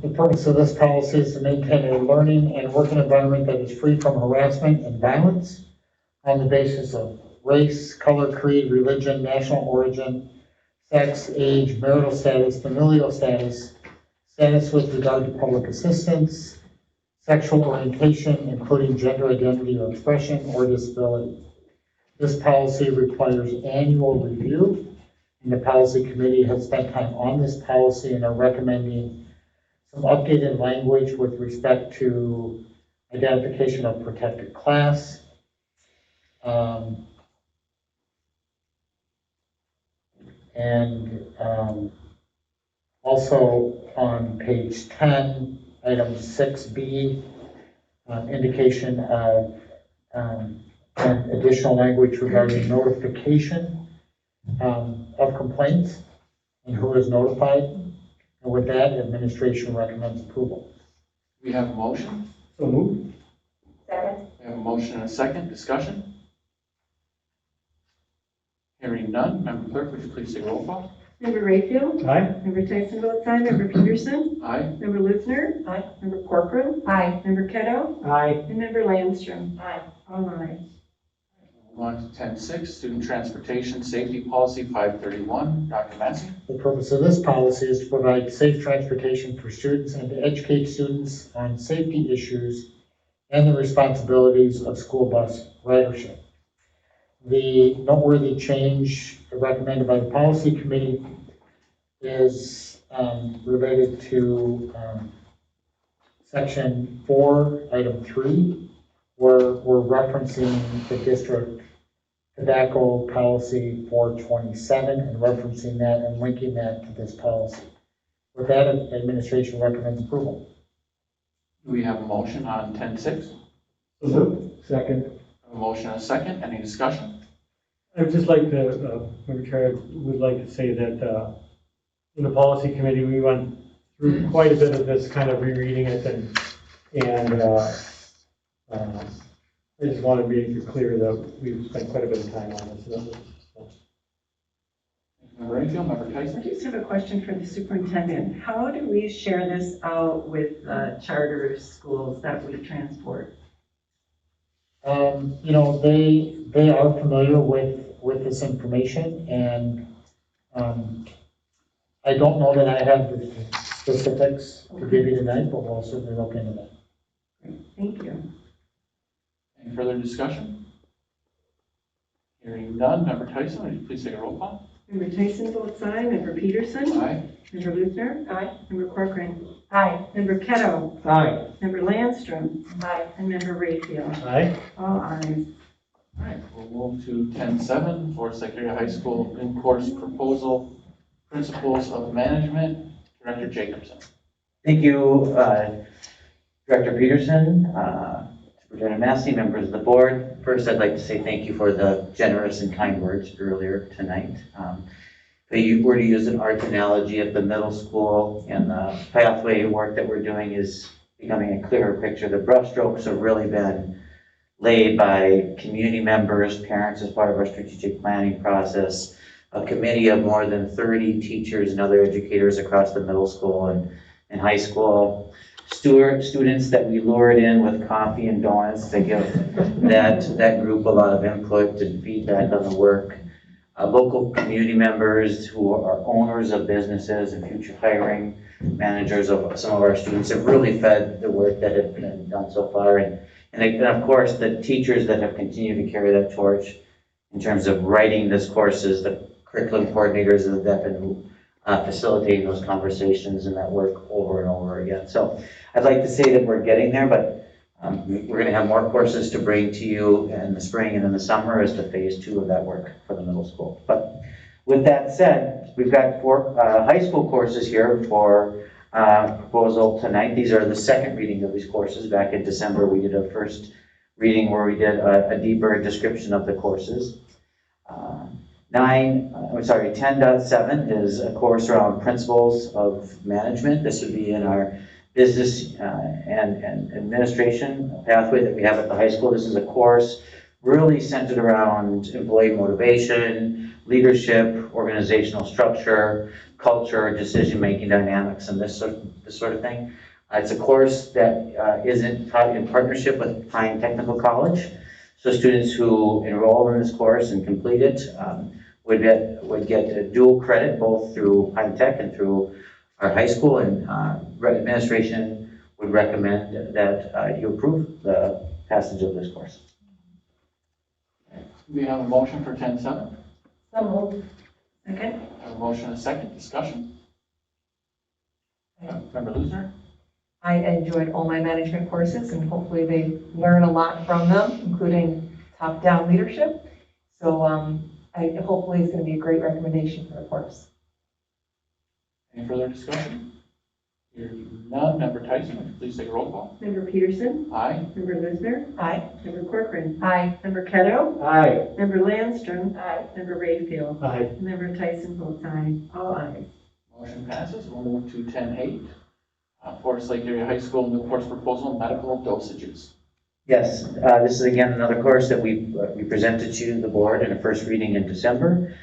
The purpose of this policy is to maintain a learning and working environment that is free from harassment and violence on the basis of race, color, creed, religion, national origin, sex, age, marital status, familial status, status with regard to public assistance, sexual orientation, including gender identity or expression, or disability. This policy requires annual review, and the policy committee has spent time on this policy and are recommending some updated language with respect to identification of protected class, also on page 10, item 6B, indication of and additional language regarding notification of complaints and who is notified. And with that, administration recommends approval. We have a motion. So moved. Second. We have a motion and a second. Discussion? Hearing none, Member Clerk, would you please take a roll call? Member Rayfield? Aye. Member Tyson votes aye. Member Peterson? Aye. Member Luthner? Aye. Member Corcoran? Aye. Member Kettle? Aye. And Member Landstrom? Aye. All ayes. Move on to 10.6, Student Transportation Safety Policy 531. Dr. Massey. The purpose of this policy is to provide safe transportation for students and to educate students on safety issues and the responsibilities of school bus ridership. The noteworthy change recommended by the policy committee is related to section 4, item 3, where we're referencing the district tobacco policy 427 and referencing that and linking that to this policy. With that, administration recommends approval. Do we have a motion on 10.6? So moved. Second. A motion and a second. Any discussion? I would just like to, Member Chair, I would like to say that in the policy committee, we went through quite a bit of this, kind of rereading it, and I just want to be clear that we've spent quite a bit of time on this. Member Rayfield, Member Tyson. I just have a question for the superintendent. How do we share this out with charter schools that we transport? You know, they are familiar with this information, and I don't know that I have the specifics to give you tonight, but we'll certainly look into that. Great. Thank you. Any further discussion? Hearing none, Member Tyson, would you please take a roll call? Member Tyson votes aye. Member Peterson? Aye. Member Luthner? Aye. Member Corcoran? Aye. Member Kettle? Aye. Member Landstrom? Aye. And Member Rayfield? Aye. All ayes. All right, we'll move to 10.7, Forest Lake Area High School in-course proposal, Principles of Management, Director Jacobson. Thank you, Director Peterson, Superintendent Massey, members of the board. First, I'd like to say thank you for the generous and kind words earlier tonight. If you were to use an art analogy of the middle school and the pathway work that we're doing is becoming a clearer picture. The brushstrokes have really been laid by community members, parents as part of our strategic planning process, a committee of more than 30 teachers and other educators across the middle school and high school, students that we lured in with coffee and donuts to give that group a lot of input and feedback on the work. local community members who are owners of businesses and future hiring managers of some of our students have really fed the work that has been done so far. And of course, the teachers that have continued to carry that torch in terms of writing these courses, the curriculum coordinators that have been facilitating those conversations and that work over and over again. So I'd like to say that we're getting there, but we're going to have more courses to bring to you in the spring and in the summer as to phase 2 of that work for the middle school. But with that said, we've got 4 high school courses here for proposal tonight. These are the second reading of these courses. Back in December, we did a first reading where we did a deeper description of the courses. 10.7 is a course around principles of management. This would be in our business and administration pathway that we have at the high school. This is a course really centered around employee motivation, leadership, organizational structure, culture, decision-making dynamics, and this sort of thing. It's a course that is taught in partnership with Pine Technical College. So students who enroll in this course and complete it would get a dual credit both through Pine Tech and through our high school, and administration would recommend that you approve the passage of this course. We have a motion for 10.7. So moved. Second. I have a motion and a second. Discussion. Member Loosner? I enjoyed all my management courses, and hopefully they learn a lot from them, including top-down leadership. So hopefully it's going to be a great recommendation for the course. Any further discussion? Hearing none. Member Tyson, would you please take a roll call? Member Peterson? Aye. Member Lisner? Aye. Member Corcoran? Aye. Member Ketto? Aye. Member Landstrom? Aye. Member Rayfield? Aye. Member Tyson votes aye. All ayes. Motion passes. We'll move to 10.8. Forest Lake Area High School new course proposal, medical dosages. Yes, this is again another course that we presented to the board in a first reading in December.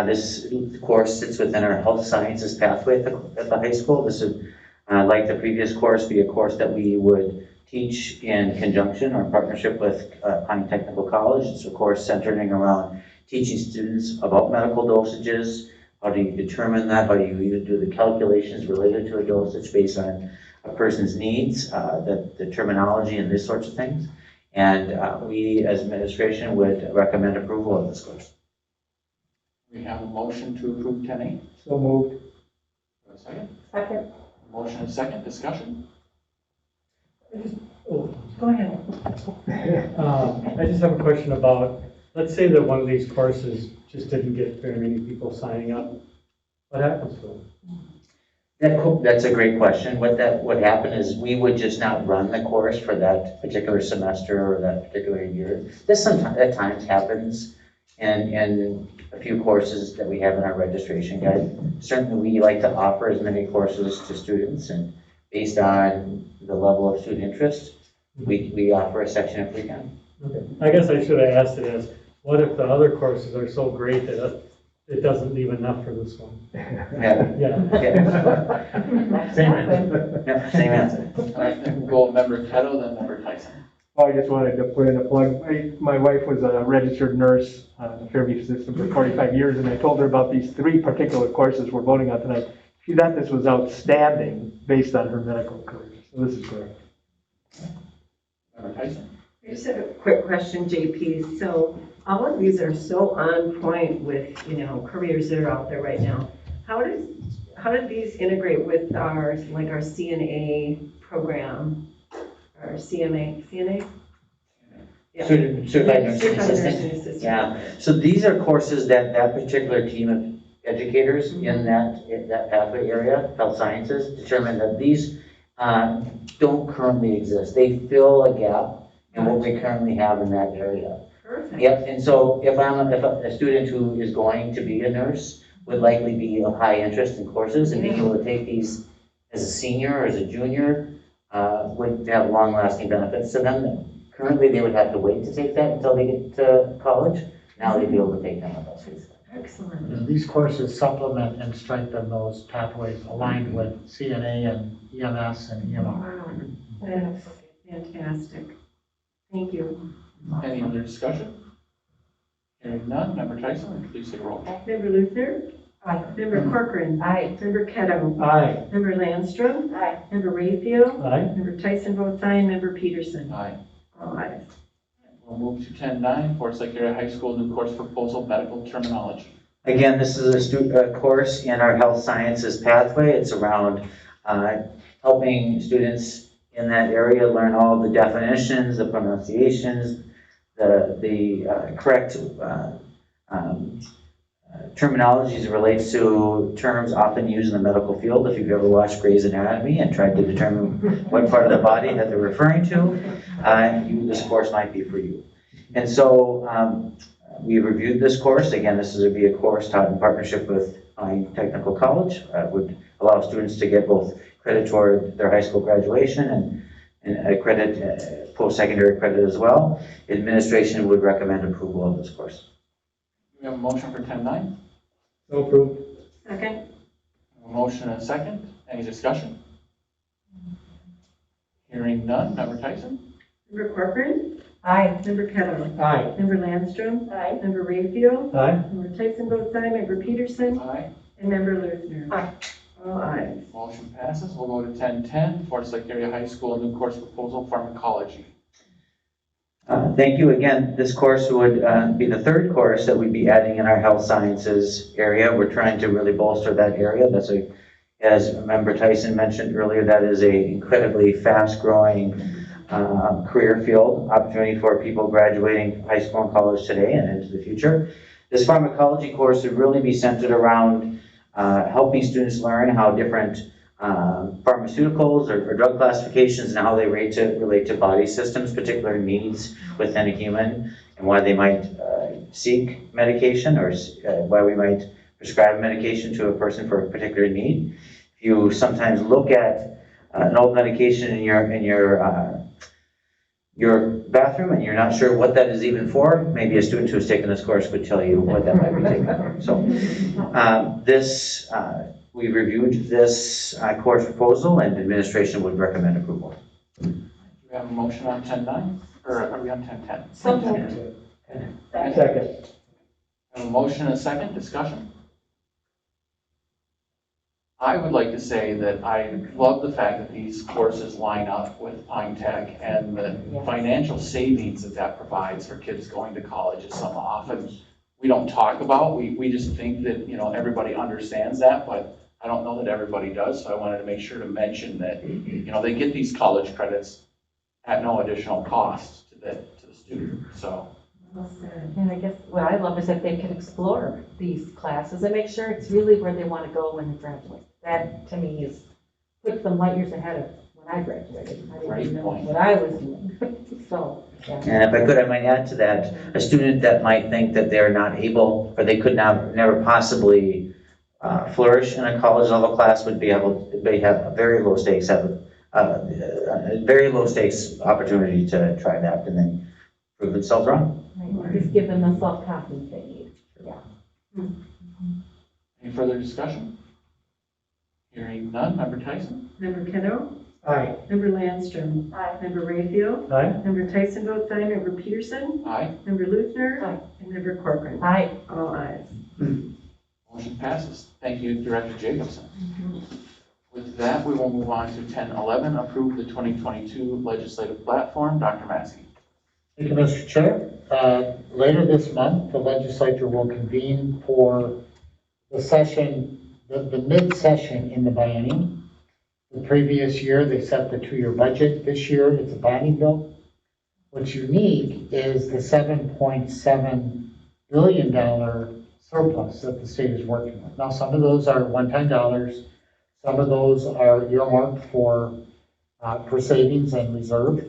This course sits within our health sciences pathway at the high school. This would, like the previous course, be a course that we would teach in conjunction or partnership with Pine Technical College. It's a course centering around teaching students about medical dosages. How do you determine that? How do you do the calculations related to a dosage based on a person's needs, the terminology and these sorts of things. And we, as administration, would recommend approval of this course. We have a motion to approve 10.8. So moved. A second? Second. Motion and second. Discussion? Oh, Go ahead. I just have a question about, let's say that one of these courses just didn't get very many people signing up. What happens to them? That's a great question. What happened is we would just not run the course for that particular semester or that particular year. This sometimes at times happens in a few courses that we have in our registration guide. Certainly we like to offer as many courses to students, and based on the level of student interest, we offer a section if we can. Okay. I guess I should have asked it as, what if the other courses are so great that it doesn't leave enough for this one? Yeah. Yeah. Same answer. Yeah, same answer. All right, then we'll go member Ketto, then member Tyson. I just wanted to put in a plug. My wife was a registered nurse in the Fairview system for 45 years, and I told her about these 3 particular courses we're voting on tonight. She thought this was outstanding based on her medical career. So this is great. Member Tyson. I just have a quick question, JP. So all of these are so on point with, careers that are out there right now. How did these integrate with our CNA program, or CNA? Yeah. Certified nursing Nursing assistant. assistant. Yeah. So these are courses that particular team of educators in that pathway area, health sciences, determine that these don't currently exist. They fill a gap in what we currently have in that area. Perfect. Yep. And so if a student who is going to be a nurse would likely be of high interest in courses, and being able to take these as a senior or as a junior would have long-lasting benefits to them. Currently, they would have to wait to take that until they get to college. Now they'd be able to take them with us. Excellent. And these courses supplement and strengthen those pathways aligned with CNA and EMS and EMR. Wow. That's fantastic. Thank you. Any other discussion? Hearing none, Member Tyson, please take a roll. Member Luther? Aye. Member Corcoran? Aye. Member Kettle? Aye. Member Landstrom? Aye. Member Rayfield? Aye. Member Tyson votes aye. Member Peterson? Aye. All ayes. We'll move to 10-9, Forest Lake Area High School new course proposal, medical terminology. Again, this is a course in our health sciences pathway. It's around helping students in that area learn all the definitions, the pronunciations, the correct terminologies it relates to terms often used in the medical field. If you've ever watched Grey's Anatomy and tried to determine what part of the body that they're referring to, this course might be for you. And so we reviewed this course. Again, this is a course taught in partnership with Technical College. Would allow students to get both credit toward their high school graduation and a credit, post-secondary credit as well. Administration would recommend approval of this course. Do we have a motion for 10-9? So approved. Second? A motion and a second. Any discussion? Hearing none, Member Tyson? Member Corcoran? Aye. Member Kettle? Aye. Member Landstrom? Aye. Member Rayfield? Aye. Member Tyson votes aye. Member Peterson? Aye. And Member Luther? Aye. All ayes. Motion passes. We'll go to 10-10, Forest Lake Area High School new course proposal, pharmacology. Thank you. Again, this course would be the third course that we'd be adding in our health sciences area. We're trying to really bolster that area. That's as Member Tyson mentioned earlier, that is an incredibly fast-growing career field, opportunity for people graduating high school and college today and into the future. This pharmacology course would really be centered around helping students learn how different pharmaceuticals or drug classifications and how they relate to body systems, particular needs within a human, and why they might seek medication or why we might prescribe medication to a person for a particular need. If you sometimes look at an old medication in your bathroom and you're not sure what that is even for, maybe a student who's taken this course could tell you what that might be taken for. So we reviewed this course proposal and administration would recommend approval. Do we have a motion on 10-9? Or are we on 10-10? So moved. Second. A motion and a second. Discussion? I would like to say that I love the fact that these courses line up with Pine Tech and the financial savings that provides for kids going to college is something often we don't talk about. We just think that, everybody understands that, but I don't know that everybody does. So I wanted to make sure to mention that, they get these college credits at no additional cost to the student. So. And I guess what I love is that they can explore these classes and make sure it's really where they want to go when they graduate. That, to me, puts them light years ahead of when I graduated. I didn't even know what I was doing. So, yeah. And if I could, I might add to that, a student that might think that they're not able, or they could never possibly flourish in a college level class would be able, they have a very low stakes, opportunity to try that and then prove themselves wrong. Right. Just give them the self-confidence they need. Yeah. Any further discussion? Hearing none, Member Tyson? Member Kettle? Aye. Member Landstrom? Aye. Member Rayfield? Aye. Member Tyson votes aye. Member Peterson? Aye. Member Luther? Aye. And Member Corcoran? Aye. All ayes. Motion passes. Thank you, Director Jacobson. With that, we will move on to 10-11, approve the 2022 legislative platform. Dr. Massey. Thank you, Mr. Chair. Later this month, the legislature will convene for the session, the mid-session in the biennium. The previous year, they set the 2-year budget. This year, it's a bonding bill. What's unique is the $7.7 billion surplus that the state is working with. Now, some of those are one-time dollars. Some of those are earmarked for savings and reserve.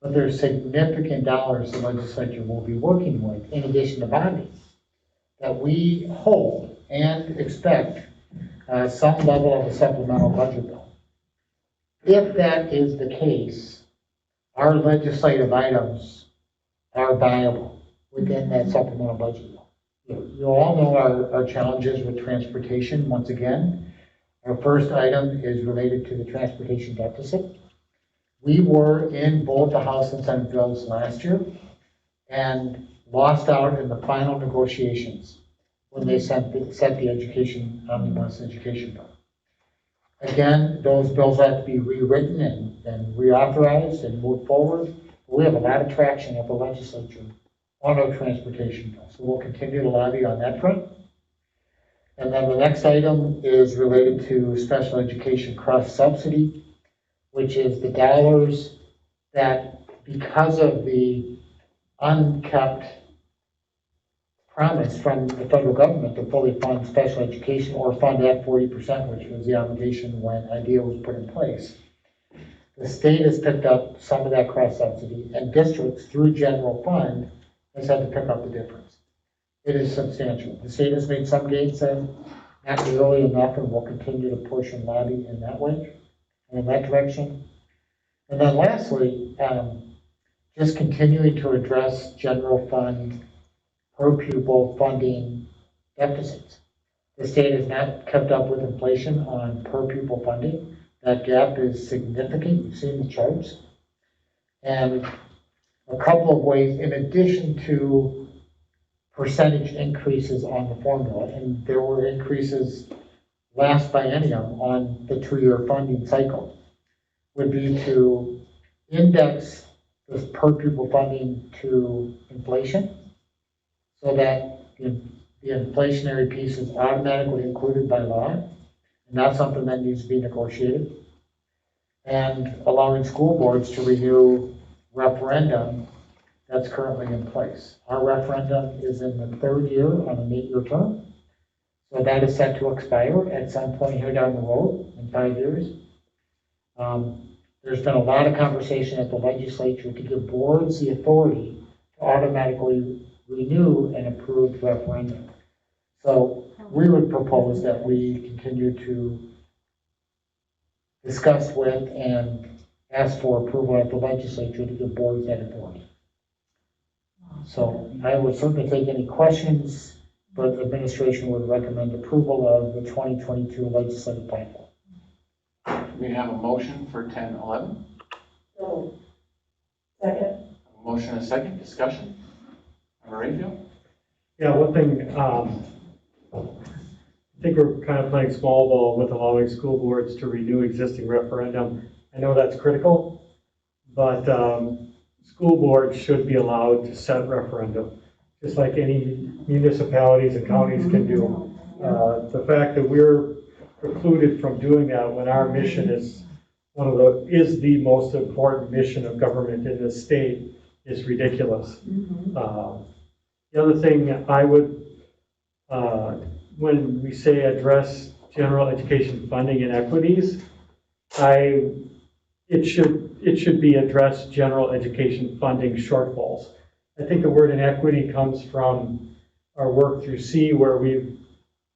But there's significant dollars the legislature will be working with, in addition to bonding, that we hope and expect some level of a supplemental budget bill. If that is the case, our legislative items are viable within that supplemental budget bill. You all know our challenges with transportation. Once again, our first item is related to the transportation deficit. We were in both the House and Senate bills last year, and lost out in the final negotiations when they set the education, omnibus education bill. Again, those bills have to be rewritten and reauthorized and moved forward. We have a lot of traction at the legislature on our transportation bill, so we'll continue to lobby on that front. And then the next item is related to special education cross-subsidy, which is the dollars that, because of the unkept promise from the federal government to fully fund special education or fund at 40%, which was the obligation when IDEA was put in place. The state has picked up some of that cross-subsidy, and districts, through general fund, has had to pick up the difference. It is substantial. The state has made some gains there, not nearly enough, and will continue to push and lobby in that way, and in that direction. And then lastly, just continuing to address general fund per pupil funding deficits. The state has not kept up with inflation on per pupil funding. That gap is significant. You've seen the charts. And a couple of ways, in addition to percentage increases on the formula, and there were increases last biennium on the 2-year funding cycle, would be to index this per pupil funding to inflation so that the inflationary piece is automatically included by law, and not something that needs to be negotiated. And allowing school boards to renew referendum that's currently in place. Our referendum is in the 3rd year on an 8-year term. So that is set to expire at some point here down the road in 5 years. There's been a lot of conversation at the legislature to give boards the authority to automatically renew an approved referendum. So we would propose that we continue to discuss with and ask for approval at the legislature to give boards that authority. So I would certainly take any questions, but the administration would recommend approval of the 2022 legislative platform. We have a motion for 1011. So, second. A motion and a second. Discussion. Member Rayfield? Yeah, one thing, I think we're kind of playing small ball with allowing school boards to renew existing referendum. I know that's critical, but school boards should be allowed to set referendum, just like any municipalities and counties can do. The fact that we're precluded from doing that when our mission is is the most important mission of government in this state is ridiculous. The other thing I would, when we say address general education funding inequities, it should be address general education funding shortfalls. I think the word inequity comes from our work through C, where we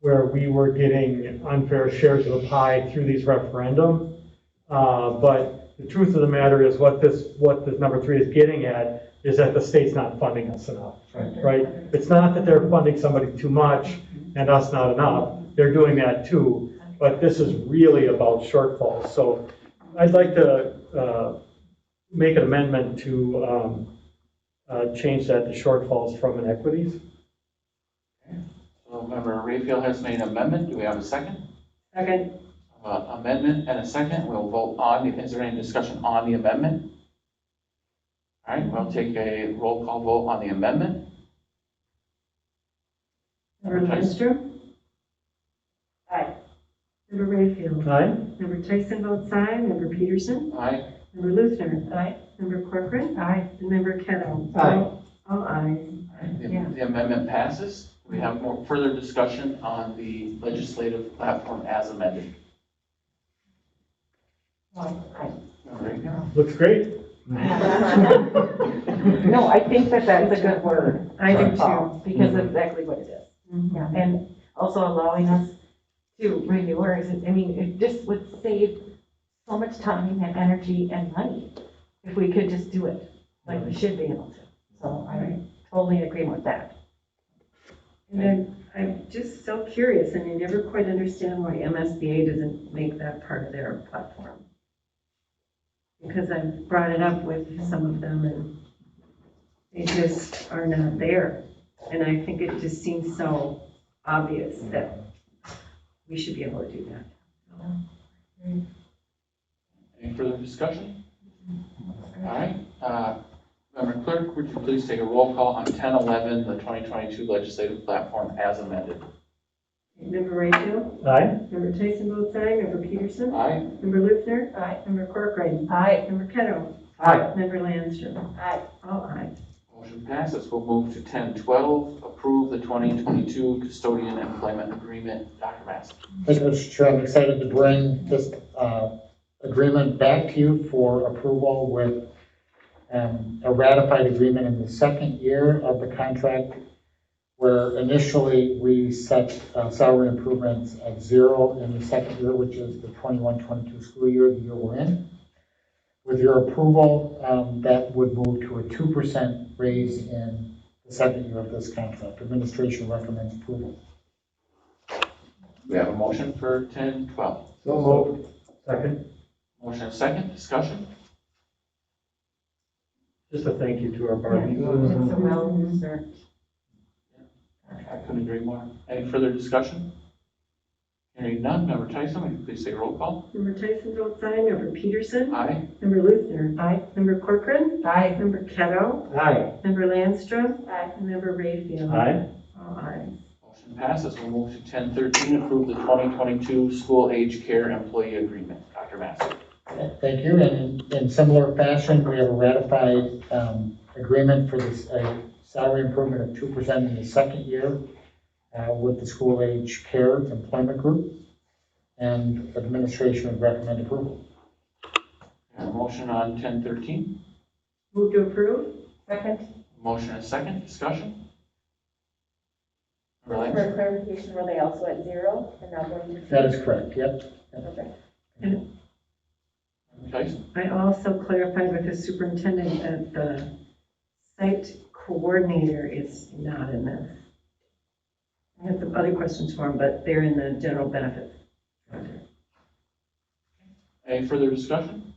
were getting unfair shares of the pie through these referendum. But the truth of the matter is what this number 3 is getting at is that the state's not funding us enough, right? It's not that they're funding somebody too much and us not enough. They're doing that too, but this is really about shortfalls. So I'd like to make an amendment to change that to shortfalls from inequities. So Member Rayfield has made an amendment. Do we have a second? Second. Amendment and a second. We'll vote on. Is there any discussion on the amendment? All right, we'll take a roll call vote on the amendment. Member Lindstrom? Aye. Member Rayfield? Aye. Member Tyson votes aye. Member Peterson? Aye. Member Luthner? Aye. Member Corcoran? Aye. And Member Kettle? Aye. All ayes. The amendment passes. We have more further discussion on the legislative platform as amended. Looks great. No, I think that that's a good word. I do too. Because that's exactly what it is. Yeah, and also allowing us to renew our, I mean, it just would save so much time and energy and money if we could just do it like we should be able to. So I totally agree with that. And I'm just so curious, and I never quite understand why MSBA doesn't make that part of their platform. Because I've brought it up with some of them, and they just are not there. And I think it just seems so obvious that we should be able to do that. Any further discussion? All right, Member Clerk, would you please take a roll call on 1011, the 2022 legislative platform as amended? Member Rayfield? Aye. Member Tyson votes aye. Member Peterson? Aye. Member Luther? Aye. Member Corcoran? Aye. Member Kettle? Aye. Member Landstrom? Aye. All ayes. Motion passes. We'll move to 1012, approve the 2022 custodian employment agreement. Dr. Massey. Thank you, Mr. Chair. I'm excited to bring this agreement back to you for approval with a ratified agreement in the second year of the contract, where initially we set salary improvements at 0 in the second year, which is the 21-22 school year, the year we're in. With your approval, that would move to a 2% raise in the second year of this contract. Administration recommends approval. We have a motion for 1012. So moved. Second. Motion and second. Discussion? Just a thank you to our Barbie. It's a well-deserved. I couldn't agree more. Any further discussion? Hearing none, Member Tyson, would you please take a roll call? Member Tyson votes aye. Member Peterson? Aye. Member Luther? Aye. Member Corcoran? Aye. Member Kettle? Aye. Member Landstrom? Aye. And Member Rayfield? Aye. All ayes. Motion passes. We'll move to 1013, approve the 2022 school age care employee agreement. Dr. Massey. Thank you. And in similar fashion, we have a ratified agreement for this salary improvement of 2% in the second year with the school age care employment group, and administration would recommend approval. A motion on 1013. Move to approve? Second. Motion and second. Discussion? For clarification, were they also at 0 and not going to? That is correct, yep. Okay. Tyson. I also clarified with the superintendent that the site coordinator is not in this. I have some other questions for him, but they're in the general benefits. Any further discussion?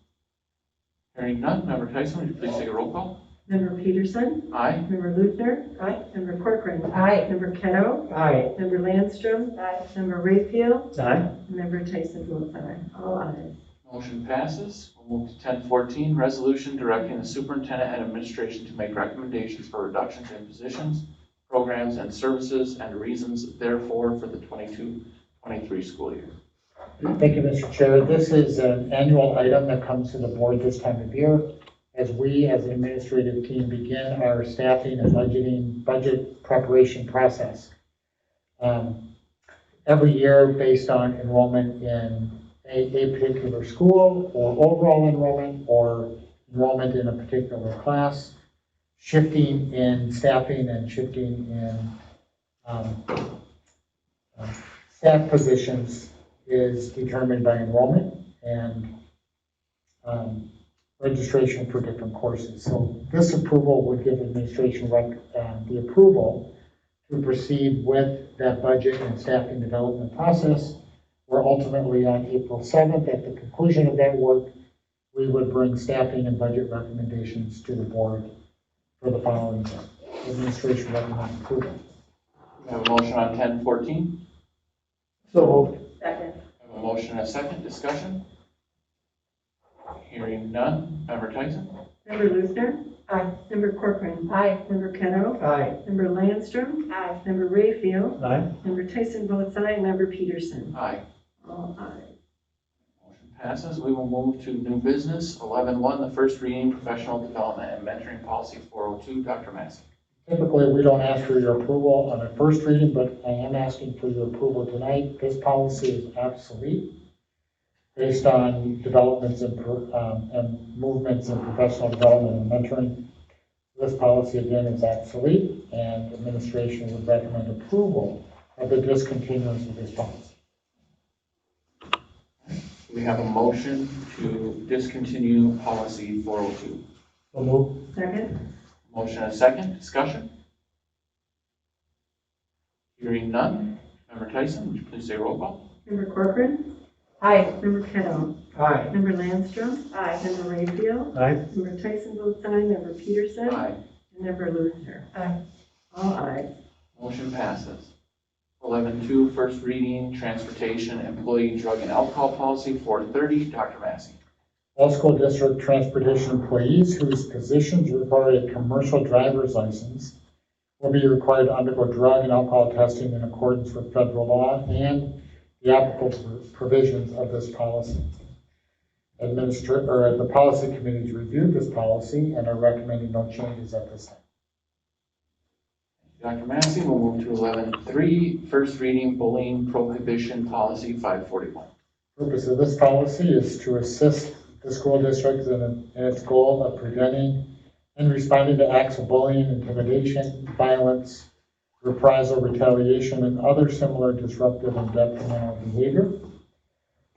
Hearing none, Member Tyson, would you please take a roll call? Member Peterson? Aye. Member Luther? Aye. Member Corcoran? Aye. Member Kettle? Aye. Member Landstrom? Aye. Member Rayfield? Aye. Member Tyson votes aye. All ayes. Motion passes. We'll move to 1014, resolution directing the superintendent and administration to make recommendations for reductions in positions, programs, and services, and reasons therefore for the 22-23 school year. Thank you, Mr. Chair. This is an annual item that comes to the board this time of year as we, as an administrative team, begin our staffing and budget preparation process. Every year, based on enrollment in a particular school, or overall enrollment, or enrollment in a particular class, shifting in staffing and shifting in staff positions is determined by enrollment and registration for different courses. So this approval would give administration the approval to proceed with that budget and staffing development process, where ultimately on April 7th, at the conclusion of that work, we would bring staffing and budget recommendations to the board for the following year. Administration recommends approval. We have a motion on 1014. So moved. Second. We have a motion and a second. Discussion? Hearing none. Member Tyson. Member Luther? Aye. Member Corcoran? Aye. Member Kettle? Aye. Member Landstrom? Aye. Member Rayfield? Aye. Member Tyson votes aye. Member Peterson? Aye. All ayes. Motion passes. We will move to new business. 11.1, the first reading, professional development and mentoring policy 402. Dr. Massey. Typically, we don't ask for your approval on a first reading, but I am asking for your approval tonight. This policy is obsolete based on developments and movements in professional development and mentoring. This policy, again, is obsolete, and administration would recommend approval of the discontinuance of this policy. We have a motion to discontinue policy 402. So moved. Second? Motion and a second. Discussion? Hearing none. Member Tyson, would you please say roll call? Member Corcoran? Aye. Member Kettle? Aye. Member Landstrom? Aye. Member Rayfield? Aye. Member Tyson votes aye. Member Peterson? Aye. Never lose her. All ayes. Motion passes. 11.2, first reading, transportation, employee, drug, and alcohol policy, 430. Dr. Massey. All school district transportation employees whose positions require a commercial driver's license will be required to undergo drug and alcohol testing in accordance with federal law and the applicable provisions of this policy. The policy committees reviewed this policy and are recommending no changes at this time. Dr. Massey, we'll move to 11.3, first reading, bullying prohibition policy, 541. The purpose of this policy is to assist the school district in its goal of preventing and responding to acts of bullying, intimidation, violence, reprisal, retaliation, and other similar disruptive and detrimental behavior.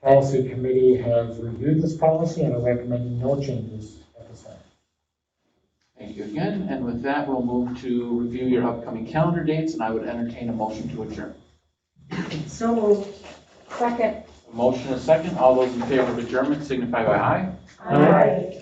Policy committee has reviewed this policy and are recommending no changes at this time. Thank you again. And with that, we'll move to review your upcoming calendar dates, and I would entertain a motion to adjourn. So moved. Second. A motion and a second. All those in favor of adjournment signify by aye. Aye.